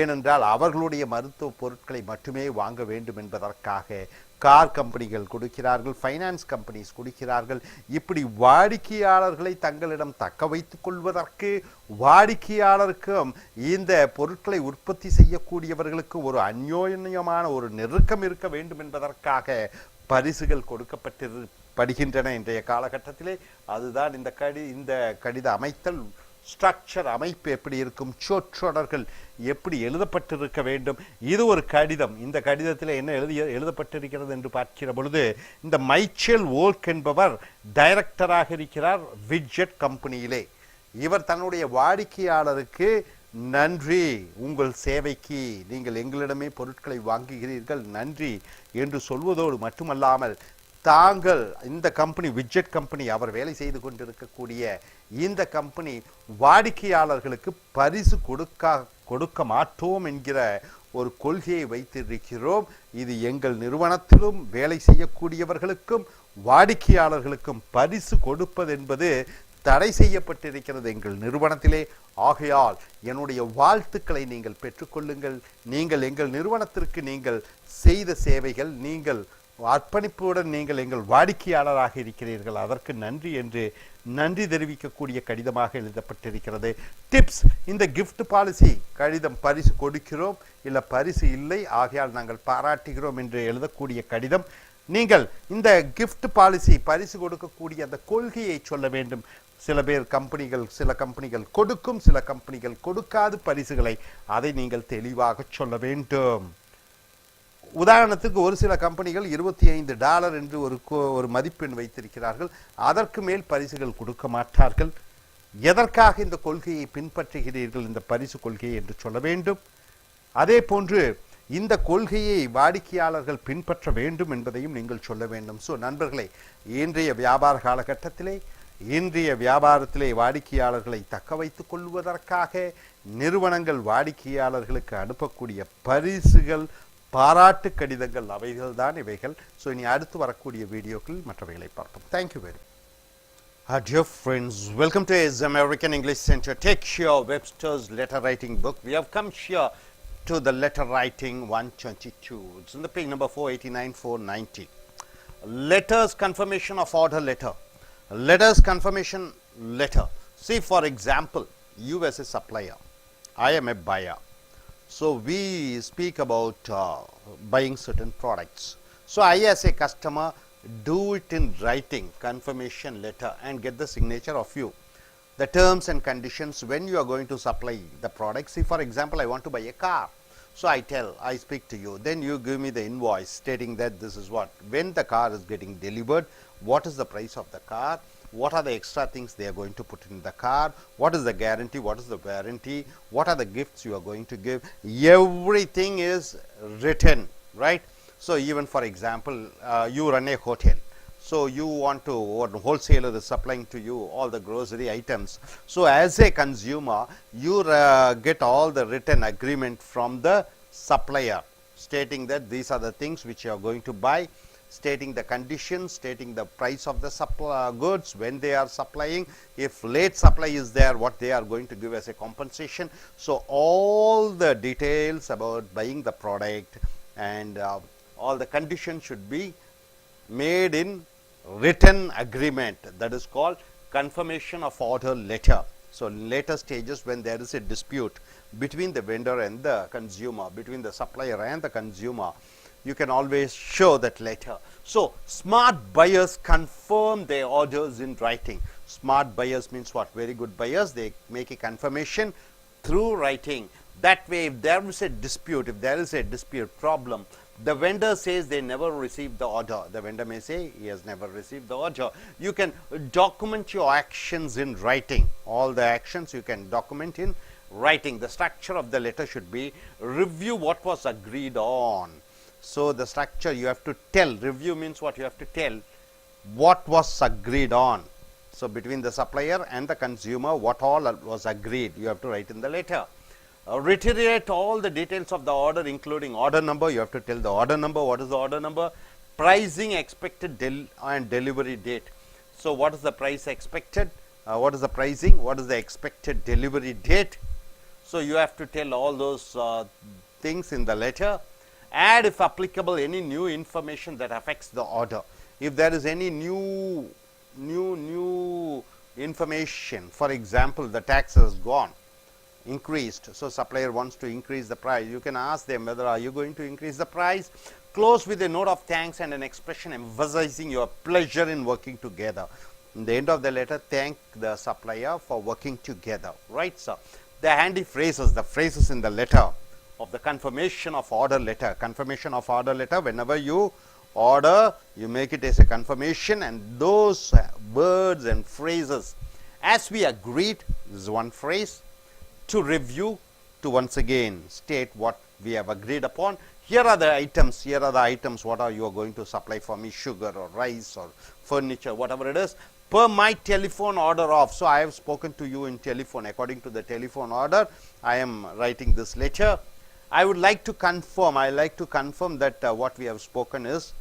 ஏனென்றால் அவர்களுடைய மருத்துவ பொருட்களை மட்டுமே வாங்க வேண்டும் என்பதற்காக. கார் கம்பெனிகள் கொடுக்கிறார்கள், ஃபைனான்ஸ் கம்பெனிஸ் கொடுக்கிறார்கள். இப்படி வாடிக்கையாளர்களை தங்களிடம் தக்க வைத்துக் கொள்வதற்கு வாடிக்கையாளருக்கும் இந்த பொருட்களை உற்பத்தி செய்யக்கூடியவர்களுக்கு ஒரு அந்யோன்யமான ஒரு நெருக்கம் இருக்க வேண்டும் என்பதற்காக பரிசுகள் கொடுக்கப்படுகின்றன இன்றைய காலகட்டத்திலே. அதுதான் இந்த கடித அமைத்தல் ஸ்ட்ரக்சர், அமைப்பு எப்படி இருக்கும், சொற்றொடர்கள் எப்படி எழுதப்பட்டிருக்க வேண்டும். இது ஒரு கடிதம். இந்த கடிதத்தில் என்ன எழுதப்பட்டிருக்கிறது என்று பார்க்கிற பொழுது, இந்த மைச்சேல் வோல்க் என்பவர் டைரக்டராக இருக்கிறார் விட்ஜெட் கம்பெனியிலே. இவர் தன்னுடைய வாடிக்கையாளருக்கு நன்றி, உங்கள் சேவைக்கு நீங்கள் எங்களிடமே பொருட்களை வாங்குகிறீர்கள், நன்றி என்று சொல்வதோடு மட்டுமல்லாமல், தாங்கள் இந்த கம்பெனி விட்ஜெட் கம்பெனி, அவர் வேலை செய்து கொண்டிருக்கக்கூடிய இந்த கம்பெனி வாடிக்கையாளர்களுக்கு பரிசு கொடுக்க மாட்டோம் என்கிற ஒரு கொள்கையை வைத்திருக்கிறோம். இது எங்கள் நிறுவனத்திலும் வேலை செய்யக்கூடியவர்களுக்கும் வாடிக்கையாளர்களுக்கும் பரிசு கொடுப்பது என்பது தடை செய்யப்பட்டிருக்கிறது எங்கள் நிறுவனத்திலே. ஆகையால் என்னுடைய வாழ்த்துக்களை நீங்கள் பெற்றுக்கொள்ளுங்கள். நீங்கள் எங்கள் நிறுவனத்திற்கு நீங்கள் செய்த சேவைகள், நீங்கள் அர்ப்பணிப்புடன் நீங்கள் எங்கள் வாடிக்கையாளராக இருக்கிறீர்கள், அதற்கு நன்றி என்று நன்றி தெரிவிக்கக்கூடிய கடிதமாக எழுதப்பட்டிருக்கிறது. டிப்ஸ்: இந்த கிஃப்ட் பாலிசி கடிதம் பரிசு கொடுக்கிறோம் இல்லை பரிசு இல்லை, ஆகையால் நாங்கள் பாராட்டுகிறோம் என்று எழுதக்கூடிய கடிதம். நீங்கள் இந்த கிஃப்ட் பாலிசி பரிசு கொடுக்கக்கூடிய அந்த கொள்கையை சொல்ல வேண்டும். சில கம்பெனிகள் கொடுக்கும், சில கம்பெனிகள் கொடுக்காது பரிசுகளை. அதை நீங்கள் தெளிவாக சொல்ல வேண்டும். உதாரணத்துக்கு ஒரு சில கம்பெனிகள் $25 என்று ஒரு மதிப்பெண் வைத்திருக்கிறார்கள். அதற்கு மேல் பரிசுகள் கொடுக்க மாட்டார்கள். எதற்காக இந்த கொள்கையை பின்பற்றுகிறீர்கள், இந்த பரிசு கொள்கையை என்று சொல்ல வேண்டும். அதே போன்று இந்த கொள்கையை வாடிக்கையாளர்கள் பின்பற்ற வேண்டும் என்பதையும் நீங்கள் சொல்ல வேண்டும். ஸோ நண்பர்களே, இன்றைய வியாபார காலகட்டத்திலே, இன்றைய வியாபாரத்திலே வாடிக்கையாளர்களை தக்க வைத்துக் கொள்வதற்காக நிறுவனங்கள் வாடிக்கையாளர்களுக்கு அனுப்பக்கூடிய பரிசுகள், பாராட்டு கடிதங்கள், அவைகள் தான் இவைகள். ஸோ இனி அடுத்து வரக்கூடிய வீடியோக்கள் மற்றவைகளை பார்ப்போம். Thank you very much. Dear friends, welcome to AS American English Center. Take your Webster's letter writing book. We have come here to the letter writing 122. It's in the page number 489, 490. Letters confirmation of order letter. Letters confirmation letter. See, for example, you as a supplier, I am a buyer. So we speak about buying certain products. So I as a customer do it in writing, confirmation letter, and get the signature of you. The terms and conditions when you are going to supply the product. See, for example, I want to buy a car. So I speak to you. Then you give me the invoice stating that this is what, when the car is getting delivered, what is the price of the car, what are the extra things they are going to put in the car, what is the guarantee, what is the warranty, what are the gifts you are going to give. Everything is written, right? So even for example, you run a hotel. So you want to, or wholesaler is supplying to you all the grocery items. So as a consumer, you get all the written agreement from the supplier stating that these are the things which you are going to buy, stating the conditions, stating the price of the goods, when they are supplying, if late supply is there, what they are going to give as a compensation. So all the details about buying the product and all the conditions should be made in written agreement. That is called confirmation of order letter. So later stages, when there is a dispute between the vendor and the consumer, between the supplier and the consumer, you can always show that letter. So smart buyers confirm their orders in writing. Smart buyers means what? Very good buyers. They make a confirmation through writing. That way, if there is a dispute, if there is a dispute problem, the vendor says they never received the order. The vendor may say he has never received the order. You can document your actions in writing. All the actions you can document in writing. The structure of the letter should be review what was agreed on. So the structure you have to tell. Review means what? You have to tell what was agreed on. So between the supplier and the consumer, what all was agreed, you have to write in the letter. Reiterate all the details of the order, including order number. You have to tell the order number. What is the order number? Pricing, expected and delivery date. So what is the price expected? What is the pricing? What is the expected delivery date? So you have to tell all those things in the letter. Add, if applicable, any new information that affects the order. If there is any new information, for example, the tax has gone, increased, so supplier wants to increase the price, you can ask them whether are you going to increase the price. close with a note of thanks and an expression emphasizing your pleasure in working together. In the end of the letter, thank the supplier for working together, right? So the handy phrases, the phrases in the letter of the confirmation of order letter. Confirmation of order letter, whenever you order, you make it as a confirmation, and those words and phrases, as we agreed, this is one phrase, to review, to once again state what we have agreed upon. Here are the items, what are you going to supply for me, sugar or rice or furniture, whatever it is, per my telephone order of. So I have spoken to you in telephone, according to the telephone order, I am writing this letter. I would like to confirm, that what we have spoken is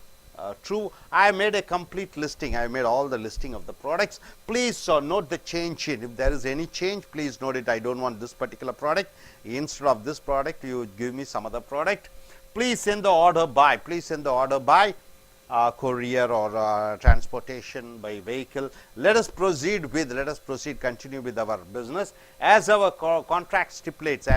true. I made a complete listing, I made all the listing of the products. Please note the change in, if there is any change, please note it. I don't want this particular product, instead of this product you give me some other product. Please send the order by, courier or transportation by vehicle. Let us proceed, continue with our business. As our contract stipulates, I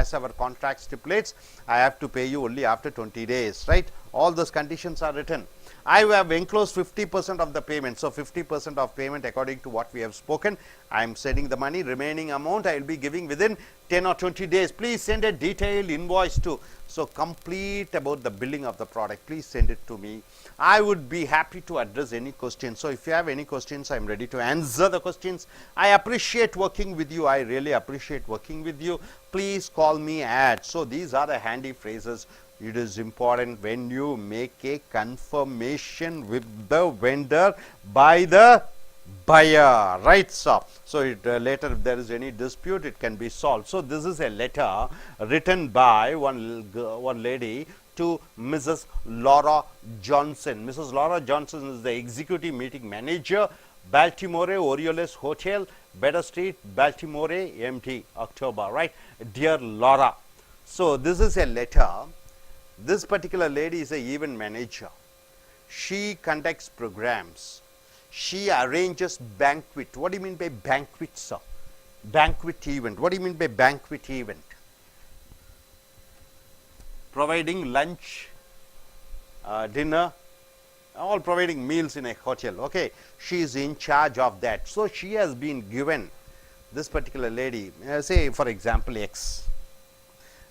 have to pay you only after 20 days, right? All those conditions are written. I have enclosed 50% of the payment. So 50% of payment according to what we have spoken. I am sending the money. Remaining amount I will be giving within 10 or 20 days. Please send a detailed invoice to. So complete about the billing of the product. Please send it to me. I would be happy to address any questions. So if you have any questions, I am ready to answer the questions. I appreciate working with you. I really appreciate working with you. Please call me at. So these are the handy phrases. It is important when you make a confirmation with the vendor by the buyer, right? So later if there is any dispute, it can be solved. So this is a letter written by one lady to Mrs. Laura Johnson. Mrs. Laura Johnson is the executive meeting manager, Baltimore Orioles Hotel, Better Street, Baltimore, MT, October, right? Dear Laura, so this is a letter. This particular lady is an event manager. She conducts programs. She arranges banquet. What do you mean by banquet, sir? Banquet event. What do you mean by banquet event? Providing lunch, dinner, all providing meals in a hotel. Okay, she is in charge of that. So she has been given, this particular lady, say for example X.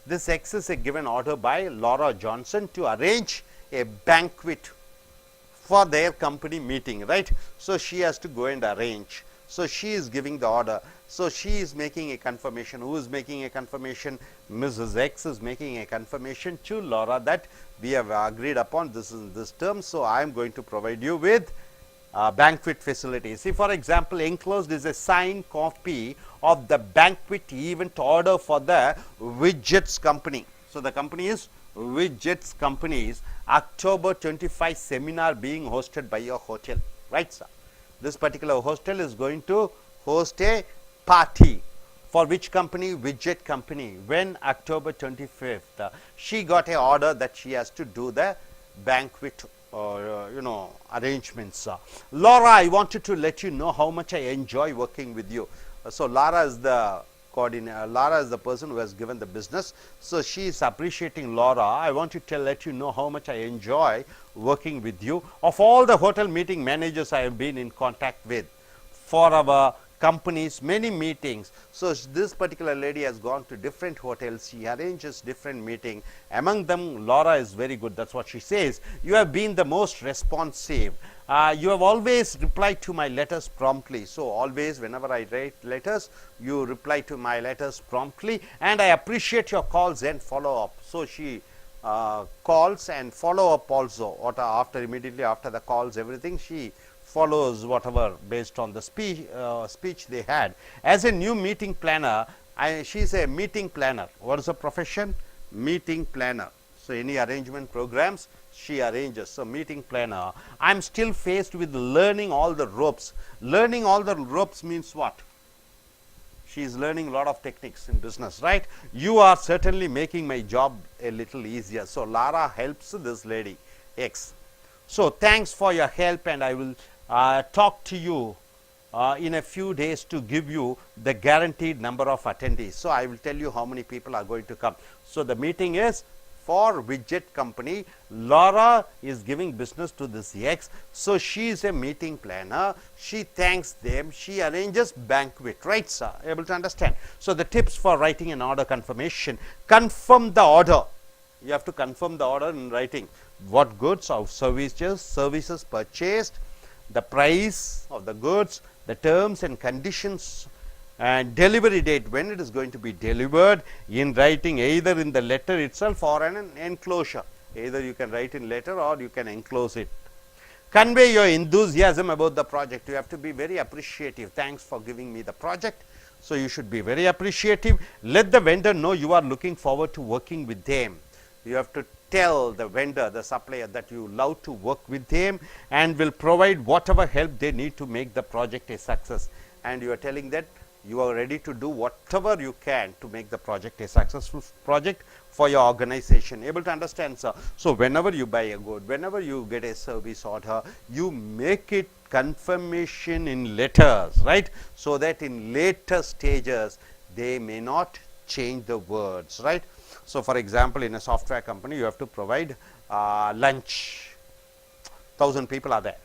This X is a given order by Laura Johnson to arrange a banquet for their company meeting, right? So she has to go and arrange. So she is giving the order. So she is making a confirmation. Who is making a confirmation? Mrs. X is making a confirmation to Laura that we have agreed upon this in this term. So I am going to provide you with banquet facilities. See, for example, enclosed is a signed copy of the banquet event order for the Widgets company. So the company is Widgets Company's October 25 seminar being hosted by your hotel, right, sir? This particular hostel is going to host a party for which company? Widget Company. When? October 25th. She got a order that she has to do the banquet arrangements. Laura, I wanted to let you know how much I enjoy working with you. So Laura is the coordinator. Laura is the person who has given the business. So she is appreciating Laura. I want to let you know how much I enjoy working with you. Of all the hotel meeting managers I have been in contact with for our companies, many meetings. So this particular lady has gone to different hotels. She arranges different meeting. Among them, Laura is very good. That's what she says. You have been the most responsive. You have always replied to my letters promptly. So always, whenever I write letters, you reply to my letters promptly, and I appreciate your calls and follow up. So she calls and follow up also. Immediately after the calls, everything, she follows whatever based on the speech they had. As a new meeting planner, she is a meeting planner. What is her profession? Meeting planner. So any arrangement programs, she arranges. So meeting planner. I am still faced with learning all the ropes. Learning all the ropes means what? She is learning a lot of techniques in business, right? You are certainly making my job a little easier. So Lara helps this lady, X. So thanks for your help, and I will talk to you in a few days to give you the guaranteed number of attendees. So I will tell you how many people are going to come. So the meeting is for widget company. Laura is giving business to this X. So she is a meeting planner. She thanks them. She arranges banquet, right, sir? Able to understand? So the tips for writing an order confirmation: confirm the order. You have to confirm the order in writing. What goods or services purchased, the price of the goods, the terms and conditions, and delivery date, when it is going to be delivered, in writing either in the letter itself or an enclosure. Either you can write in letter or you can enclose it. Convey your enthusiasm about the project. You have to be very appreciative. Thanks for giving me the project. So you should be very appreciative. Let the vendor know you are looking forward to working with them. You have to tell the vendor, the supplier, that you love to work with them and will provide whatever help they need to make the project a success. And you are telling that you are ready to do whatever you can to make the project a successful project for your organization. Able to understand, sir? So whenever you buy a good, whenever you get a service order, you make it confirmation in letters, right? So that in later stages they may not change the words, right? So for example, in a software company, you have to provide lunch. 1,000 people are there.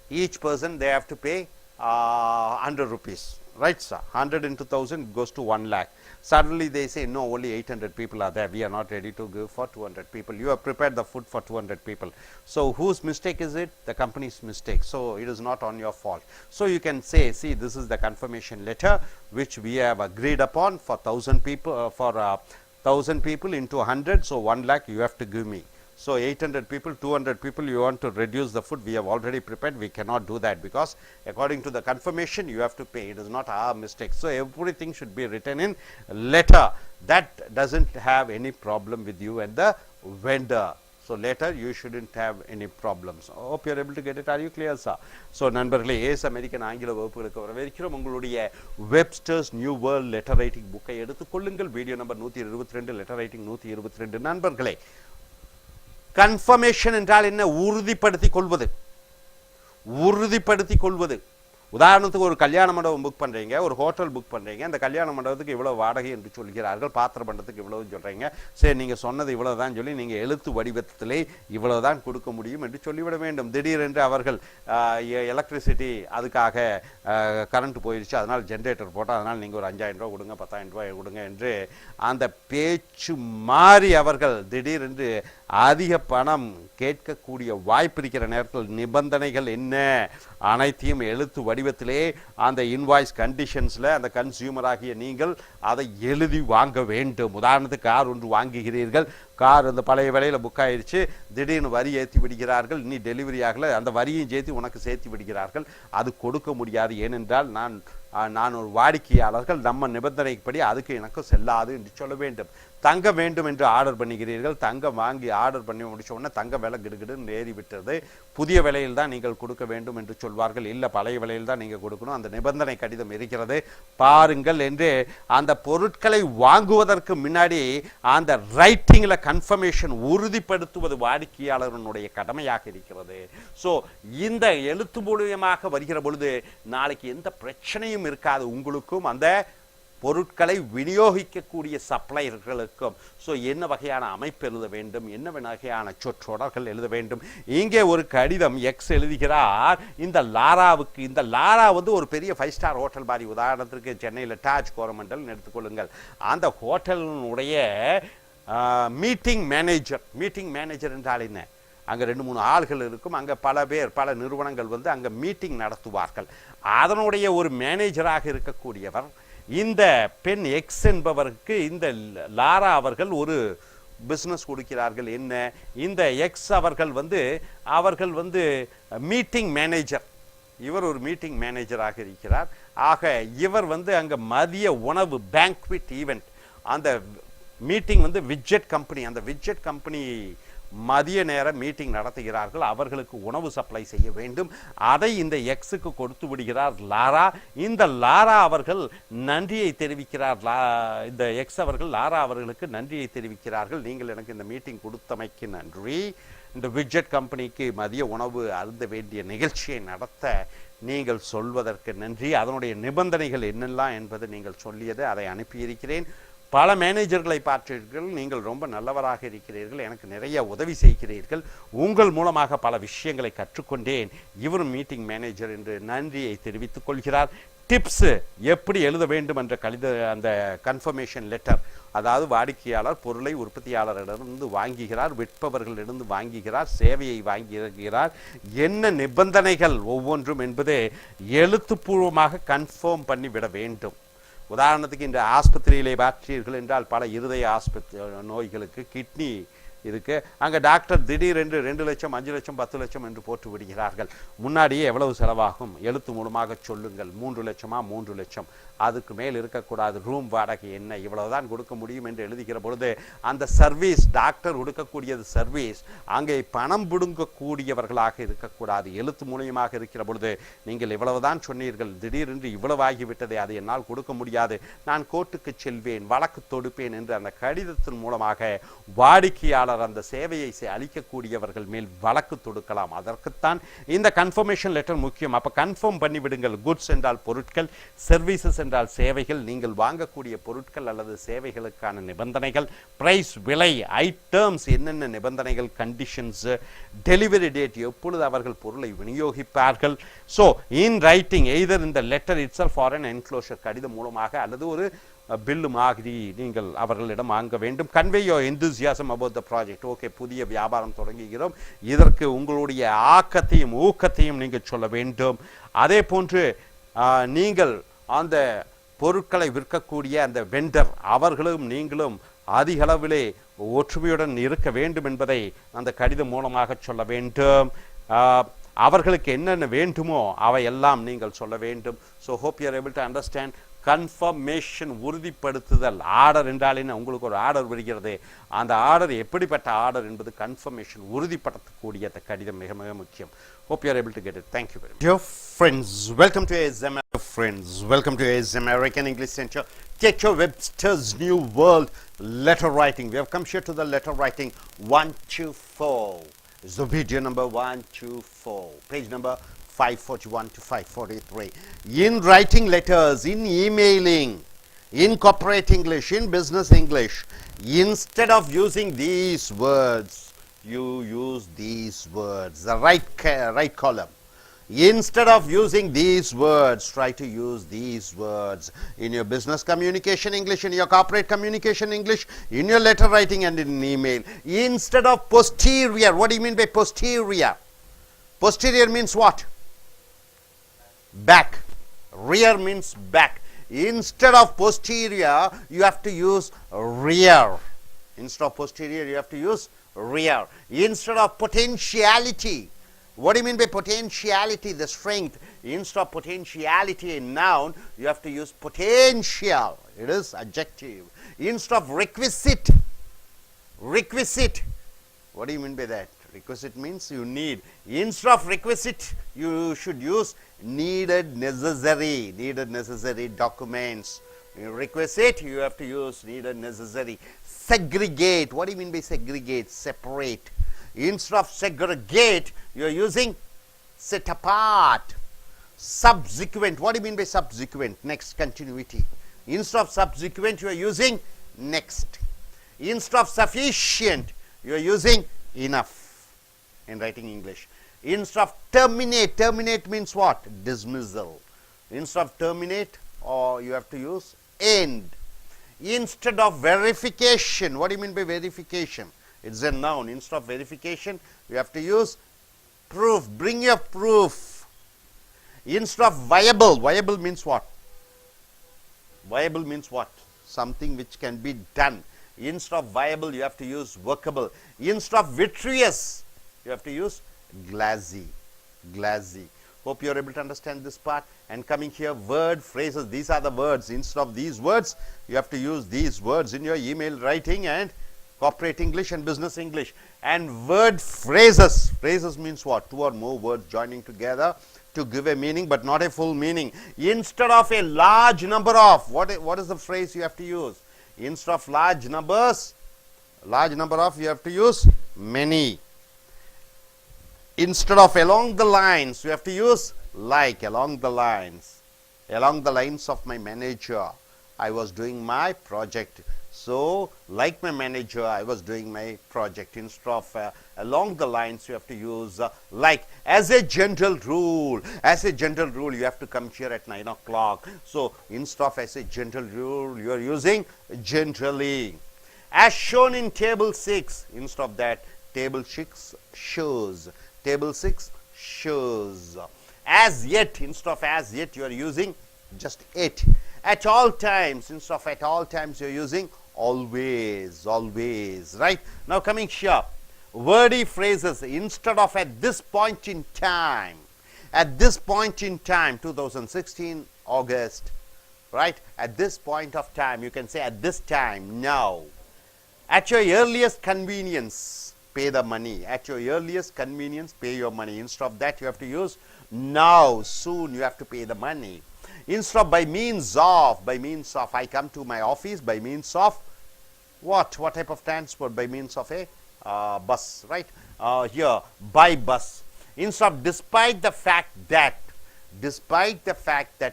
Each person, they have to pay 100 rupees. Right, sir? 100 into 1,000 goes to 1 lakh. Suddenly they say, no, only 800 people are there. We are not ready to give for 200 people. You have prepared the food for 200 people. So whose mistake is it? The company's mistake. So it is not on your fault. So you can say, see, this is the confirmation letter which we have agreed upon for 1,000 people, for 1,000 people into 100. So 1 lakh you have to give me. So 800 people, 200 people, you want to reduce the food, we have already prepared. We cannot do that because according to the confirmation you have to pay. It is not our mistake. So everything should be written in letter. That doesn't have any problem with you and the vendor. So later you shouldn't have any problems. Hope you are able to get it. Are you clear, sir? So நண்பர்களே, Ace American ஆங்கில வகுப்புகளுக்கு வரவேற்கிறோம். உங்களுடைய Webster's new world letter writing புக்கை எடுத்துக்கொள்ளுங்கள். Video number 122, letter writing 122. நண்பர்களே, confirmation என்றால் என்ன? உறுதிப்படுத்திக் கொள்வது. உறுதிப்படுத்திக் கொள்வது. உதாரணத்துக்கு ஒரு கல்யாண மண்டபம் புக் பண்ணுறீங்க, ஒரு ஹோட்டல் புக் பண்ணுறீங்க. அந்த கல்யாண மண்டபத்துக்கு இவ்வளோ வாடகை என்று சொல்கிறார்கள், பாத்திர மண்டபத்துக்கு இவ்வளோன்னு சொல்கிறீங்க. சரி, நீங்கள் சொன்னது இவ்வளோ தான் சொல்லி நீங்கள் எழுத்து வடிவத்திலே இவ்வளோ தான் கொடுக்க முடியும் என்று சொல்லிவிட வேண்டும். திடீரென்று அவர்கள் எலக்ட்ரிசிட்டி, அதுக்காக கரண்ட் போயிடுச்சு, அதனால் ஜென்ரேட்டர் போட்டால், அதனால் நீங்கள் ஒரு 5,000 ரூபா கொடுங்க, 10,000 ரூபாய் கொடுங்க என்று அந்த பேச்சு மாறி அவர்கள் திடீரென்று அதிக பணம் கேட்கக்கூடிய வாய்ப்பு இருக்கிற நேரத்தில் நிபந்தனைகள் என்ன அனைத்தையும் எழுத்து வடிவத்திலே அந்த இன்வாய்ஸ் கண்டிஷன்ஸில் அந்த கன்சியூமர் ஆகிய நீங்கள் அதை எழுதி வாங்க வேண்டும். உதாரணத்துக்கு கார் ஒன்று வாங்குகிறீர்கள், கார் அந்த பழைய விலையில் புக் ஆயிடுச்சு, திடீர்னு வரி ஏற்றி விடுகிறார்கள், நீ டெலிவரி ஆகலை, அந்த வரியும் சேர்த்து உனக்கு சேர்த்து விடுகிறார்கள். அது கொடுக்க முடியாது. ஏனென்றால் நான் ஒரு வாடிக்கையாளர்கள், நம்ம நிபந்தனைப்படி அதுக்கு எனக்கு செல்லாது என்று சொல்ல வேண்டும். தங்கம் வேண்டும் என்று ஆர்டர் பண்ணுகிறீர்கள், தங்கம் வாங்கி ஆர்டர் பண்ணி முடிச்ச உடனே தங்க விலை கிடுகிடுன்னு ஏறி விட்டது, புதிய விலையில் தான் நீங்கள் கொடுக்க வேண்டும் என்று சொல்வார்கள். இல்லை, பழைய விலையில் தான் நீங்கள் கொடுக்கணும், அந்த நிபந்தனை கடிதம் இருக்கிறது பாருங்கள் என்று அந்த பொருட்களை வாங்குவதற்கு முன்னாடி அந்த ரைட்டிங்கில் கன்ஃபர்மேஷன் உறுதிப்படுத்துவது வாடிக்கையாளர்களுடைய கடமையாக இருக்கிறது. ஸோ இந்த எழுத்து மூலியமாக வருகிற பொழுது நாளைக்கு எந்த பிரச்சனையும் இருக்காது உங்களுக்கும் அந்த பொருட்களை விநியோகிக்கக்கூடிய சப்ளையர்களுக்கும். ஸோ என்ன வகையான அமைப்பு எழுத வேண்டும், என்ன வகையான சொற்றொடர்கள் எழுத வேண்டும். இங்கே ஒரு கடிதம் எக்ஸ் எழுதுகிறார் இந்த லாராவுக்கு. இந்த லாரா வந்து ஒரு பெரிய 5 ஸ்டார் ஹோட்டல் மாதிரி, உதாரணத்திற்கு சென்னையில் டாஜ் கோரமண்டல் எடுத்துக்கொள்ளுங்கள். அந்த ஹோட்டலினுடைய மீட்டிங் மேனேஜர் என்றால் என்ன? அங்கே 2-3 ஆள்கள் இருக்கும், அங்கே பல நிறுவனங்கள் வந்து அங்கே மீட்டிங் நடத்துவார்கள். அதனுடைய ஒரு மேனேஜராக இருக்கக்கூடியவர் இந்த பெண் எக்ஸ் என்பவருக்கு இந்த லாரா அவர்கள் ஒரு பிஸ்னஸ் கொடுக்கிறார்கள். என்ன? இந்த எக்ஸ் அவர்கள் வந்து மீட்டிங் மேனேஜர். இவர் ஒரு மீட்டிங் மேனேஜராக இருக்கிறார். ஆக இவர் வந்து அங்கே மதிய உணவு பேங்க்விட் ஈவெண்ட், அந்த மீட்டிங் வந்து விட்ஜெட் கம்பெனி, அந்த விட்ஜெட் கம்பெனி மதிய நேர மீட்டிங் நடத்துகிறார்கள். அவர்களுக்கு உணவு சப்ளை செய்ய வேண்டும். அதை இந்த எக்ஸுக்கு கொடுத்து விடுகிறார் லாரா. இந்த லாரா அவர்கள் நன்றியை தெரிவிக்கிறார். இந்த எக்ஸ் அவர்கள் லாரா அவர்களுக்கு நன்றியை தெரிவிக்கிறார்கள். நீங்கள் எனக்கு இந்த மீட்டிங் கொடுத்தமைக்கு நன்றி. இந்த விட்ஜெட் கம்பெனிக்கு மதிய உணவு அருந்த வேண்டிய நிகழ்ச்சியை நடத்த நீங்கள் சொல்வதற்கு நன்றி. அதனுடைய நிபந்தனைகள் என்னெல்லாம் என்பது நீங்கள் சொல்லியது, அதை அனுப்பியிருக்கிறேன், பல மேனேஜர்களை பார்த்தீர்கள், நீங்கள் ரொம்ப நல்லவராக இருக்கிறீர்கள், எனக்கு நிறைய உதவி செய்கிறீர்கள், உங்கள் மூலமாக பல விஷயங்களை கற்றுக்கொண்டேன், இவரும் மீட்டிங் மேனேஜர் என்று நன்றியை தெரிவித்துக் கொள்கிறார். டிப்ஸு எப்படி எழுத வேண்டும் என்ற அந்த கன்ஃபர்மேஷன் லெட்டர், அதாவது வாடிக்கையாளர் பொருளை உற்பத்தியாளரிடமிருந்து வாங்குகிறார், விற்பவர்களிடமிருந்து வாங்குகிறார், சேவையை வாங்குகிறார், என்ன நிபந்தனைகள் ஒவ்வொன்றும் என்பது எழுத்துப்பூர்வமாக கன்ஃபார்ம் பண்ணிவிட வேண்டும். உதாரணத்துக்கு இந்த ஆஸ்பத்திரியிலே பார்த்தீர்கள் என்றால் பல இருதய நோய்களுக்கு கிட்னி இருக்கு, அங்கே டாக்டர் திடீரென்று 2 லட்சம் 5 லட்சம் 10 லட்சம் என்று போட்டு விடுகிறார்கள். முன்னாடியே எவ்வளவு செலவாகும் எழுத்து மூலமாக சொல்லுங்கள். 3 லட்சமா 3 லட்சம், அதுக்கு மேல் இருக்கக்கூடாது, ரூம் வாடகை என்ன, இவ்வளவுதான் கொடுக்க முடியும் என்று எழுதுகிற பொழுது அந்த சர்வீஸ், டாக்டர் கொடுக்கக்கூடியது சர்வீஸ், அங்கே பணம் பிடுங்கக்கூடியவர்களாக இருக்கக்கூடாது. எழுத்து மூலியமாக இருக்கிற பொழுது நீங்கள் இவ்வளவுதான் சொன்னீர்கள், திடீரென்று இவ்வளவு ஆகிவிட்டதே, அது என்னால் கொடுக்க முடியாது, நான் கோர்ட்டுக்கு செல்வேன், வழக்கு தொடுப்பேன் என்று அந்த கடிதத்தின் மூலமாக வாடிக்கையாளர் அந்த சேவையை அளிக்கக்கூடியவர்கள் மேல் வழக்கு தொடுக்கலாம். அதற்குத்தான் இந்த கன்ஃபர்மேஷன் லெட்டர் முக்கியம். அப்ப கன்ஃபார்ம் பண்ணி விடுங்கள். குட்ஸ் என்றால் பொருட்கள், சர்வீசஸ் என்றால் சேவைகள், நீங்கள் வாங்கக்கூடிய பொருட்கள் அல்லது சேவைகளுக்கான நிபந்தனைகள், பிரைஸ் விலை, ஐட்டம்ஸ் என்னென்ன நிபந்தனைகள், கண்டிஷன்ஸ், டெலிவரி டேட், எப்பொழுது அவர்கள் பொருளை விநியோகிப்பார்கள். ஸோ இன் ரைட்டிங் எய்தர் இந்த letter itself or an enclosure, கடிதம் மூலமாக அல்லது ஒரு பில்லு மாதிரி நீங்கள் அவர்களிடம் வாங்க வேண்டும். Convey your enthusiasm about the project. Okay, புதிய வியாபாரம் தொடங்குகிறோம், இதற்கு உங்களுடைய ஆக்கத்தையும் ஊக்கத்தையும் நீங்கள் சொல்ல வேண்டும். அதே போன்று நீங்கள் அந்த பொருட்களை விற்கக்கூடிய அந்த வெண்டர், அவர்களும் நீங்களும் அதிக அளவிலே ஒற்றுமையுடன் இருக்க வேண்டும் என்பதை அந்த கடிதம் மூலமாக சொல்ல வேண்டும். அவர்களுக்கு என்னென்ன வேண்டுமோ அவையெல்லாம் நீங்கள் சொல்ல வேண்டும். So hope you are able to understand. Confirmation, உறுதிப்படுத்துதல். ஆர்டர் என்றால் என்ன, உங்களுக்கு ஒரு ஆர்டர் வருகிறது, அந்த ஆர்டர் எப்படிப்பட்ட ஆர்டர் என்பது கன்ஃபர்மேஷன், உறுதிப்படுத்தக்கூடிய அந்த கடிதம் மிக மிக முக்கியம். Hope you are able to get it. Thank you very much. Dear friends, welcome to AIS American English Center. Take your Webster's New World letter writing. We have come here to the letter writing 124. It's the video number 124, page number 541 to 543. In writing letters, in emailing, in corporate English, in business English, instead of using these words, you use these words, the right column. Instead of using these words, try to use these words in your business communication English, in your corporate communication English, in your letter writing and in email. Instead of posterior, what do you mean by posterior? Posterior means what? Back. Rear means back. Instead of posterior, you have to use rear. Instead of posterior, you have to use rear. Instead of potentiality, what do you mean by potentiality? The strength. Instead of potentiality in noun, you have to use potential. It is adjective. Instead of requisite, what do you mean by that? Requisite means you need. Instead of requisite, you should use needed necessary documents. Requisite, you have to use needed necessary. Segregate, what do you mean by segregate? Separate. Instead of segregate, you are using set apart. Subsequent, what do you mean by subsequent? Next, continuity. Instead of subsequent, you are using next. Instead of sufficient, you are using enough in writing English. Instead of terminate means what? Dismissal. Instead of terminate, or you have to use end. Instead of verification, what do you mean by verification? It's a noun. Instead of verification, you have to use proof. Bring your proof. Instead of viable means what? Viable means what? Something which can be done. Instead of viable, you have to use workable. Instead of vitreous, you have to use glassy. Hope you are able to understand this part. And coming here, word phrases. These are the words. Instead of these words, you have to use these words in your email writing and corporate English and business English. And word phrases. Phrases means what? 2 or more words joining together to give a meaning, but not a full meaning. Instead of a large number of, what is the phrase you have to use? Instead of large number of, you have to use many. Instead of along the lines, you have to use like. Along the lines of my manager, I was doing my project. So, like my manager, I was doing my project. Instead of along the lines, you have to use like. As a general rule, you have to come here at 9 o'clock. So, instead of as a general rule, you are using generally. As shown in table 6, instead of that, table 6 shows. Table 6 shows. As yet, instead of as yet, you are using just it. At all times, instead of at all times, you are using always, always, right? Now coming here, wordy phrases. Instead of at this point in time, 2016 August, right? At this point of time, you can say at this time, now. At your earliest convenience, pay the money. At your earliest convenience, pay your money. Instead of that, you have to use now, soon you have to pay the money. Instead of by means of, I come to my office by means of what? What type of transport? By means of a bus, right? Here, by bus. Instead of despite the fact that,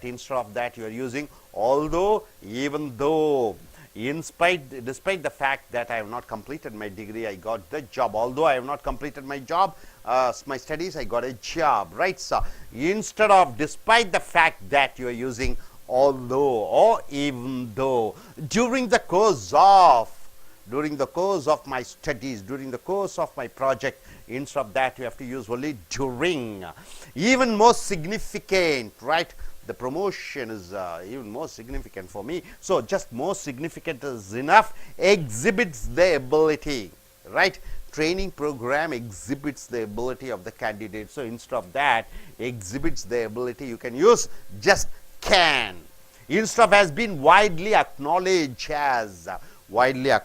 instead of that you are using although, even though. Despite the fact that I have not completed my degree, I got the job. Although I have not completed my job, my studies, I got a job, right? So instead of despite the fact that you are using although or even though. During the course of my studies, during the course of my project, instead of that you have to use only during. Even more significant, right? The promotion is even more significant for me. So just more significant is enough. Exhibits the ability, right? Training program exhibits the ability of the candidate. So instead of that, exhibits the ability, you can use just can. Instead of has been widely acknowledged as, instead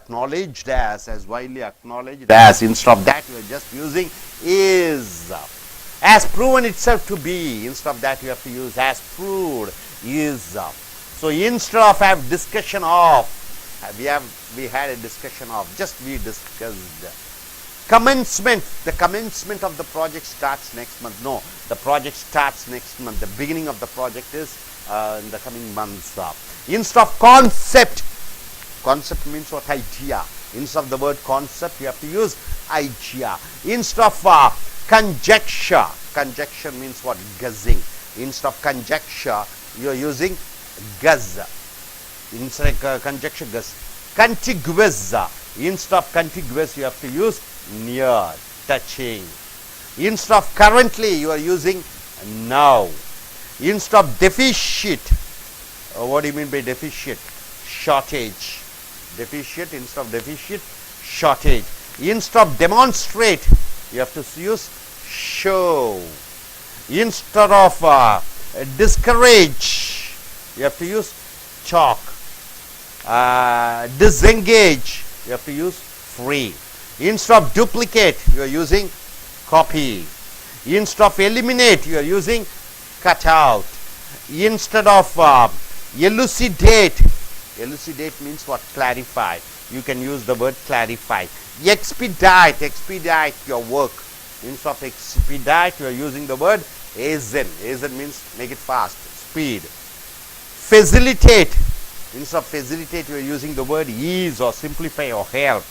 of that you are just using is. As proven itself to be, instead of that you have to use as proved is. So instead of have discussion of, we had a discussion of, just we discussed. Commencement, the commencement of the project starts next month. No, the project starts next month. The beginning of the project is in the coming months. Instead of concept means what? Idea. Instead of the word concept, you have to use idea. Instead of conjecture means what? Guessing. Instead of conjecture, you are using guess. Instead of conjecture, guess. Contiguous. Instead of contiguous, you have to use near, touching. Instead of currently, you are using now. Instead of deficit, what do you mean by deficit? Shortage. Deficit, instead of deficit, shortage. Instead of demonstrate, you have to use show. Instead of discourage, you have to use talk. Disengage, you have to use free. Instead of duplicate, you are using copy. Instead of eliminate, you are using cut out. Instead of elucidate means what? Clarify. You can use the word clarify. Expedite your work. Instead of expedite, you are using the word hasten. Hasten means make it fast, speed. Facilitate. Instead of facilitate, you are using the word ease or simplify or help.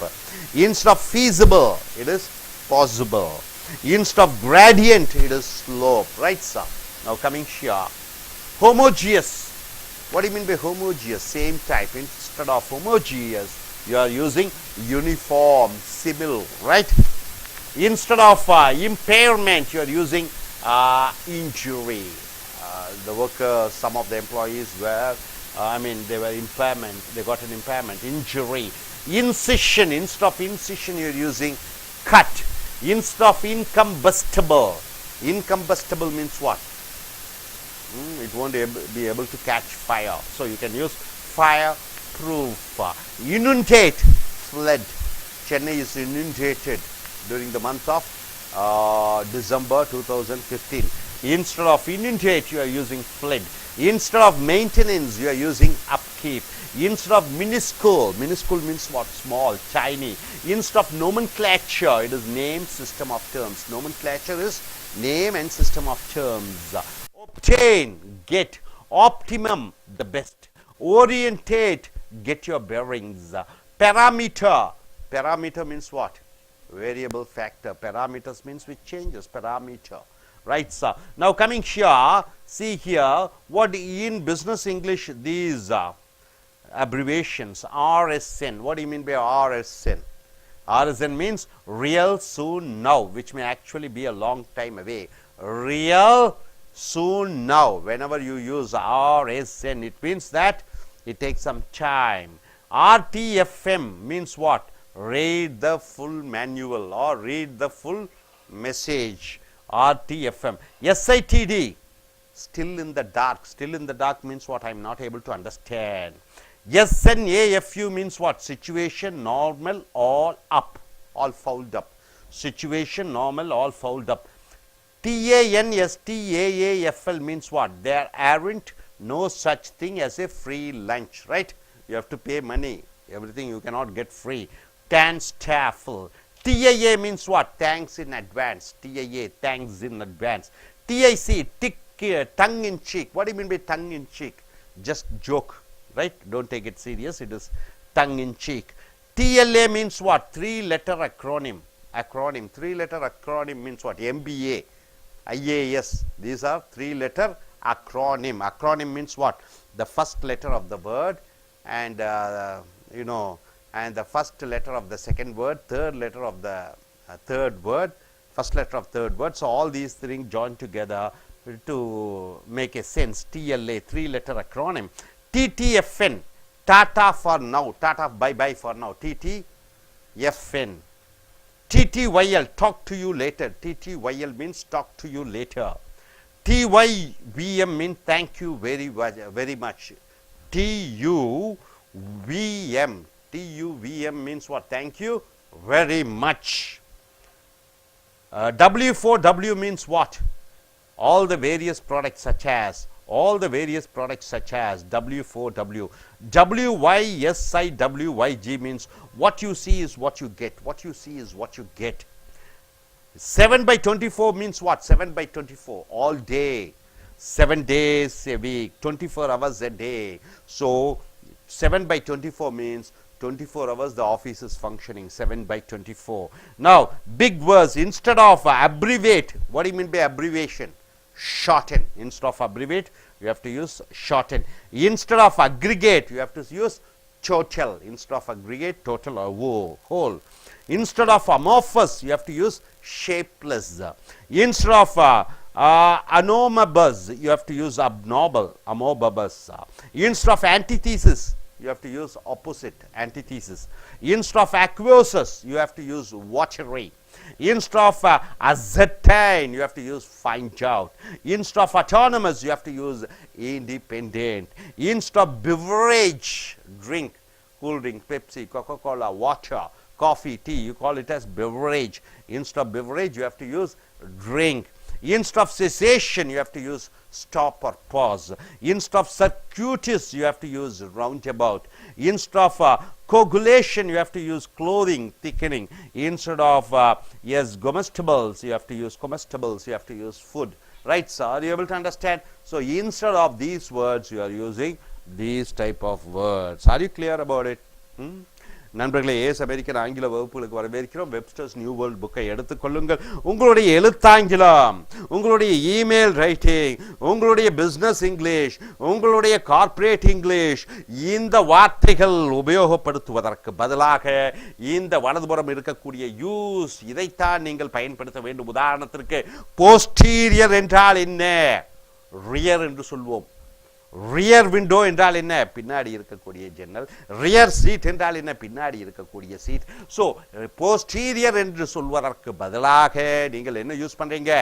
Instead of feasible, it is possible. Instead of gradient, it is slope. Right, sir? Now coming here. Homogeneous. What do you mean by homogeneous? Same type. Instead of homogeneous, you are using uniform, similar, right? Instead of impairment, you are using injury. The workers, some of the employees were, they were impairment. They got an impairment, injury. Incision. Instead of incision, you are using cut. Instead of incombustible. Incombustible means what? It won't be able to catch fire. So you can use fireproof. Inundate, flood. Chennai is inundated during the month of December 2015. Instead of inundate, you are using flood. Instead of maintenance, you are using upkeep. Instead of minuscule means what? Small, tiny. Instead of nomenclature, it is name, system of terms. Nomenclature is name and system of terms. Obtain, get. Optimum, the best. Orientate, Get your bearings. Parameter. Parameter means what? Variable factor. Parameters means which changes. Parameter. Right, sir. Now coming here, see here, what in business English, these abbreviations, RSN. What do you mean by RSN? RSN means real, soon, now, which may actually be a long time away. Real, soon, now. Whenever you use RSN, it means that it takes some time. RTFM means what? Read the full manual or read the full message. RTFM. SITD, still in the dark. Still in the dark means what? I am not able to understand. SNAFU means what? Situation, normal, all up, all fouled up. Situation, normal, all fouled up. TANSTAAFL means what? There aren't no such thing as a free lunch, right? You have to pay money. Everything you cannot get free. TANSTAFL. TIA means what? Thanks in advance. TIA, thanks in advance. TIC, tick, tongue in cheek. What do you mean by tongue in cheek? Just joke, right? Don't take it serious. It is tongue in cheek. TLA means what? 3-letter acronym. Acronym. 3-letter acronym means what? MBA, IAS. These are 3-letter acronym. Acronym means what? The first letter of the word and and the first letter of the second word, third letter of the third word, first letter of third word. So all these things joined together to make a sense. TLA, 3-letter acronym. TTFN, Tata for now, Tata bye bye for now. TTFN. TTYL, talk to you later. TTYL means talk to you later. TYVM means thank you very much. TUVM. TUVM means what? Thank you very much. W4W means what? All the various products such as. W4W. WYSIWYG means what you see is what you get. What you see is what you get. 7/24 means what? 7/24, all day, 7 days a week, 24 hours a day. So 7/24 means 24 hours the office is functioning. 7/24. Now big words, instead of abbreviate, what do you mean by abbreviation? Shorten. Instead of abbreviate, you have to use shorten. Instead of aggregate, you have to use total. Instead of aggregate, total or whole. Instead of amorphous, you have to use shapeless. Instead of anomabus, you have to use abnormal, amorphous. Instead of antithesis, you have to use opposite, antithesis. Instead of aqueous, you have to use watery. Instead of ascertain, you have to use find out. Instead of autonomous, you have to use independent. Instead of beverage, drink, cool drink, Pepsi, Coca-Cola, water, coffee, tea, you call it as beverage. Instead of beverage, you have to use drink. Instead of cessation, you have to use stop or pause. Instead of circuitous, you have to use roundabout. Instead of coagulation, you have to use clothing, thickening. Instead of comestibles, you have to use comestibles, you have to use food. Right, sir? Are you able to understand? So instead of these words, you are using these type of words. Are you clear about it? நண்பர்களே, Ace American ஆங்கில வகுப்புகளுக்கு வரவேற்கிறோம். Webster's new world புக்கை எடுத்துக்கொள்ளுங்கள். உங்களுடைய எழுத்தாங்கிலம், உங்களுடைய email writing, உங்களுடைய business English, உங்களுடைய கார்ப்பரேட் இங்கிலீஷ், இந்த வார்த்தைகள் உபயோகப்படுத்துவதற்கு பதிலாக இந்த வலதுபுறம் இருக்கக்கூடிய யூஸ், இதைத்தான் நீங்கள் பயன்படுத்த வேண்டும். உதாரணத்திற்கு போஸ்டீரியர் என்றால் என்ன? ரியர் என்று சொல்வோம். ரியர் விண்டோ என்றால் என்ன? பின்னாடி இருக்கக்கூடிய ஜன்னல். ரியர் சீட் என்றால் என்ன? பின்னாடி இருக்கக்கூடிய சீட். ஸோ போஸ்டீரியர் என்று சொல்வதற்கு பதிலாக நீங்கள் என்ன யூஸ் பண்றீங்க?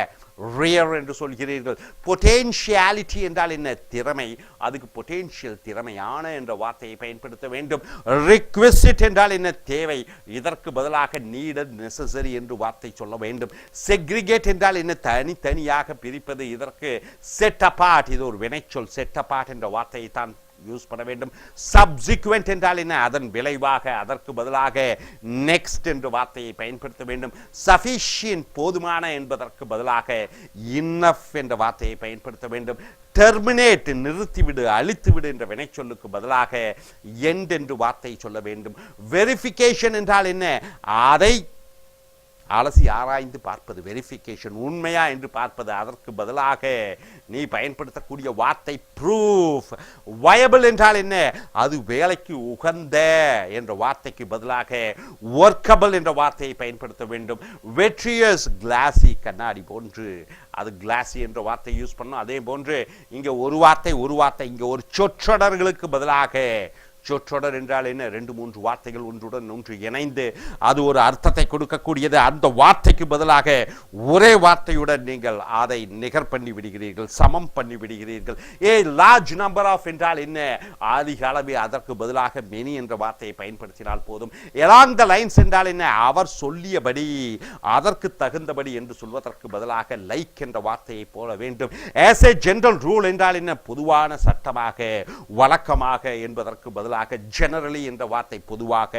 ரியர் என்று சொல்கிறீர்கள். பொட்டென்ஷியாலிட்டி என்றால் என்ன? திறமை. அதுக்கு பொட்டென்ஷியல், திறமையான என்ற வார்த்தையை பயன்படுத்த வேண்டும். ரிக்வெஸ்ட் என்றால் என்ன? தேவை. இதற்கு பதிலாக நீடட், நெசசரி என்று வார்த்தை சொல்ல வேண்டும். செக்ரிகேட் என்றால் என்ன? தனித்தனியாக பிரிப்பது. இதற்கு செட் அபார்ட், இது ஒரு வினைச்சொல். செட் அபார்ட் என்ற வார்த்தையை தான் யூஸ் பண்ண வேண்டும். சப்சிக்வெண்ட் என்றால் என்ன? அதன் விளைவாக, அதற்கு பதிலாக நெக்ஸ்ட் என்ற வார்த்தையை பயன்படுத்த வேண்டும். சஃபிஷியன்ட் போதுமான என்பதற்கு பதிலாக இன்னஃப் என்ற வார்த்தையை பயன்படுத்த வேண்டும். டெர்மினேட் நிறுத்திவிடு, அழித்துவிடு என்ற வினைச்சொல்லுக்கு பதிலாக எண்ட் என்று வார்த்தையை சொல்ல வேண்டும். வெரிஃபிகேஷன் என்றால் என்ன? அதை அலசி ஆராய்ந்து பார்ப்பது வெரிஃபிகேஷன். உண்மையா என்று பார்ப்பது. அதற்கு பதிலாக நீ பயன்படுத்தக்கூடிய வார்த்தை ப்ரூஃப். வயபிள் என்றால் என்ன? அது வேலைக்கு உகந்த என்ற வார்த்தைக்கு பதிலாக ஒர்க்கபிள் என்ற வார்த்தையை பயன்படுத்த வேண்டும். வெட்ரியஸ் கிளாசி கண்ணாடி போன்று, அது கிளாசி என்ற வார்த்தை யூஸ் பண்ணும். அதே போன்று இங்கே ஒரு வார்த்தை இங்கே ஒரு சொற்றொடர்களுக்கு பதிலாக, சொற்றொடர் என்றால் என்ன? 2-3 வார்த்தைகள் ஒன்றுடன் ஒன்று இணைந்து அது ஒரு அர்த்தத்தை கொடுக்கக்கூடியது. அந்த வார்த்தைக்கு பதிலாக ஒரே வார்த்தையுடன் நீங்கள் அதை நிகர் பண்ணி விடுகிறீர்கள், சமம் பண்ணி விடுகிறீர்கள். லார்ஜ் நம்பர் ஆஃப் என்றால் என்ன? அதிக அளவு, அதற்கு பதிலாக மெனி என்ற வார்த்தையை பயன்படுத்தினால் போதும். எலாங் த லைன்ஸ் என்றால் என்ன? அவர் சொல்லியபடி, அதற்கு தகுந்தபடி என்று சொல்வதற்கு பதிலாக லைக் என்ற வார்த்தையை போல வேண்டும். ஆஸ் ஏ ஜெனரல் ரூல் என்றால் என்ன? பொதுவான சட்டமாக, வழக்கமாக என்பதற்கு பதிலாக generally என்ற வார்த்தை பொதுவாக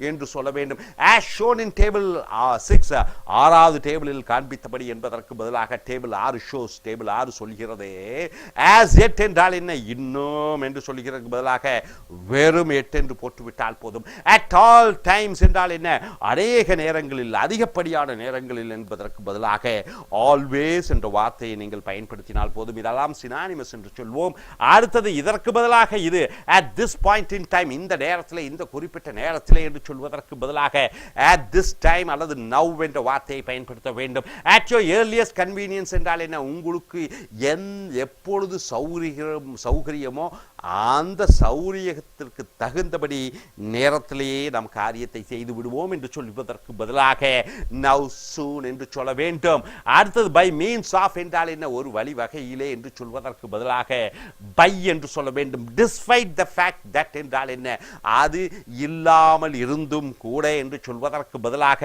என்று சொல்ல வேண்டும். as shown in table 6, 6வது டேபிளில் காண்பித்தபடி என்பதற்கு பதிலாக டேபிள் 6 shows, டேபிள் 6 சொல்கிறது. as yet என்றால் என்ன? இன்னும் என்று சொல்கிறதுக்கு பதிலாக வெறும் yet என்று போட்டுவிட்டால் போதும். at all times என்றால் என்ன? அநேக நேரங்களில், அதிகப்படியான நேரங்களில் என்பதற்கு பதிலாக always என்ற வார்த்தையை நீங்கள் பயன்படுத்தினால் போதும். இதெல்லாம் சினானிமஸ் என்று சொல்வோம். அடுத்தது இதற்கு பதிலாக இது at this point in time, இந்த நேரத்தில், இந்த குறிப்பிட்ட நேரத்தில் என்று சொல்வதற்கு பதிலாக at this time அல்லது now என்ற வார்த்தையை பயன்படுத்த வேண்டும். at your earliest convenience என்றால் என்ன? உங்களுக்கு எப்பொழுது சௌகரியமோ அந்த சௌகரியத்திற்கு தகுந்தபடி நேரத்திலேயே நாம் காரியத்தை செய்து விடுவோம் என்று சொல்வதற்கு பதிலாக now soon என்று சொல்ல வேண்டும். அடுத்தது by means of என்றால் என்ன? ஒரு வழி வகையிலே என்று சொல்வதற்கு பதிலாக by என்று சொல்ல வேண்டும். despite the fact that என்றால் என்ன? அது இல்லாமல் இருந்தும் கூட என்று சொல்வதற்கு பதிலாக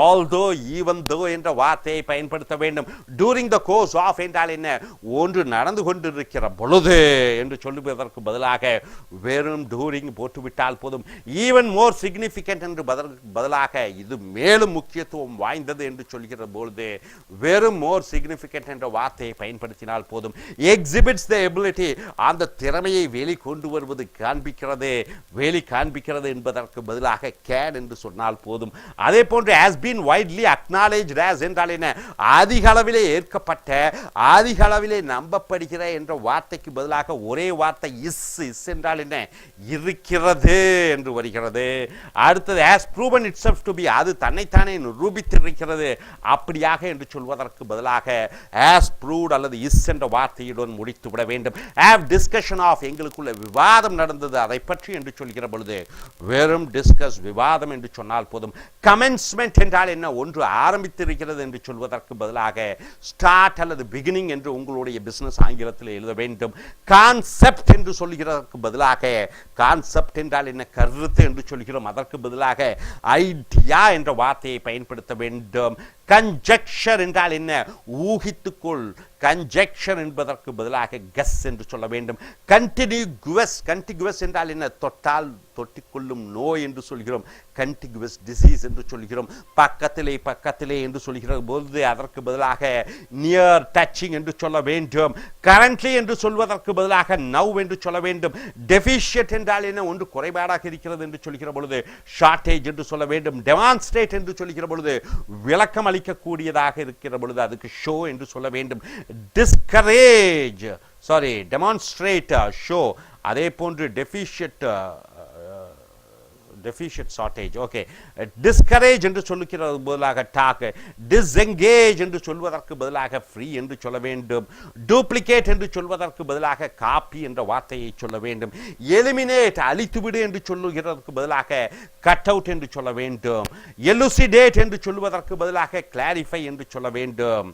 although, even though என்ற வார்த்தையை பயன்படுத்த வேண்டும். during the course of என்றால் என்ன? ஒன்று நடந்து கொண்டிருக்கிற பொழுது என்று சொல்லுவதற்கு பதிலாக வெறும் during போட்டுவிட்டால் போதும். even more significant என்று பதிலாக இது மேலும் முக்கியத்துவம் வாய்ந்தது என்று சொல்கிற பொழுது வெறும் more significant என்ற வார்த்தையை பயன்படுத்தினால் போதும். exhibits the ability, அந்த திறமையை வெளிக்கொண்டு வருவது, காண்பிக்கிறது, காண்பிக்கிறது என்பதற்கு பதிலாக can என்று சொன்னால் போதும். அதே போன்று has been widely acknowledged as என்றால் என்ன? அதிக அளவிலே ஏற்கப்பட்ட, அதிக அளவிலே நம்பப்படுகிற என்ற வார்த்தைக்கு பதிலாக ஒரே வார்த்தை is என்றால் என்ன? இருக்கிறது என்று வருகிறது. அடுத்தது has proven itself to be, அது தன்னைத்தானே நிரூபித்திருக்கிறது, அப்படியாக என்று சொல்வதற்கு பதிலாக has proved அல்லது is என்ற வார்த்தையுடன் முடித்து விட வேண்டும். have discussion of, எங்களுக்குள்ள விவாதம் நடந்தது, அதை பற்றி என்று சொல்கிற பொழுது வெறும் டிஸ்கஸ், விவாதம் என்று சொன்னால் போதும். கமென்ஸ்மெண்ட் என்றால் என்ன? ஒன்று ஆரம்பித்திருக்கிறது என்று சொல்வதற்கு பதிலாக ஸ்டார்ட் அல்லது பிகினிங் என்று உங்களுடைய பிசினஸ் ஆங்கிலத்தில் எழுத வேண்டும். கான்செப்ட் என்று சொல்கிறதற்கு பதிலாக, கான்செப்ட் என்றால் என்ன? கருத்து என்று சொல்கிறோம், அதற்கு பதிலாக ஐடியா என்ற வார்த்தையை பயன்படுத்த வேண்டும். கன்ஜெக்ஷர் என்றால் என்ன? ஊகித்துக்கொள். கன்ஜெக்ஷர் என்பதற்கு பதிலாக கெஸ் என்று சொல்ல வேண்டும். கண்டிகுவஸ் என்றால் என்ன? தொட்டால் தொட்டிக்கொள்ளும் நோய் என்று சொல்கிறோம், கண்டிகுவஸ் டிசீஸ் என்று சொல்கிறோம். பக்கத்திலே என்று சொல்கிற போது அதற்கு பதிலாக நியர் டச்சிங் என்று சொல்ல வேண்டும். கரண்ட்லி என்று சொல்வதற்கு பதிலாக நவ் என்று சொல்ல வேண்டும். டெஃபிஷியன்ட் என்றால் என்ன? ஒன்று குறைபாடாக இருக்கிறது என்று சொல்கிற பொழுது ஷார்டேஜ் என்று சொல்ல வேண்டும். டெமான்ஸ்ட்ரேட் என்று சொல்கிற பொழுது விளக்கம் அளிக்கக்கூடியதாக இருக்கிற பொழுது அதுக்கு ஷோ என்று சொல்ல வேண்டும். Demonstrate, show. அதே போன்று டெஃபிஷியன்ட் ஷார்டேஜ். ஓகே, டிஸ்கரேஜ் என்று சொல்லுகிறது பதிலாக டாக். டிஸ்எங்கேஜ் என்று சொல்வதற்கு பதிலாக ஃப்ரீ என்று சொல்ல வேண்டும். டூப்ளிகேட் என்று சொல்வதற்கு பதிலாக காப்பி என்ற வார்த்தையை சொல்ல வேண்டும். எலிமினேட், அழித்துவிடு என்று சொல்லுகிறதற்கு பதிலாக கட் அவுட் என்று சொல்ல வேண்டும். எலுசிடேட் என்று சொல்வதற்கு பதிலாக கிளாரிஃபை என்று சொல்ல வேண்டும்.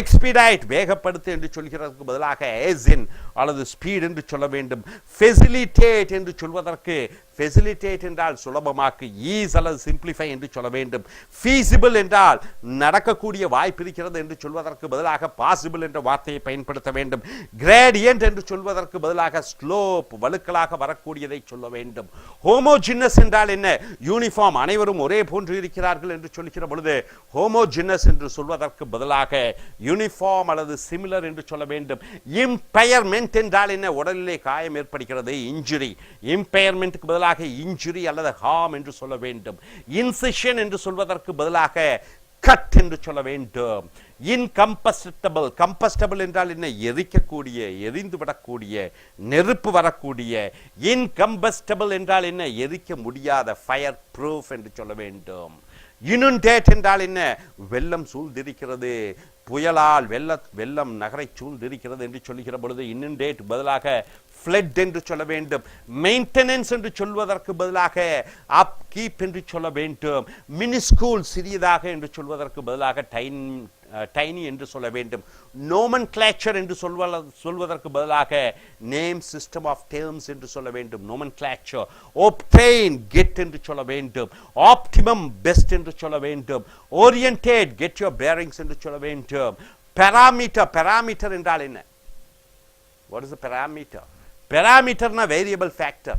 எக்ஸ்பீடைட், வேகப்படுத்து என்று சொல்கிறதற்கு பதிலாக ஏசின் அல்லது ஸ்பீட் என்று சொல்ல வேண்டும். ஃபெசிலிட்டேட் என்று சொல்வதற்கு ஃபெசிலிட்டேட் என்றால் சுலபமாக்கு, ஈஸ் அல்லது சிம்பிளிஃபை என்று சொல்ல வேண்டும். ஃபீசிபிள் என்றால் நடக்கக்கூடிய வாய்ப்பு இருக்கிறது என்று சொல்வதற்கு பதிலாக பாசிபிள் என்ற வார்த்தையை பயன்படுத்த வேண்டும். கிரேடியன்ட் என்று சொல்வதற்கு பதிலாக ஸ்லோப், வழுக்கலாக வரக்கூடியதை சொல்ல வேண்டும். ஹோமோஜினஸ் என்றால் என்ன? யூனிஃபார்ம், அனைவரும் ஒரே போன்று இருக்கிறார்கள் என்று சொல்லுகிற பொழுது ஹோமோஜினஸ் என்று சொல்வதற்கு பதிலாக யூனிஃபார்ம் அல்லது சிமிலர் என்று சொல்ல வேண்டும். இம்பயர்மெண்ட் என்றால் என்ன? உடலிலே காயம் ஏற்படுகிறது, இன்ஜுரி. இம்பயர்மெண்ட்டுக்கு பதிலாக இன்ஜுரி அல்லது ஹார்ம் என்று சொல்ல வேண்டும். இன்சிஷன் என்று சொல்வதற்கு பதிலாக கட் என்று சொல்ல வேண்டும். இன்கம்பஸ்டபிள், கம்பஸ்டபிள் என்றால் என்ன? எரிக்கக்கூடிய, எரிந்து விடக்கூடிய, நெருப்பு வரக்கூடிய. இன்கம்பஸ்டபிள் என்றால் என்ன? எரிக்க முடியாத, ஃபயர் ப்ரூஃப் என்று சொல்ல வேண்டும். இனுண்டேட் என்றால் என்ன? வெள்ளம் சூழ்ந்திருக்கிறது, புயலால் வெள்ளம் நகரை சூழ்ந்திருக்கிறது என்று சொல்லுகிற பொழுது இனுண்டேட் பதிலாக ஃப்ளட் என்று சொல்ல வேண்டும். மெயின்டெனன்ஸ் என்று சொல்வதற்கு பதிலாக அப் கீப் என்று சொல்ல வேண்டும். மினிஸ்கூல், சிறியதாக என்று சொல்வதற்கு பதிலாக டைனி என்று சொல்ல வேண்டும். நோமன்கிளேச்சர் என்று சொல்வதற்கு பதிலாக நேம், சிஸ்டம் ஆஃப் டேர்ம்ஸ் என்று சொல்ல வேண்டும். நோமன்கிளேச்சர். ஒப்டெயின், கெட் என்று சொல்ல வேண்டும். ஆப்டிமம், பெஸ்ட் என்று சொல்ல வேண்டும். ஓரியன்டேட், கெட் யுவர் பேரிங்ஸ் என்று சொல்ல வேண்டும். பெராமீட்டர், பெராமீட்டர் என்றால் என்ன? What is the parameter? பெராமீட்டர்னா வேரியபிள் ஃபேக்டர்.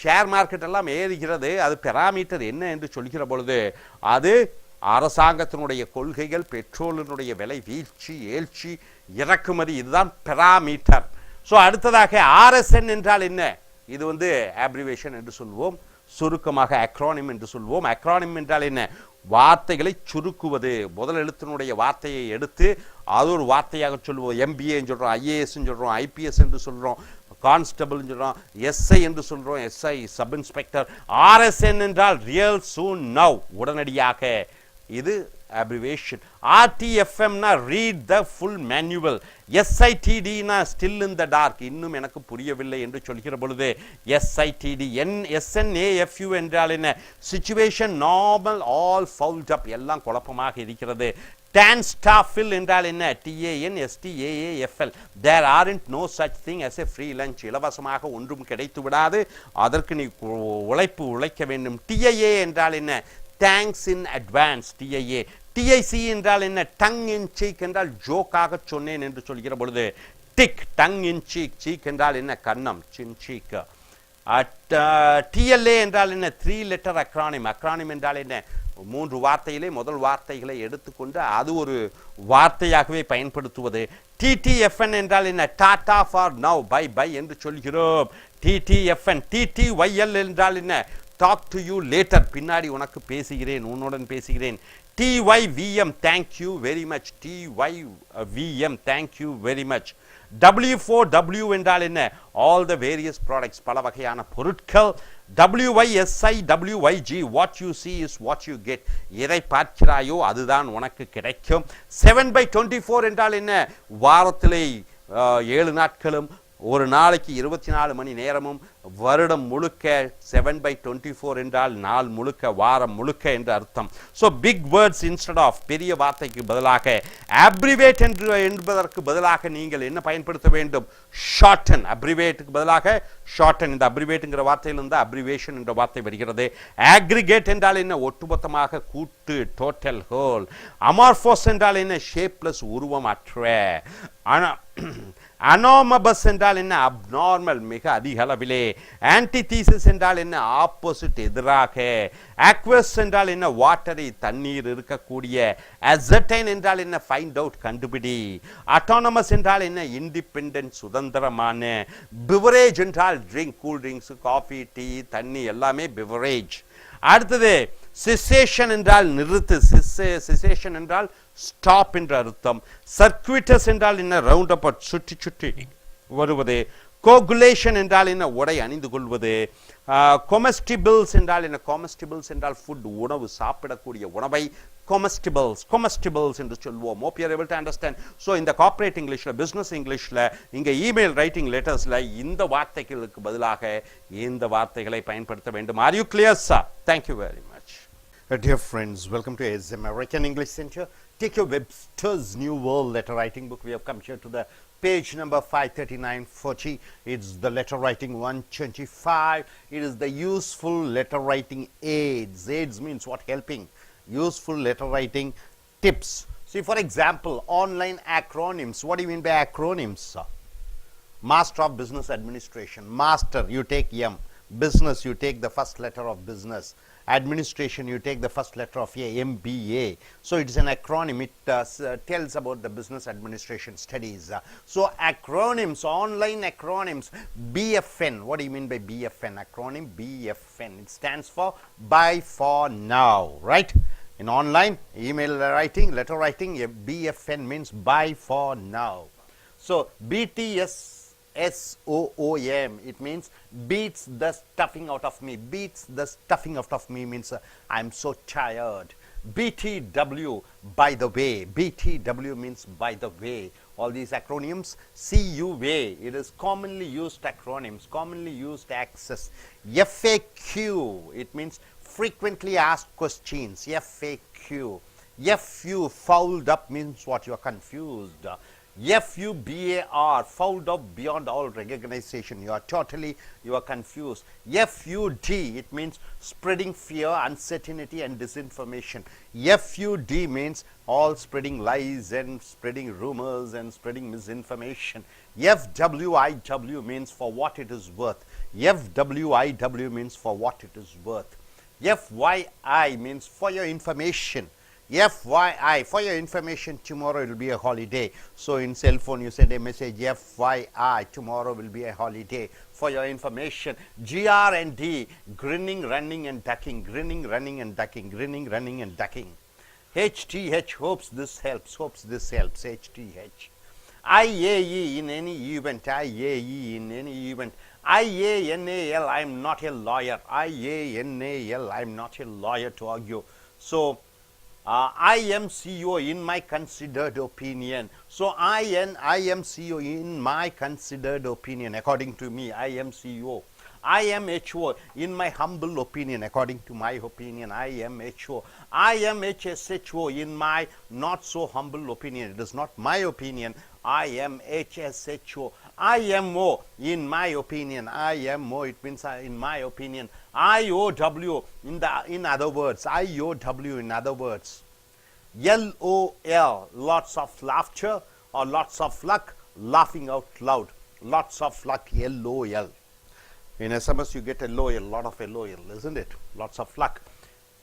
ஷேர் மார்க்கெட் எல்லாம் ஏறுகிறது, அது பெராமீட்டர் என்ன என்று சொல்கிற பொழுது அது அரசாங்கத்தினுடைய கொள்கைகள், பெட்ரோலினுடைய விலை வீழ்ச்சி, ஏழ்ச்சி, இறக்குமதி, இதுதான் பெராமீட்டர். ஸோ அடுத்ததாக ஆர்எஸ்என் என்றால் என்ன? இது ஆப்ரிவேஷன் என்று சொல்வோம், சுருக்கமாக அக்ரானிம் என்று சொல்வோம். அக்ரானிம் என்றால் என்ன? வார்த்தைகளை சுருக்குவது. முதல் எழுத்தினுடைய வார்த்தையை எடுத்து அது ஒரு வார்த்தையாக சொல்லுவோம். எம்பிஏன்னு சொல்கிறோம், ஐஏஎஸ்ன்னு சொல்கிறோம், ஐபிஎஸ் என்று சொல்கிறோம், கான்ஸ்டபிள்னு சொல்கிறோம், எஸ்ஐ என்று சொல்கிறோம், எஸ்ஐ சப் இன்ஸ்பெக்டர். ஆர்எஸ்என் என்றால் ரியல், சூன், நவ், உடனடியாக. இது abbreviation. RTFMனா read the full manual. SITDனா still in the dark, இன்னும் எனக்கு புரியவில்லை என்று சொல்கிற பொழுது SITD. SNAFU என்றால் என்ன? situation, normal, all fouled up, எல்லாம் குழப்பமாக இருக்கிறது. Tanstaffel என்றால் என்ன? TANSTAAFL. There aren't no such thing as a free lunch. இலவசமாக ஒன்றும் கிடைத்து விடாது, அதற்கு நீ உழைக்க வேண்டும். TIA என்றால் என்ன? Thanks in advance. TIA. TIC என்றால் என்ன? டங் இன் சீக் என்றால் ஜோக்காக சொன்னேன் என்று சொல்கிற பொழுது டிக், டங் இன் சீக். சீக் என்றால் என்ன? கன்னம், சின் சீக். TLA என்றால் என்ன? 3 letter அக்ரானிம். அக்ரானிம் என்றால் என்ன? 3 வார்த்தையிலே முதல் வார்த்தைகளை எடுத்துக்கொண்டு அது ஒரு வார்த்தையாகவே பயன்படுத்துவது. TTFN என்றால் என்ன? Ta ta for now, bye bye என்று சொல்கிறோம். TTFN. TTYL என்றால் என்ன? talk to you later, பின்னாடி உனக்கு பேசுகிறேன், உன்னுடன் பேசுகிறேன். TYVM, thank you very much. TYVM, thank you very much. W4W என்றால் என்ன? all the various products, பல வகையான பொருட்கள். WYSIWYG, what you see is what you get. எதை பார்க்கிறாயோ அதுதான் உனக்கு கிடைக்கும். 7/24 என்றால் என்ன? வாரத்திலே 7 நாட்களும், ஒரு நாளைக்கு 24 மணி நேரமும், வருடம் முழுக்க 7/24 என்றால் நாள் முழுக்க, வாரம் முழுக்க என்று அர்த்தம். So big words instead of, பெரிய வார்த்தைக்கு பதிலாக அப்ரிவேட் என்பதற்கு பதிலாக நீங்கள் என்ன பயன்படுத்த வேண்டும்? ஷார்டன். அப்ரிவேட்டுக்கு பதிலாக ஷார்டன். இந்த அப்ரிவேட்டுங்கிற வார்த்தையிலிருந்து அப்ரிவேஷன் என்ற வார்த்தை வருகிறது. ஆக்ரிகேட் என்றால் என்ன? ஒட்டுமொத்தமாக, கூட்டு, டோட்டல், ஹோல். அமார்ஃபோஸ் என்றால் என்ன? ஷேப்லெஸ், உருவம் அற்ற. அனோமபஸ் என்றால் என்ன? அப்நார்மல், மிக அதிக அளவிலே. ஆன்டிதீசிஸ் என்றால் என்ன? ஆப்போசிட், எதிராக. அக்வஸ் என்றால் என்ன? வாட்டரி, தண்ணீர் இருக்கக்கூடிய. அசர்டைன் என்றால் என்ன? ஃபைண்ட் அவுட், கண்டுபிடி. அட்டானமஸ் என்றால் என்ன? இண்டிபெண்டன்ட், சுதந்திரமான. பிவரேஜ் என்றால் drink, cool drinks, coffee, tea, தண்ணி எல்லாமே பிவரேஜ். அடுத்தது சிசேஷன் என்றால் நிறுத்து. சிசேஷன் என்றால் ஸ்டாப் என்ற அர்த்தம். சர்க்யூட்டஸ் என்றால் என்ன? ரவுண்ட் அபவுட், சுற்றி சுற்றி வருவது. கோகுலேஷன் என்றால் என்ன? உடை அணிந்து கொள்வது. கொமஸ்டிபிள்ஸ் என்றால் என்ன? கொமஸ்டிபிள்ஸ் என்றால் ஃபுட், உணவு, சாப்பிடக்கூடிய உணவை comestibles என்று சொல்வோம். hope you are able to understand. so இந்த கார்ப்பரேட் இங்கிலீஷ்ல, பிசினஸ் இங்கிலீஷ்ல, இங்க இமெயில் ரைட்டிங் லெட்டர்ஸ்ல இந்த வார்த்தைகளுக்கு பதிலாக இந்த வார்த்தைகளை பயன்படுத்த வேண்டும். are you clear, sir? thank you very much. Dear friends, welcome to AS American English Center. Take your Webster's New World Letter Writing book. We have come here to the Page number 539-40. It's the letter writing 125. It is the useful letter writing aids. Aids means what? Helping. Useful letter writing tips. See, for example, online acronyms. What do you mean by acronyms? Master of Business Administration. Master, you take M. Business, you take the first letter of business. Administration, you take the first letter of A, MBA. So it is an acronym. It tells about the business administration studies. So acronyms, online acronyms. BFN. What do you mean by BFN? Acronym BFN. It stands for Buy for Now, right? In online email writing, letter writing, BFN means Buy for Now. So BTS SOOM, it means beats the stuffing out of me. Beats the stuffing out of me means I'm so tired. BTW, by the way. BTW means by the way. All these acronyms. CUA, it is commonly used acronyms, commonly used access. FAQ, it means frequently asked questions. FAQ. FU, fouled up, means what? You are confused. FUBAR, fouled up beyond all recognition. You are confused. FUD, it means spreading fear, uncertainty and disinformation. FUD means all spreading lies and spreading rumors and spreading misinformation. FWIW means for what it is worth. FWIW means for what it is worth. FYI means for your information. FYI, for your information, tomorrow it will be a holiday. So in cell phone you send a message, FYI, tomorrow will be a holiday. For your information. GR&D, grinning, running and ducking. Grinning, running and ducking. Grinning, running and ducking. HTH, hopes this helps. Hopes this helps. HTH. IAE, in any event. IAE, in any event. IANAL, I'm not a lawyer. IANAL, I'm not a lawyer to argue. So I am CEO in my considered opinion. So I am CEO in my considered opinion. According to me, I am CEO. I am HO in my humble opinion. According to my opinion, I am HO. I am HSHO in my not so humble opinion. It is not my opinion. I am HSHO. I am O in my opinion. I am O, it means in my opinion. IOW in other words. IOW in other words. LOL, lots of laughter or lots of luck, laughing out loud. Lots of luck, LOL. In SMS you get LOL, lot of LOL, isn't it? Lots of luck.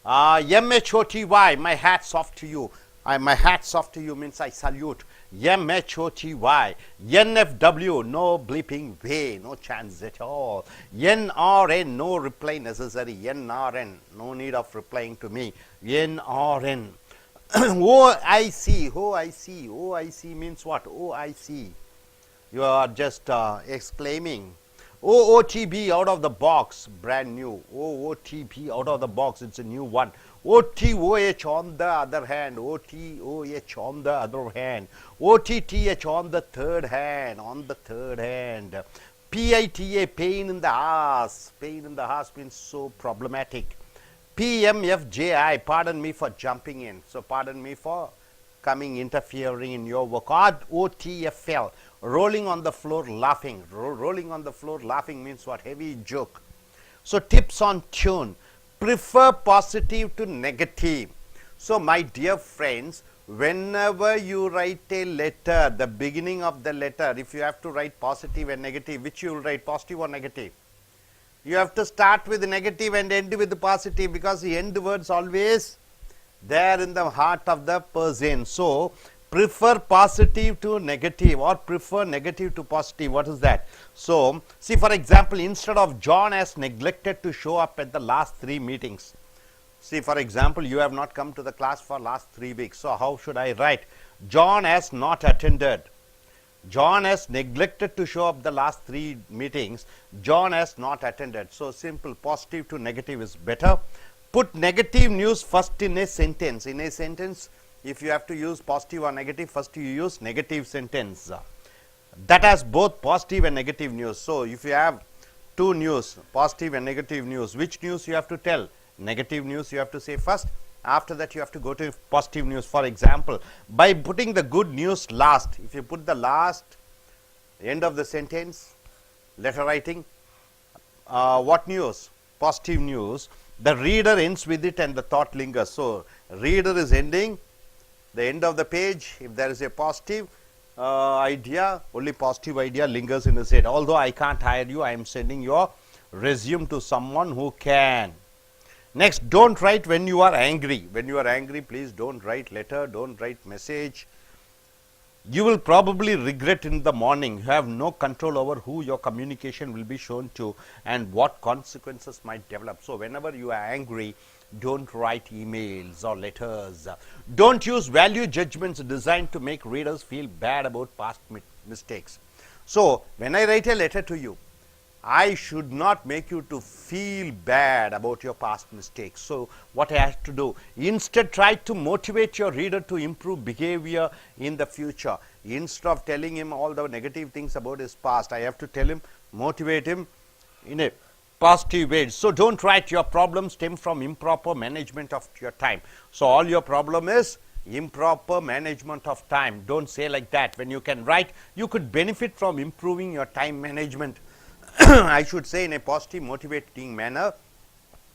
MHOTY, my hat's off to you. My hat's off to you means I salute. MHOTY. NFW, no bleeping way, no chance at all. NRN, no reply necessary. NRN, no need of replying to me. NRN. OIC, OIC, OIC means what? OIC. You are just exclaiming. OOTB, out of the box, brand new. OOTB, out of the box, it's a new one. OTOH on the other hand. OTOH on the other hand. OTTH on the third hand. On the third hand. PITA, pain in the ass. Pain in the ass means so problematic. PMFJI, pardon me for jumping in. So pardon me for coming, interfering in your work. OTFL, rolling on the floor laughing. Rolling on the floor laughing means what? Heavy joke. So tips on tune. Prefer positive to negative. So my dear friends, whenever you write a letter, the beginning of the letter, if you have to write positive and negative, which you will write, positive or negative? You have to start with the negative and end with the positive, because the end words always there in the heart of the person. So prefer positive to negative or prefer negative to positive. What is that? So see, for example, instead of John has neglected to show up at the last 3 meetings. See, for example, you have not come to the class for last 3 weeks. So how should I write? John has not attended. John has neglected to show up the last 3 meetings. John has not attended. So simple, positive to negative is better. Put negative news first in a sentence. In a sentence, if you have to use positive or negative, first you use negative sentence. That has both positive and negative news. So if you have 2 news, positive and negative news, which news you have to tell? Negative news you have to say first. After that you have to go to positive news. For example, by putting the good news last, if you put the last End of the sentence, letter writing. What news? Positive news. The reader ends with it and the thought lingers. So, reader is ending, the end of the page. If there is a positive idea, only positive idea lingers in his head. Although I can't hire you, I am sending your resume to someone who can. Next, don't write when you are angry. When you are angry, please don't write letter, don't write message. You will probably regret in the morning. You have no control over who your communication will be shown to and what consequences might develop. So, whenever you are angry, don't write emails or letters. Don't use value judgments designed to make readers feel bad about past mistakes. So, when I write a letter to you, I should not make you to feel bad about your past mistakes. So, what I have to do? Instead, try to motivate your reader to improve behavior in the future. Instead of telling him all the negative things about his past, I have to tell him, motivate him in a positive way. So, don't write your problems stem from improper management of your time. So, all your problem is improper management of time. Don't say like that. When you can write, you could benefit from improving your time management. I should say in a positive motivating manner.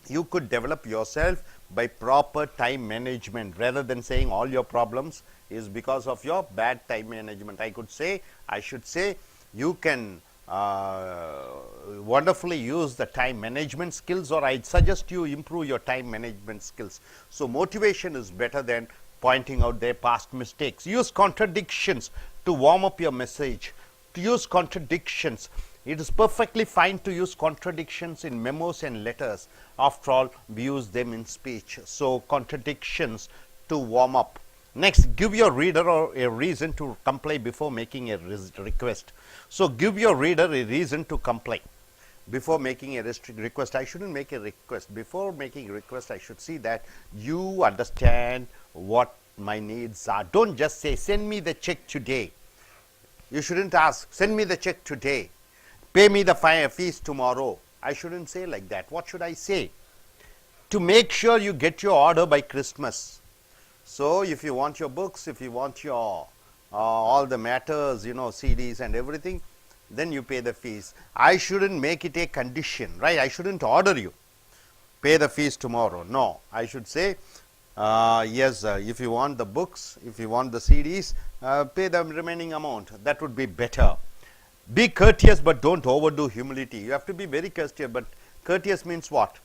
You could develop yourself by proper time management rather than saying all your problems is because of your bad time management. I should say you can wonderfully use the time management skills, or I'd suggest you improve your time management skills. So, motivation is better than pointing out their past mistakes. Use contradictions to warm up your message. To use contradictions. It is perfectly fine to use contradictions in memos and letters. After all, we use them in speech. So, contradictions to warm up. Next, give your reader a reason to comply before making a request. So, give your reader a reason to comply before making a request. I shouldn't make a request. Before making a request, I should see that you understand what my needs are. Don't just say, send me the check today. You shouldn't ask, send me the check today. Pay me the fees tomorrow. I shouldn't say like that. What should I say? To make sure you get your order by Christmas. So, if you want your books, if you want your all the matters, CDs and everything, then you pay the fees. I shouldn't make it a condition, right? I shouldn't order you, pay the fees tomorrow. No, I should say, yes, if you want the books, if you want the CDs, pay the remaining amount. That would be better. Be courteous, but don't overdo humility. You have to be very courteous, but courteous means what?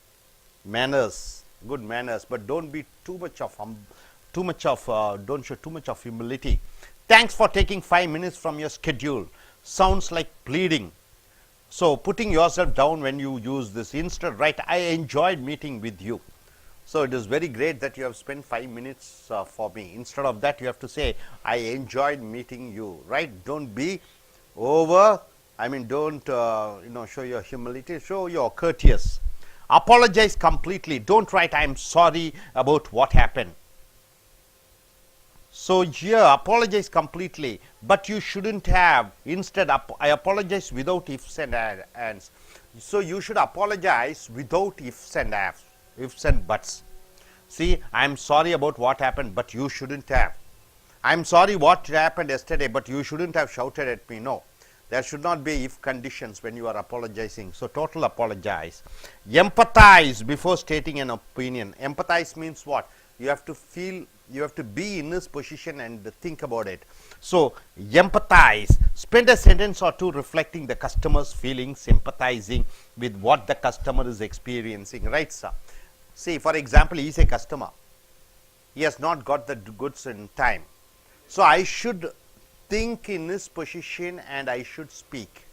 Manners, good manners, but don't be don't show too much of humility. Thanks for taking 5 minutes from your schedule. Sounds like pleading. So, putting yourself down when you use this. Instead, write, I enjoyed meeting with you. So, it is very great that you have spent 5 minutes for me. Instead of that, you have to say, I enjoyed meeting you, right? Don't be don't show your humility, show your courteous. Apologize completely. Don't write, I am sorry about what happened. So, here apologize completely, but you shouldn't have. Instead, I apologize without ifs and ands. So, you should apologize without ifs and buts. See, I am sorry about what happened, but you shouldn't have. I am sorry what happened yesterday, but you shouldn't have shouted at me. No, there should not be if conditions when you are apologizing. So, total apologize. Empathize before stating an opinion. Empathize means what? You have to feel, you have to be in this position and think about it. So, empathize. Spend a sentence or two reflecting the customer's feelings, sympathizing with what the customer is experiencing. Right, sir? See, for example, he is a customer. He has not got the goods in time. So, I should think in this position and I should speak.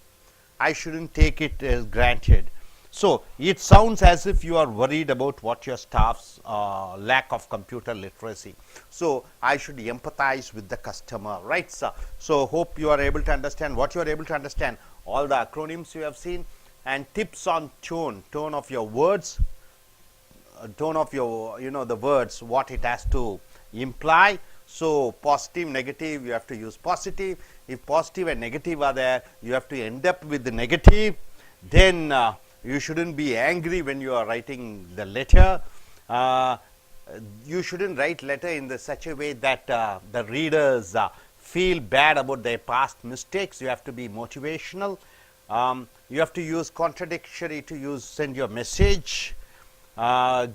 I shouldn't take it as granted. So, it sounds as if you are worried about what your staff's lack of computer literacy. So, I should empathize with the customer, right, sir? So, hope you are able to understand what you are able to understand. All the acronyms you have seen and tips on tone of your words, tone of your, the words, what it has to imply. So, positive, negative, you have to use positive. If positive and negative are there, you have to end up with the negative. Then you shouldn't be angry when you are writing the letter. You shouldn't write letter in such a way that the readers feel bad about their past mistakes. You have to be motivational. You have to use contradictory to send your message.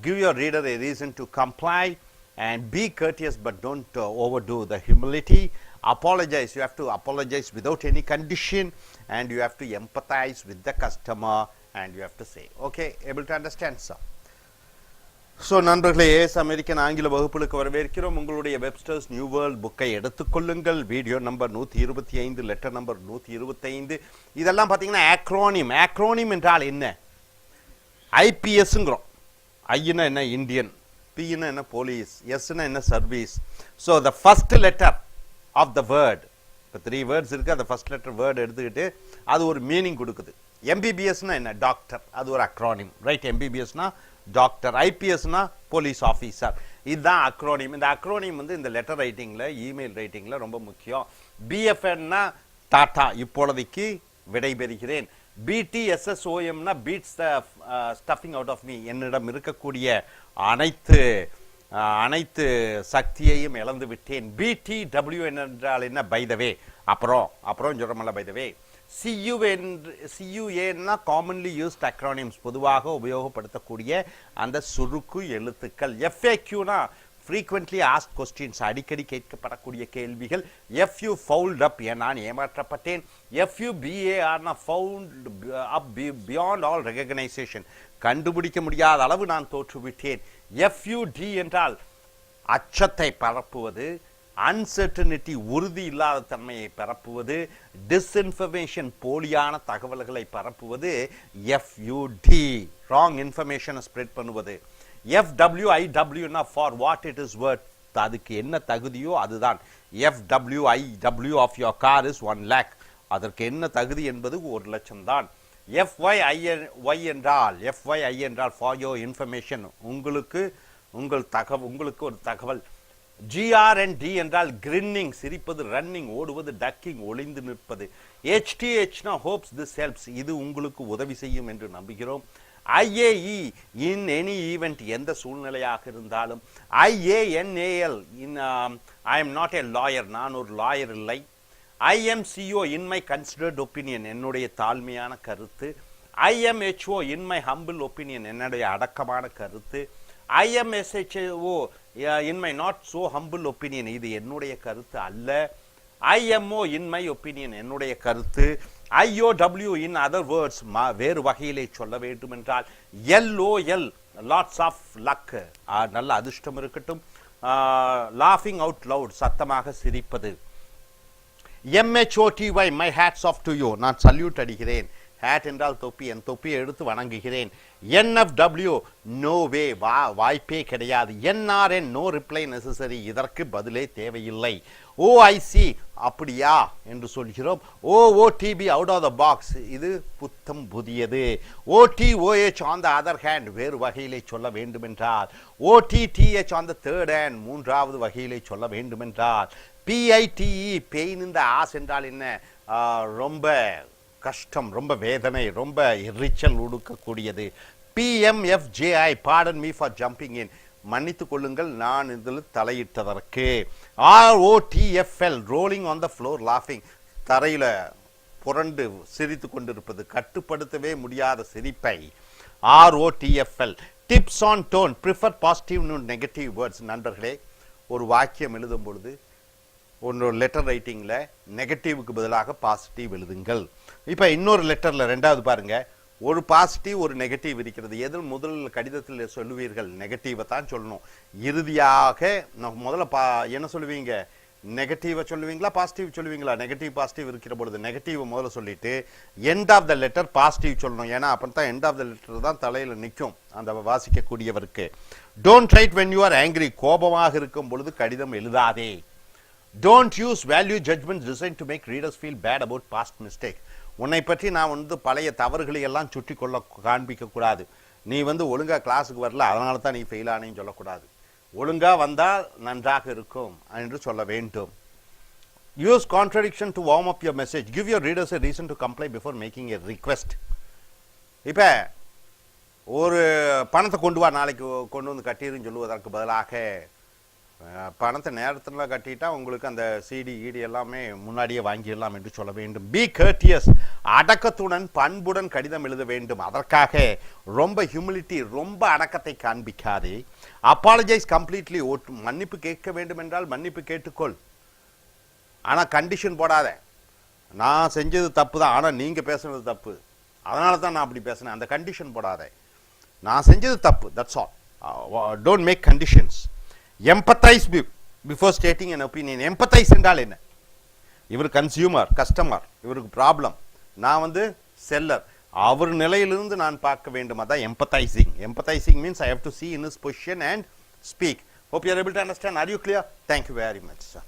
Give your reader a reason to comply, and be courteous but don't overdo the humility. Apologize. You have to apologize without any condition, and you have to empathize with the customer, and you have to say, okay, able to understand, sir? So நண்பர்களே, as American ஆங்கில வகுப்புகளுக்கு வரவேற்கிறோம். உங்களுடைய Webster's new world புக்கை எடுத்துக்கொள்ளுங்கள். Video number 125, letter number 125. இதெல்லாம் பார்த்தீங்கன்னா acronym. Acronym என்றால் என்ன? ஐபிஎஸ்ங்கிறோம். ஐன்னா என்ன? இந்தியன். பின்னா என்ன? போலீஸ். எஸ்னா என்ன? Service. So the first letter of the word, இப்போ 3 வேர்ட்ஸ் இருக்குது, அந்த ஃபர்ஸ்ட் லெட்டர் வேர்டு எடுத்துக்கிட்டு அது ஒரு மீனிங் கொடுக்குது. எம்பிபிஎஸ்னா என்ன? டாக்டர். அது ஒரு அக்ரானிம், ரைட்? எம்பிபிஎஸ்னா டாக்டர், ஐபிஎஸ்னா போலீஸ் ஆஃபீஸர். இதுதான் அக்ரோனிம். இந்த அக்ரோனிம் வந்து இந்த லெட்டர் ரைட்டிங்கில், இமெயில் ரைட்டிங்கில் ரொம்ப முக்கியம். பிஎஃப்என்னா டாட்டா, இப்பொழுதைக்கு விடைபெறுகிறேன். பிடிஎஸ்எஸ்ஓஎம்னா beats the stuffing out of me, என்னிடம் இருக்கக்கூடிய அனைத்து சக்தியையும் இழந்து விட்டேன். பிடிடபிள்யூ என்றால் என்ன? பை த வே, அப்புறம் சொல்கிறோம்ல, by the way. CUA commonly used acronyms, பொதுவாக உபயோகப்படுத்தக்கூடிய அந்த சுருக்கு எழுத்துக்கள். FAQனா frequently asked questions, அடிக்கடி கேட்கப்படக்கூடிய கேள்விகள். FU fouled up, நான் ஏமாற்றப்பட்டேன். FUBARனா found up beyond all recognition, கண்டுபிடிக்க முடியாத அளவு நான் தோற்றுவிட்டேன். FUD என்றால் அச்சத்தை பரப்புவது, அன்சர்டனிட்டி உறுதி இல்லாத தன்மையை பரப்புவது, டிஸ்இன்ஃபர்மேஷன் போலியான தகவல்களை பரப்புவது. FUD ராங் இன்ஃபர்மேஷனை ஸ்ப்ரெட் பண்ணுவது. FWIWனா for what it is worth, அதுக்கு என்ன தகுதியோ அதுதான். FWIW of your car is 1 lakh, அதற்கு என்ன தகுதி என்பது 1 லட்சம் தான். FYI என்றால் ஃபார் யோர் இன்ஃபர்மேஷன், உங்களுக்கு ஒரு தகவல். GRND என்றால் கிரின்னிங், சிரிப்பது, ரன்னிங், ஓடுவது, டக்கிங், ஒளிந்து நிற்பது. HTHனா ஹோப்ஸ் திஸ் ஹெல்ப்ஸ், இது உங்களுக்கு உதவி செய்யும் என்று நம்புகிறோம். IAE இன் எனி ஈவெண்ட், எந்த சூழ்நிலையாக இருந்தாலும். IANAL in I am not a lawyer, நான் ஒரு லாயர் இல்லை. IMCO in my considered opinion, என்னுடைய தாழ்மையான கருத்து. IMHO in my humble opinion, என்னுடைய அடக்கமான கருத்து. IMSHO in my not so humble opinion, இது என்னுடைய கருத்து அல்ல. IMO in my opinion, என்னுடைய கருத்து. IOW in other words, வேறு வகையிலே சொல்ல வேண்டும் என்றால். LOL lots of luck, நல்ல அதிர்ஷ்டம் இருக்கட்டும். laughing out loud, சத்தமாக சிரிப்பது. MHOTY my hats off to you, நான் சல்யூட் அடிக்கிறேன். ஹேட் என்றால் தொப்பி, என் தொப்பியை எடுத்து வணங்குகிறேன். NFW நோ வே, வாய்ப்பே கிடையாது. NRN நோ ரிப்ளை நெசசரி, இதற்கு பதிலே தேவையில்லை. OIC அப்படியா என்று சொல்கிறோம். OOTB out of the box, இது புத்தம் புதியது. OTOH on the other hand, வேறு வகையிலே சொல்ல வேண்டுமென்றால். OTTH on the third hand, மூன்றாவது வகையிலே சொல்ல வேண்டுமென்றால். PITE பெயின் இந்த ஆஸ் என்றால் என்ன? ரொம்ப கஷ்டம், ரொம்ப வேதனை, ரொம்ப எரிச்சல் உடுக்கக்கூடியது. PMFJI pardon me for jumping in, மன்னித்து கொள்ளுங்கள் நான் இதில் தலையிட்டதற்கு. ROTFL rolling on the floor laughing, தரையில் புரண்டு சிரித்து கொண்டிருப்பது, கட்டுப்படுத்தவே முடியாத சிரிப்பை. ROTFL tips on tone, prefer positive to negative words. நண்பர்களே, ஒரு வாக்கியம் எழுதும் பொழுது ஒரு லெட்டர் ரைட்டிங்கில் நெகட்டிவ்க்கு பதிலாக பாசிட்டிவ் எழுதுங்கள். இப்போ இன்னொரு லெட்டரில் ரெண்டாவது பாருங்க, ஒரு பாசிட்டிவ் ஒரு நெகட்டிவ் இருக்கிறது. எதில் முதல் கடிதத்தில் சொல்லுவீர்கள்? நெகட்டிவை தான் சொல்லணும். இறுதியாக முதல்ல என்ன சொல்லுவீங்க? நெகட்டிவை சொல்லுவீங்களா பாசிட்டிவ் சொல்லுவீங்களா? நெகட்டிவ் பாசிட்டிவ் இருக்கிற பொழுது நெகட்டிவை முதல்ல சொல்லிட்டு end of the letter positive சொல்லணும். ஏன்னா அப்போ தான் எண்ட் ஆஃப் த லெட்டர் தான் தலையில் நிற்கும் அந்த வாசிக்கக்கூடியவருக்கு. Don't write when you are angry, கோபமாக இருக்கும் பொழுது கடிதம் எழுதாதே. Don't use value judgments designed to make readers feel bad about past mistakes. உன்னை பற்றி நான் பழைய தவறுகளை எல்லாம் சுற்றி கொள்ள காண்பிக்க கூடாது. நீ ஒழுங்கா கிளாஸுக்கு வரல, அதனால தான் நீ ஃபெயில் ஆனேன்னு சொல்லக்கூடாது. ஒழுங்கா வந்தால் நன்றாக இருக்கும் என்று சொல்ல வேண்டும். Use contradiction to warm up your message. Give your readers a reason to comply before making a request. இப்போ ஒரு பணத்தை கொண்டு வா, நாளைக்கு கொண்டு வந்து கட்டிடுன்னு சொல்லுவதற்கு பதிலாக பணத்தை நேரத்தில் கட்டிட்டா உங்களுக்கு அந்த சிடி ஈடி எல்லாமே முன்னாடியே வாங்கிடலாம் என்று சொல்ல வேண்டும். பி கர்டியஸ், அடக்கத்துடன் பண்புடன் கடிதம் எழுத வேண்டும். அதற்காக ரொம்ப ஹியூமிலிட்டி, ரொம்ப அடக்கத்தை காண்பிக்காதே. அப்பாலஜைஸ் கம்ப்ளீட்லி, மன்னிப்பு கேட்க வேண்டும் என்றால் மன்னிப்பு கேட்டுக்கொள். ஆனால் கண்டிஷன் போடாத, நான் செஞ்சது தப்பு தான், ஆனால் நீங்கள் பேசுனது தப்பு, அதனால தான் நான் அப்படி பேசினேன், அந்த கண்டிஷன் போடாத. நான் செஞ்சது தப்பு, that's all. Don't make conditions. Empathise before stating an opinion. Empathise என்றால் என்ன? இவர் கன்சியூமர், கஸ்டமர், இவருக்கு ப்ராப்ளம், நான் செல்லர், அவர் நிலையிலிருந்து நான் பார்க்க வேண்டும், அதான் empathising. Empathising means I have to see in his position and speak. Hope you are able to understand. Are you clear? Thank you very much, sir.